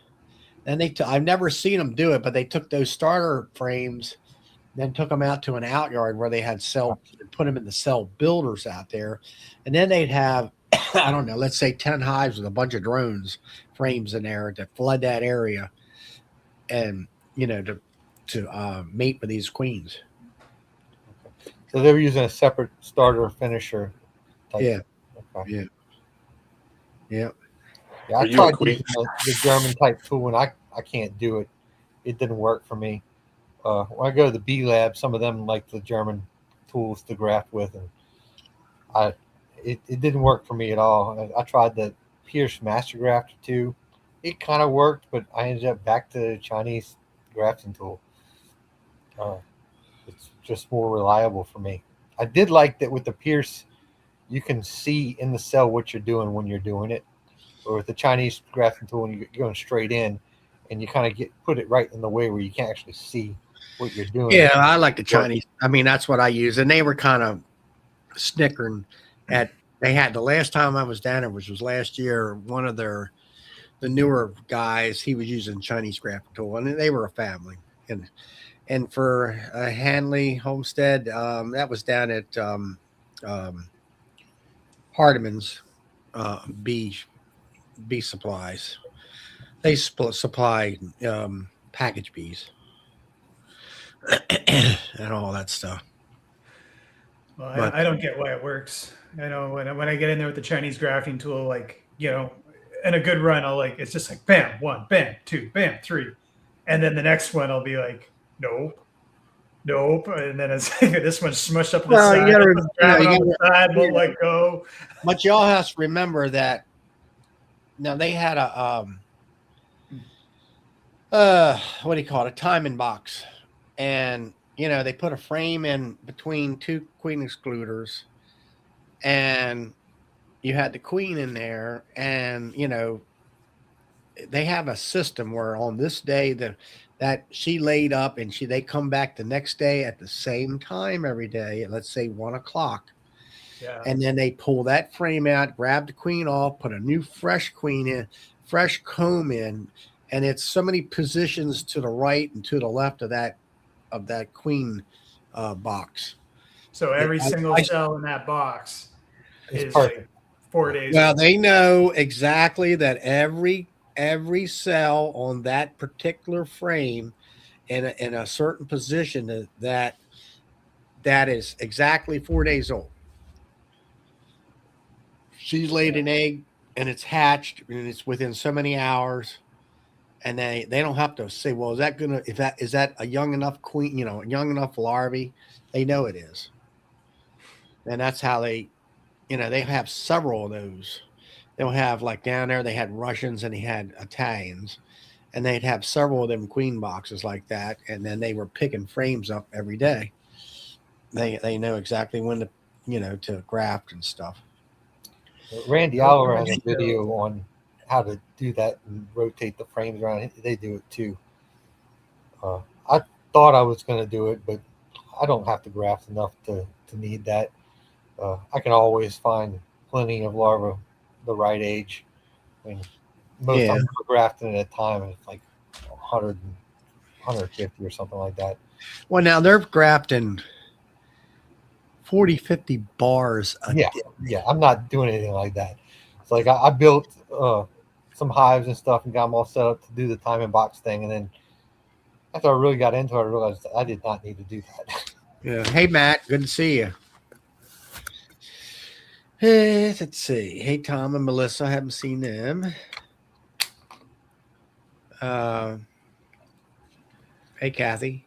[SPEAKER 1] And I've never seen them do it, but they took those starter frames, then took them out to an out yard where they had put them in the cell builders out there. And then they'd have, I don't know, let's say 10 hives with a bunch of drones frames in there to flood that area and, to mate with these queens.
[SPEAKER 5] So they were using a separate starter finisher.
[SPEAKER 1] Yeah.
[SPEAKER 5] Okay.
[SPEAKER 1] Yeah. Yeah.
[SPEAKER 5] Yeah, I tried using the German type tool, and I can't do it. It didn't work for me. When I go to the bee lab, some of them like the German tools to graft with, and it didn't work for me at all. I tried the Pierce Master Grafter too. It kind of worked, but I ended up back to the Chinese grafting tool. It's just more reliable for me. I did like that with the Pierce, you can see in the cell what you're doing when you're doing it. Or with the Chinese grafting tool, and you're going straight in, and you kind of put it right in the way where you can't actually see what you're doing.
[SPEAKER 1] Yeah, I like the Chinese. I mean, that's what I use. And they were kind of snickering they had the last time I was down there, which was last year, one of their the newer guys, he was using Chinese grafting tool, and they were a family. And for Hanley Homestead, that was down at um, Hardeman's bee supplies. They supply package bees and all that stuff.
[SPEAKER 2] Well,
[SPEAKER 1] But
[SPEAKER 2] I don't get why it works. I know when I get in there with the Chinese grafting tool, like, you know, in a good run, I'll like, it's just like bam, 1, bam, 2, bam, 3. And then the next one I'll be like, nope. And then it's like this one's smushed up on the
[SPEAKER 1] well,
[SPEAKER 2] side.
[SPEAKER 1] you gotta,
[SPEAKER 2] Grabbing
[SPEAKER 1] you
[SPEAKER 2] on the side, won't
[SPEAKER 1] gotta,
[SPEAKER 2] let go.
[SPEAKER 1] but y'all have to remember that now they had a what do you call it, a timing box, and they put a frame in between two queen excluders, and you had the queen in there, and they have a system where on this day that she laid up, and they come back the next day at the same time every day, let's say 1 o'clock.
[SPEAKER 2] Yeah.
[SPEAKER 1] And then they pull that frame out, grab the queen off, put a new fresh queen in, fresh comb in, and it's so many positions to the right and to the left of that queen box.
[SPEAKER 2] So every single cell in that box is
[SPEAKER 5] perfect.
[SPEAKER 2] like 4 days.
[SPEAKER 1] Well, they know exactly that every cell on that particular frame in a certain position that is exactly 4 days old. She laid an egg and it's hatched and it's within so many hours, and they don't have to say, well, is that a young enough queen, a young enough larvae? They know it is, and that's how they have several of those. They'll have, like, down there they had Russians and they had Italians, and they'd have several of them queen boxes like that, and then they were picking frames up every day. They know exactly when to graft and stuff.
[SPEAKER 5] Randy Oliver has a video on how to do that and rotate the frames around. They do it too. I thought I was going to do it, but I don't have to graft enough to need that. I can always find plenty of larvae the right age. I mean, most I'm grafting at a time, and it's like 100, 150 or something like that.
[SPEAKER 1] Well, now they're grafting 40, 50 bars a day.
[SPEAKER 5] Yeah, I'm not doing anything like that. It's like I built some hives and stuff and got them all set up to do the timing box thing, and then after I really got into it, I realized I did not need to do that.
[SPEAKER 1] Yeah. Hey, Matt, good to see you. Hey, let's see. Hey, Tom and Melissa, I haven't seen them. Hey, Kathy.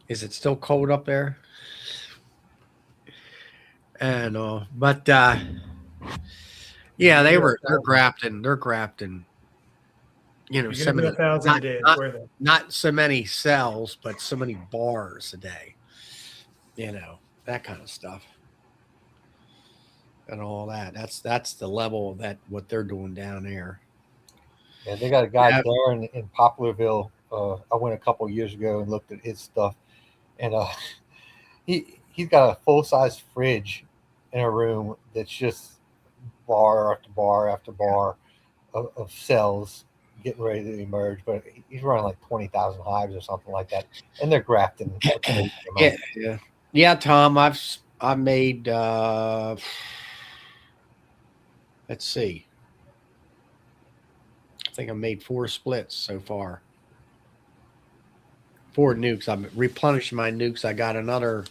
[SPEAKER 1] Is it still cold up there? And but yeah, they're grafting. They're grafting.
[SPEAKER 2] So many, 1,000 a day.
[SPEAKER 1] Not so many cells, but so many bars a day. That kind of stuff. And all that. That's the level of what they're doing down there.
[SPEAKER 5] Yeah, they got a guy there in Poplarville. I went a couple years ago and looked at his stuff, and he's got a full size fridge in a room that's just bar after bar after bar of cells getting ready to emerge. But he's running like 20,000 hives or something like that, and they're grafting.
[SPEAKER 1] Yeah, Tom. I've made. Let's see. I think I made 4 splits so far. 4 nukes. I'm replenishing my nukes. I got another.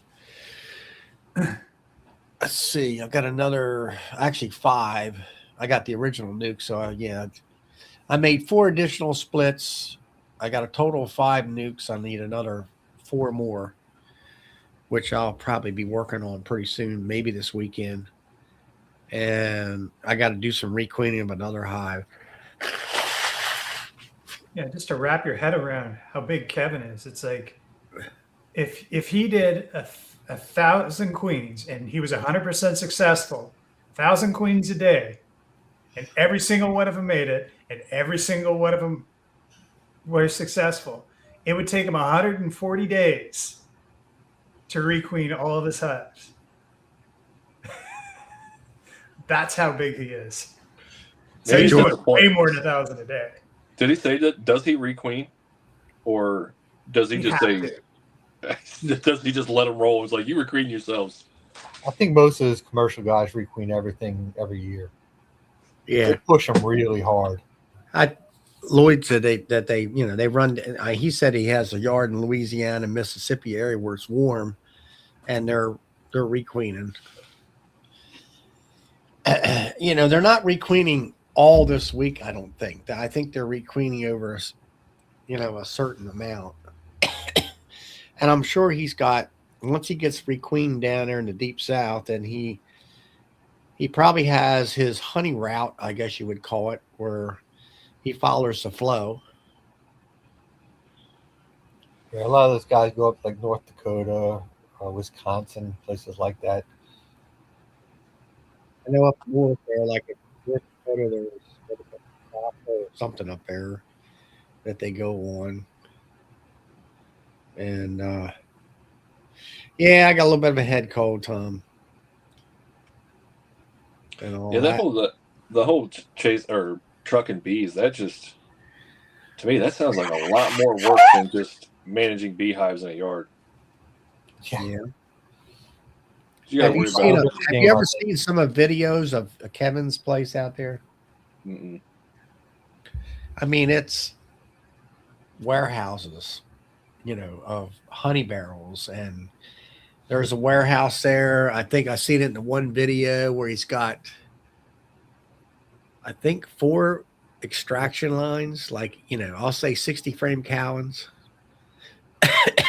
[SPEAKER 1] Let's see. I've got another. Actually, 5. I got the original nuke. So I made 4 additional splits. I got a total of 5 nukes. I need another 4 more, which I'll probably be working on pretty soon, maybe this weekend. And I got to do some requeening of another hive.
[SPEAKER 2] Yeah, just to wrap your head around how big Kevin is. It's like if he did 1,000 queens and he was 100% successful, 1,000 queens a day, and every single one of them made it, and every single one of them were successful, it would take him 140 days to requeen all of his hives. That's how big he is. So he's
[SPEAKER 4] Maybe
[SPEAKER 2] doing
[SPEAKER 4] that's the point.
[SPEAKER 2] way more than 1,000 a day.
[SPEAKER 4] Did he say that? Does he requeen, or does he
[SPEAKER 2] You
[SPEAKER 4] just
[SPEAKER 2] have
[SPEAKER 4] say?
[SPEAKER 2] to.
[SPEAKER 4] Does he just let them roll? It's like you requeen yourselves.
[SPEAKER 5] I think most of those commercial guys requeen everything every year.
[SPEAKER 1] Yeah.
[SPEAKER 5] They push them really hard.
[SPEAKER 1] Lloyd said they run. He said he has a yard in Louisiana, Mississippi area where it's warm, and they're requeening. They're not requeening all this week. I don't think. I think they're requeening over, a certain amount. And I'm sure he's got, once he gets requeened down there in the deep south, and he probably has his honey route, I guess you would call it, where he follows the flow.
[SPEAKER 5] Yeah, a lot of those guys go up like North Dakota, Wisconsin, places like that.
[SPEAKER 1] I know up north there, like in North Dakota, there's something up there that they go on. And yeah, I got a little bit of a head cold, Tom. And all
[SPEAKER 4] Yeah,
[SPEAKER 1] that.
[SPEAKER 4] The whole chase or trucking bees. That just to me that sounds like a lot more work than just managing beehives in a yard.
[SPEAKER 1] Yeah.
[SPEAKER 4] You got to worry about.
[SPEAKER 1] Have you ever seen some of videos of Kevin's place out there?
[SPEAKER 4] Mm-mm.
[SPEAKER 1] I mean, it's warehouses, of honey barrels. And there's a warehouse there. I think I seen it in the one video where he's got, I think, 4 extraction lines, like, I'll say 60 frame cowens.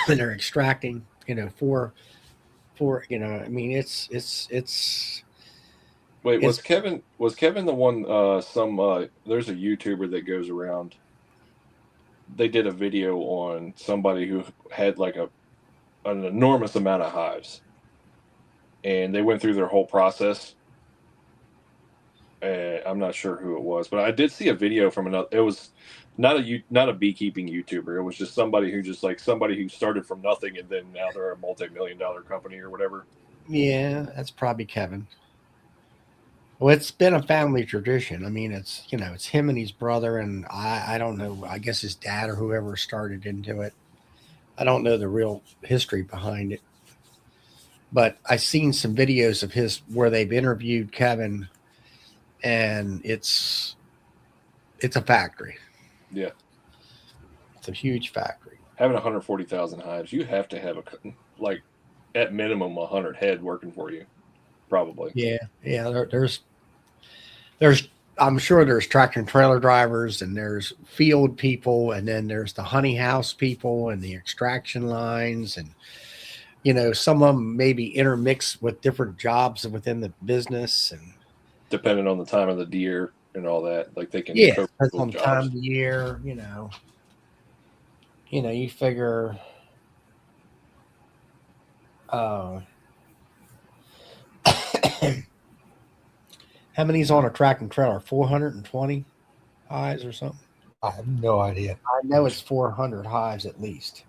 [SPEAKER 1] And they're extracting, 4, I mean, it's
[SPEAKER 4] Wait, was Kevin the one? There's a YouTuber that goes around. They did a video on somebody who had like an enormous amount of hives, and they went through their whole process. I'm not sure who it was, but I did see a video from another. It was not a beekeeping YouTuber. It was just somebody who started from nothing, and then now they're a multi-million-dollar company or whatever.
[SPEAKER 1] Yeah, that's probably Kevin. Well, it's been a family tradition. I mean, it's him and his brother, and I don't know. I guess his dad or whoever started into it. I don't know the real history behind it, but I've seen some videos of his where they've interviewed Kevin, and it's a factory.
[SPEAKER 4] Yeah,
[SPEAKER 1] it's a huge factory.
[SPEAKER 4] Having 140,000 hives, you have to have at minimum 100 head working for you. Probably.
[SPEAKER 1] Yeah. There's I'm sure there's tractor and trailer drivers, and there's field people, and then there's the honey house people and the extraction lines, and some of them maybe intermix with different jobs within the business, and
[SPEAKER 4] depending on the time of the year and all that, like they can
[SPEAKER 1] depends on the time of the year. You figure. How many's on a tractor trailer? 420 hives or something?
[SPEAKER 5] I have no idea.
[SPEAKER 1] I know it's 400 hives at least,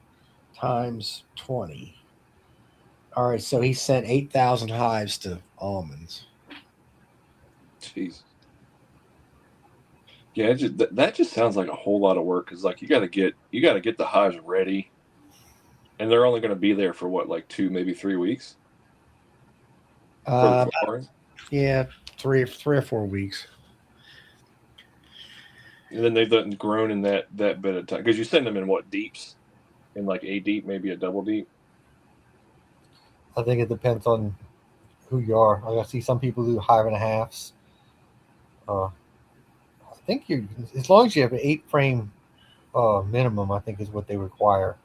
[SPEAKER 1] times 20. All right, so he sent 8,000 hives to almonds.
[SPEAKER 4] Jeez. Yeah, that just sounds like a whole lot of work. Cause like you got to get the hives ready, and they're only going to be there for what, like 2, maybe 3 weeks.
[SPEAKER 1] Yeah, 3 or 4 weeks.
[SPEAKER 4] And then they've grown in that bit of time, because you send them in what, deeps, in like a deep, maybe a double deep.
[SPEAKER 5] I think it depends on who you are. I see some people do 5.5s. I think as long as you have an 8 frame minimum, I think is what they require.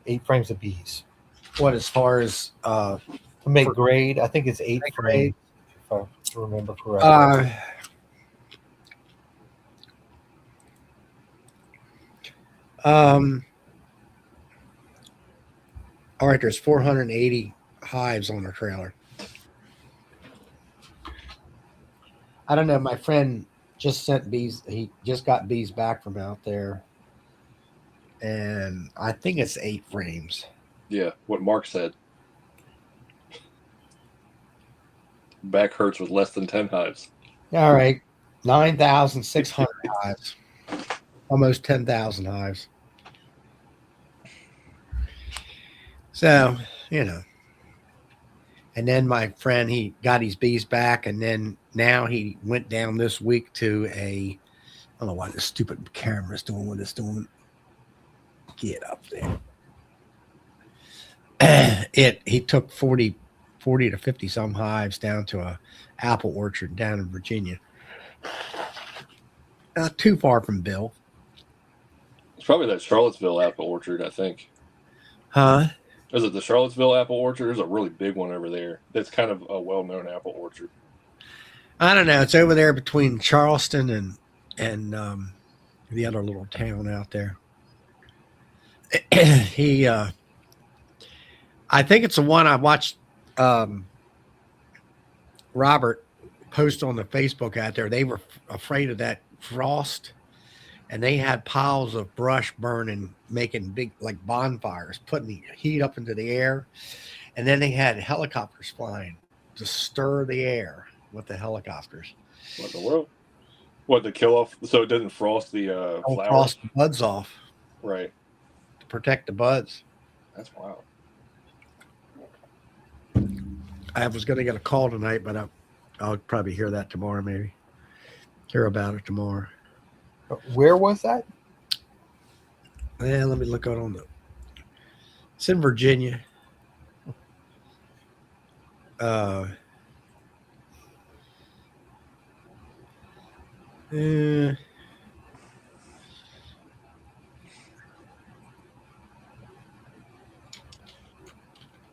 [SPEAKER 5] 8 frames of bees.
[SPEAKER 1] What, as far as
[SPEAKER 5] to make grade? I think it's 8 frames, if I remember correctly.
[SPEAKER 1] All right, there's 480 hives on the trailer. I don't know. My friend just sent bees. He just got bees back from out there, and I think it's 8 frames.
[SPEAKER 4] Yeah, what Mark said. Back hurts with less than 10 hives.
[SPEAKER 1] All right. 9,600 hives, almost 10,000 hives. So, and then my friend, he got his bees back, and then now he went down this week to I don't know why this stupid camera's doing what it's doing. Get up there. He took 40 to 50 some hives down to a apple orchard down in Virginia. Not too far from Bill.
[SPEAKER 4] It's probably that Charlottesville apple orchard, I think.
[SPEAKER 1] Huh?
[SPEAKER 4] Is it the Charlottesville apple orchard? There's a really big one over there. That's kind of a well-known apple orchard.
[SPEAKER 1] I don't know. It's over there between Charleston and the other little town out there. I think it's the one I watched Robert post on the Facebook out there. They were afraid of that frost, and they had piles of brush burning, making big like bonfires, putting the heat up into the air, and then they had helicopters flying to stir the air with the helicopters.
[SPEAKER 4] What in the world? What, to kill off so it doesn't frost the flowers?
[SPEAKER 1] Frost the buds off.
[SPEAKER 4] Right.
[SPEAKER 1] To protect the buds.
[SPEAKER 4] That's wild.
[SPEAKER 1] I was going to get a call tonight, but I'll probably hear that tomorrow, maybe. Hear about it tomorrow.
[SPEAKER 5] Where was that?
[SPEAKER 1] Yeah, let me look out on it's in Virginia.
[SPEAKER 4] All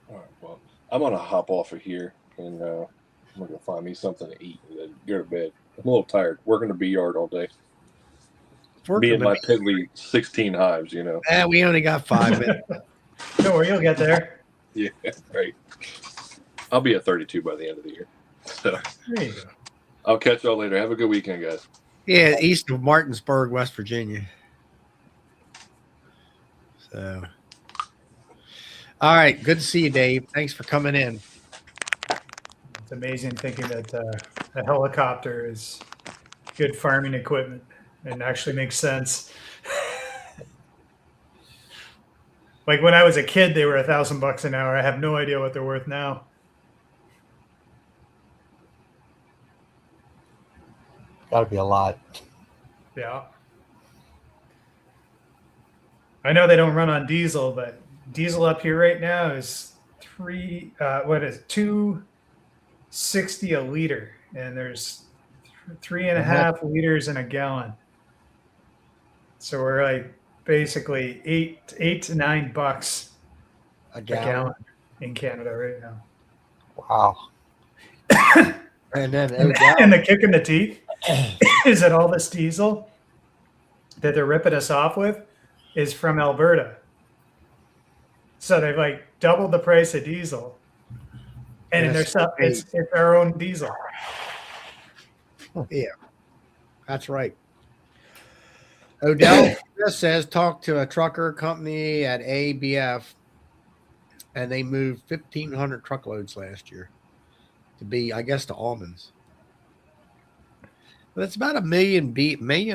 [SPEAKER 4] right, well, I'm going to hop off of here, and I'm going to find me something to eat and then go to bed. I'm a little tired. Working the bee yard all day. Me and my piddly 16 hives,
[SPEAKER 1] We only got 5 minutes.
[SPEAKER 2] Don't worry, you'll get there.
[SPEAKER 4] Yeah, right. I'll be at 32 by the end of the year. So
[SPEAKER 2] There you go.
[SPEAKER 4] I'll catch y'all later. Have a good weekend, guys.
[SPEAKER 1] Yeah, east of Martinsburg, West Virginia. So, all right. Good to see you, Dave. Thanks for coming in.
[SPEAKER 2] It's amazing thinking that a helicopter is good farming equipment and actually makes sense. Like when I was a kid, they were $1,000 an hour. I have no idea what they're worth now.
[SPEAKER 5] Got to be a lot.
[SPEAKER 2] Yeah. I know they don't run on diesel, but diesel up here right now is $2.60 a liter, and there's 3.5 liters in a gallon. So we're like basically $8 to $9
[SPEAKER 1] A
[SPEAKER 2] a gallon in Canada right now.
[SPEAKER 5] Wow.
[SPEAKER 1] And then
[SPEAKER 2] And the kick in the teeth is that all this diesel that they're ripping us off with is from Alberta. So they've like doubled the price of diesel, and in their stuff, it's our own diesel.
[SPEAKER 1] Yeah, that's right. Odell says talk to a trucker company at ABF, and they moved 1,500 truckloads last year to be, I guess, to almonds. But it's about a million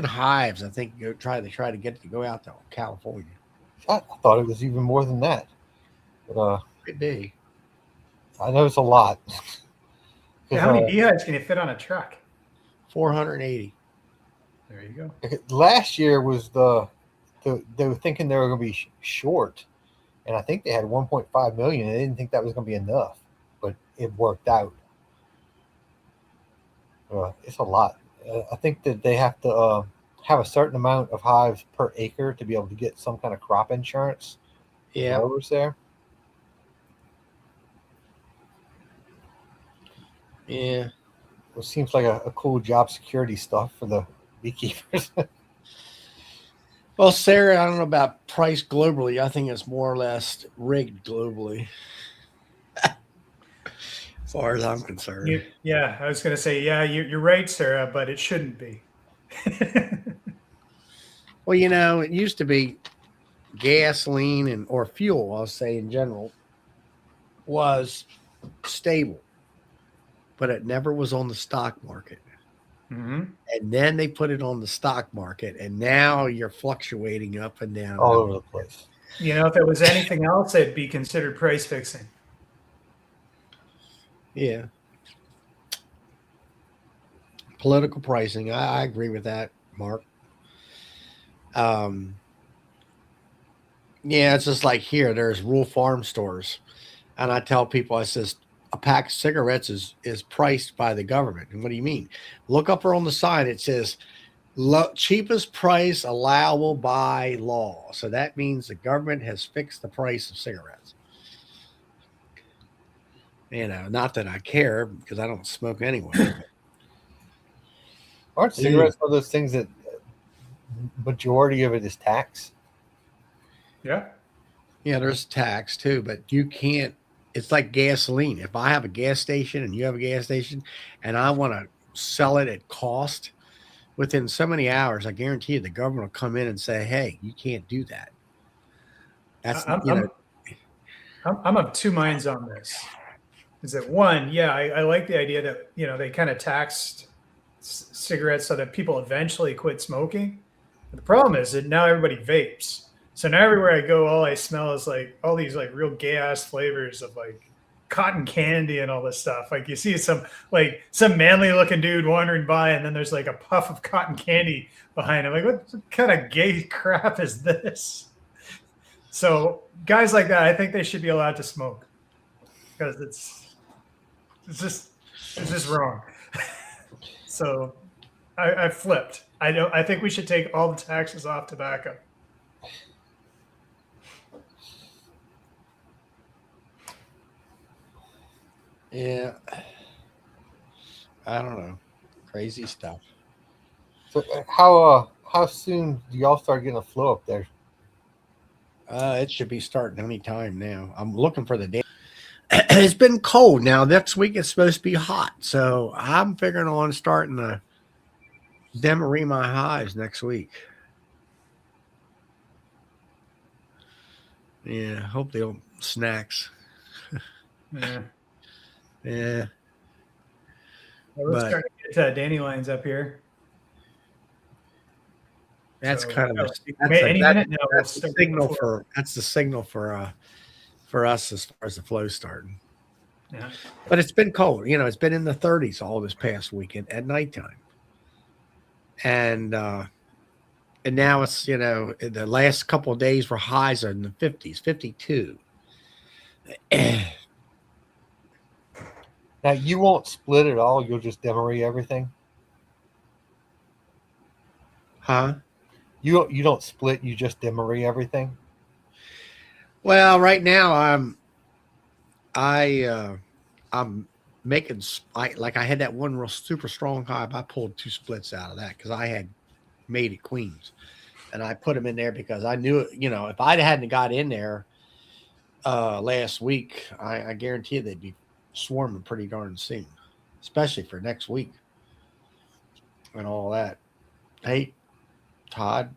[SPEAKER 1] hives. I think they try to get to go out to California.
[SPEAKER 5] I thought it was even more than that. But
[SPEAKER 1] Could be.
[SPEAKER 5] I know it's a lot.
[SPEAKER 2] Yeah, how many beehives can you fit on a truck?
[SPEAKER 1] 480.
[SPEAKER 2] There you go.
[SPEAKER 5] Last year was they were thinking they were going to be short, and I think they had 1.5 million. They didn't think that was going to be enough, but it worked out. It's a lot. I think that they have to have a certain amount of hives per acre to be able to get some kind of crop insurance.
[SPEAKER 1] Yeah.
[SPEAKER 5] Growers there.
[SPEAKER 1] Yeah.
[SPEAKER 5] It seems like a cool job security stuff for the beekeepers.
[SPEAKER 1] Well, Sarah, I don't know about price globally. I think it's more or less rigged globally, as far as I'm concerned.
[SPEAKER 2] Yeah, I was going to say, yeah, you're right, Sarah, but it shouldn't be.
[SPEAKER 1] Well, it used to be gasoline or fuel, I'll say in general, was stable, but it never was on the stock market.
[SPEAKER 2] Mhm.
[SPEAKER 1] and then they put it on the stock market, and now you're fluctuating up and down.
[SPEAKER 5] all over the place.
[SPEAKER 2] You know, if it was anything else, it'd be considered price fixing.
[SPEAKER 1] Yeah. Political pricing. I agree with that, Mark. Um, yeah, it's just like here, there's rural farm stores. And I tell people, I says, a pack of cigarettes is priced by the government. And what do you mean? Look up on the sign. It says cheapest price allowable by law. So that means the government has fixed the price of cigarettes. You know, not that I care because I don't smoke anyway.
[SPEAKER 5] Aren't cigarettes one of those things that majority of it is tax?
[SPEAKER 2] Yeah.
[SPEAKER 1] Yeah, there's tax too, but you can't. It's like gasoline. If I have a gas station and you have a gas station and I want to sell it at cost, within so many hours, I guarantee you the government will come in and say, hey, you can't do that. That's,
[SPEAKER 2] I'm of two minds on this. Is that one? Yeah, I like the idea that, you know, they kind of taxed cigarettes so that people eventually quit smoking. But the problem is that now everybody vapes. So now everywhere I go, all I smell is like all these like real gay ass flavors of like cotton candy and all this stuff. Like you see some manly looking dude wandering by, and then there's like a puff of cotton candy behind him. Like, what kind of gay crap is this? So guys like that, I think they should be allowed to smoke because it's just wrong. So I flipped. I think we should take all the taxes off tobacco.
[SPEAKER 1] Yeah. I don't know. Crazy stuff.
[SPEAKER 5] So how soon do y'all start getting a flow up there?
[SPEAKER 1] It should be starting any time now. I'm looking for the day. It's been cold now. Next week it's supposed to be hot, so I'm figuring on starting to demaree my hives next week. Yeah, hope they don't snacks.
[SPEAKER 2] Yeah.
[SPEAKER 1] Yeah.
[SPEAKER 2] Well, let's
[SPEAKER 1] But-
[SPEAKER 2] start to get dandelions up here.
[SPEAKER 1] That's
[SPEAKER 2] So,
[SPEAKER 1] kind of
[SPEAKER 2] any minute now. we'll
[SPEAKER 1] that's the
[SPEAKER 2] start
[SPEAKER 1] signal
[SPEAKER 2] the flow.
[SPEAKER 1] for us as far as the flow starting.
[SPEAKER 2] Yeah.
[SPEAKER 1] But it's been cold. You know, it's been in the 30s all this past weekend at nighttime. And now it's, you know, the last couple of days were highs are in the 50s, 52.
[SPEAKER 5] Now you won't split it all. You'll just demaree everything.
[SPEAKER 1] Huh?
[SPEAKER 5] You don't split. You just demaree everything.
[SPEAKER 1] Well, right now I'm making like I had that one real super strong hive. I pulled 2 splits out of that because I had made it queens, and I put them in there because I knew, you know, if I hadn't got in there last week, I guarantee you they'd be swarming pretty darn soon, especially for next week and all that. Hey, Todd,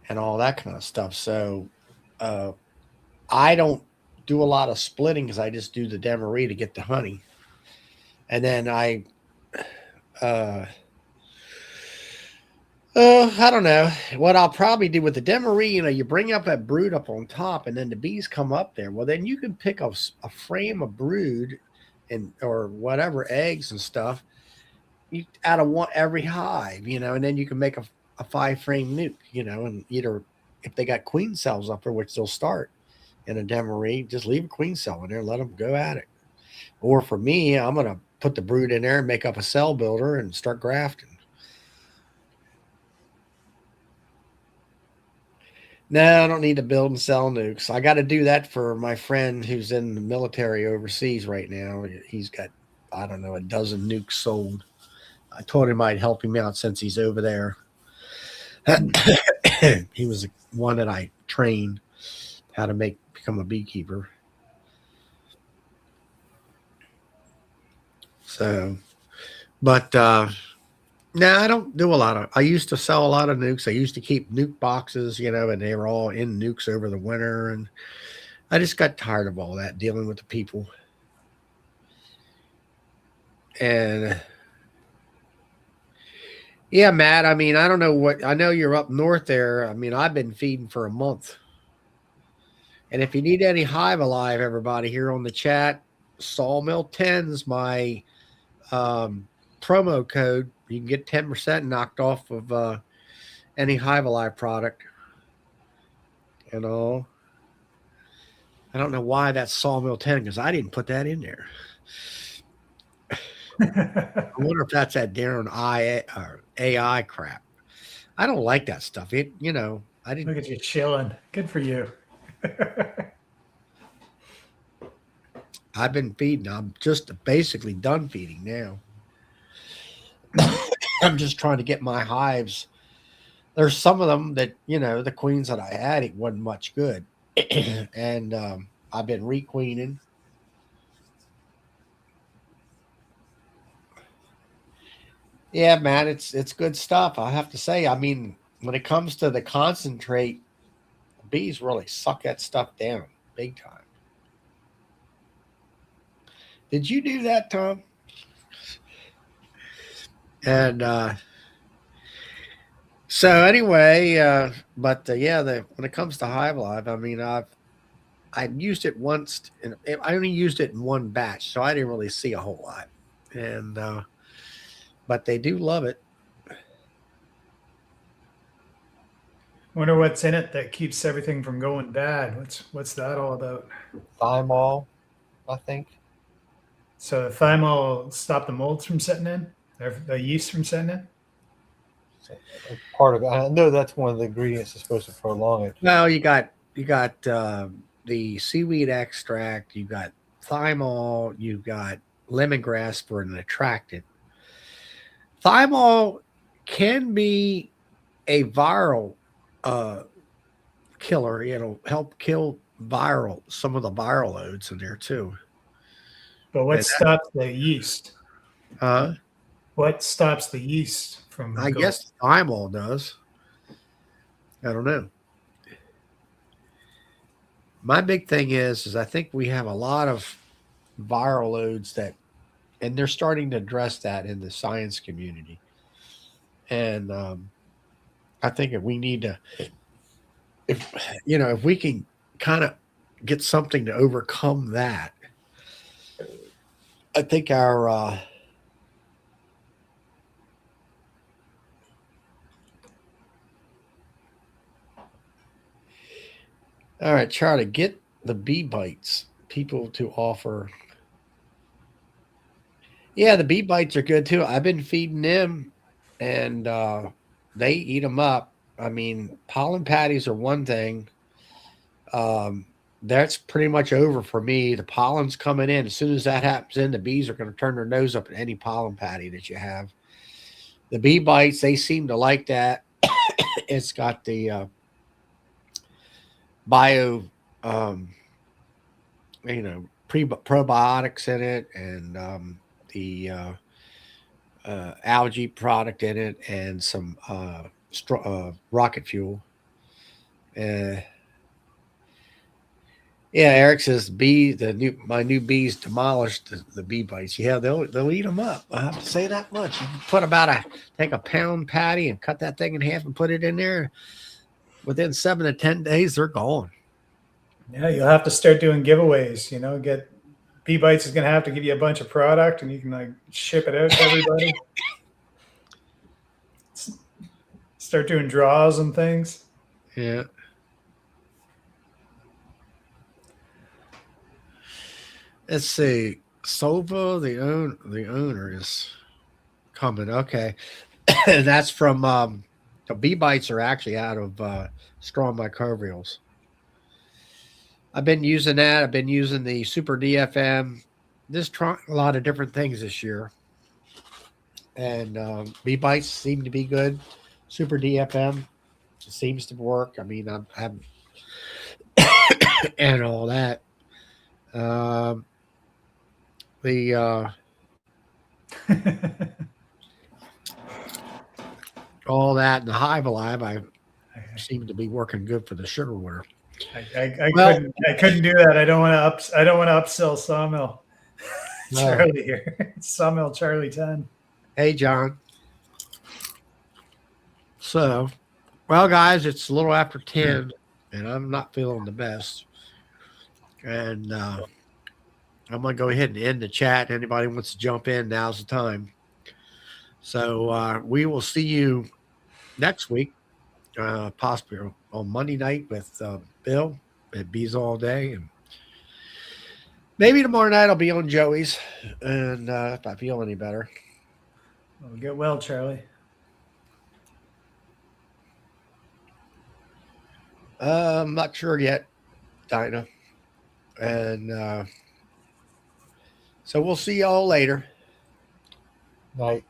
[SPEAKER 1] and all that kind of stuff. So I don't do a lot of splitting because I just do the demaree to get the honey, and then I don't know what I'll probably do with the demaree. You know, you bring up that brood up on top, and then the bees come up there. Well, then you can pick a frame of brood and or whatever eggs and stuff out of one every hive, you know, and then you can make a 5-frame nuke, you know, and either if they got queen cells up there, which they'll start in a demaree, just leave a queen cell in there, let them go at it. Or for me, I'm gonna put the brood in there and make up a cell builder and start grafting. No, I don't need to build and sell nukes. I got to do that for my friend who's in the military overseas right now. He's got, I don't know, a dozen nukes sold. I told him I'd help him out since he's over there. He was the one that I trained how to become a beekeeper. So, but no, I don't do a lot of. I used to sell a lot of nukes. I used to keep nuke boxes, you know, and they were all in nukes over the winter. And I just got tired of all that, dealing with the people. And Yeah, Matt. I mean, I don't know what I know you're up north there. I mean, I've been feeding for a month. And if you need any hive alive, everybody here on the chat, Sawmill 10's my promo code. You can get 10% knocked off of any hive alive product. And all. I don't know why that's Sawmill 10 because I didn't put that in there. I wonder if that's that Darren AI crap. I don't like that stuff. I didn't.
[SPEAKER 2] Look at you chilling. Good for you.
[SPEAKER 1] I've been feeding. I'm just basically done feeding now. I'm just trying to get my hives. There's some of them that, the queens that I had, it wasn't much good. And I've been requeening. Yeah, man, it's good stuff. I have to say, I mean, when it comes to the concentrate, bees really suck that stuff down big time. Did you do that, Tom? And so anyway, when it comes to Hive Live, I mean, I used it once, and I only used it in one batch, so I didn't really see a whole lot. And but they do love it.
[SPEAKER 2] Wonder what's in it that keeps everything from going bad. What's that all about?
[SPEAKER 5] Thymol, I think.
[SPEAKER 2] So the thymol will stop the molds from setting in, or the yeast from setting in.
[SPEAKER 5] Part of it. I know that's one of the ingredients that's supposed to prolong it.
[SPEAKER 1] Well, you got the seaweed extract, you got thymol, you got lemongrass for an attractant. Thymol can be a viral killer. It'll help kill some of the viral loads in there too.
[SPEAKER 2] But what stops the yeast? What stops the yeast from?
[SPEAKER 1] I guess thymol does. I don't know. My big thing is I think we have a lot of viral loads and they're starting to address that in the science community. And I think if we need to, if we can kind of get something to overcome that, I think our all right, Charlie, get the bee bites people to offer. Yeah, the bee bites are good too. I've been feeding them, and they eat them up. I mean, pollen patties are one thing. That's pretty much over for me. The pollen's coming in. As soon as that happens, the bees are going to turn their nose up at any pollen patty that you have. The bee bites, they seem to like that. It's got the bio, probiotics in it, and the algae product in it, and some rocket fuel. Yeah, Eric says my new bees demolished the bee bites. Yeah, they'll eat them up. I have to say that much. You put take a pound patty and cut that thing in half and put it in there. Within 7 to 10 days, they're gone.
[SPEAKER 2] Yeah, you'll have to start doing giveaways. Get Bee Bites is going to have to give you a bunch of product, and you can ship it out to everybody. Start doing draws and things.
[SPEAKER 1] Yeah. Let's see. Sova, the owner is coming. Okay. That's from the bee bites are actually out of strong microbials. I've been using that. I've been using the Super DFM. Just trying a lot of different things this year. And bee bites seem to be good. Super DFM seems to work. I mean, I'm and all that. All that and the Hive Alive, I seem to be working good for the sugar water.
[SPEAKER 2] I couldn't do that. I don't want to upsell Sawmill. Charlie here. Sawmill Charlie 10.
[SPEAKER 1] Hey, John. So, well, guys, it's a little after 10, and I'm not feeling the best. And I'm going to go ahead and end the chat. Anybody wants to jump in, now's the time. So we will see you next week, possibly on Monday night with Bill at Bees All Day. And maybe tomorrow night I'll be on Joey's, and if I feel any better.
[SPEAKER 2] Well, get well, Charlie.
[SPEAKER 1] I'm not sure yet, Dinah. And so we'll see y'all later.
[SPEAKER 5] Night.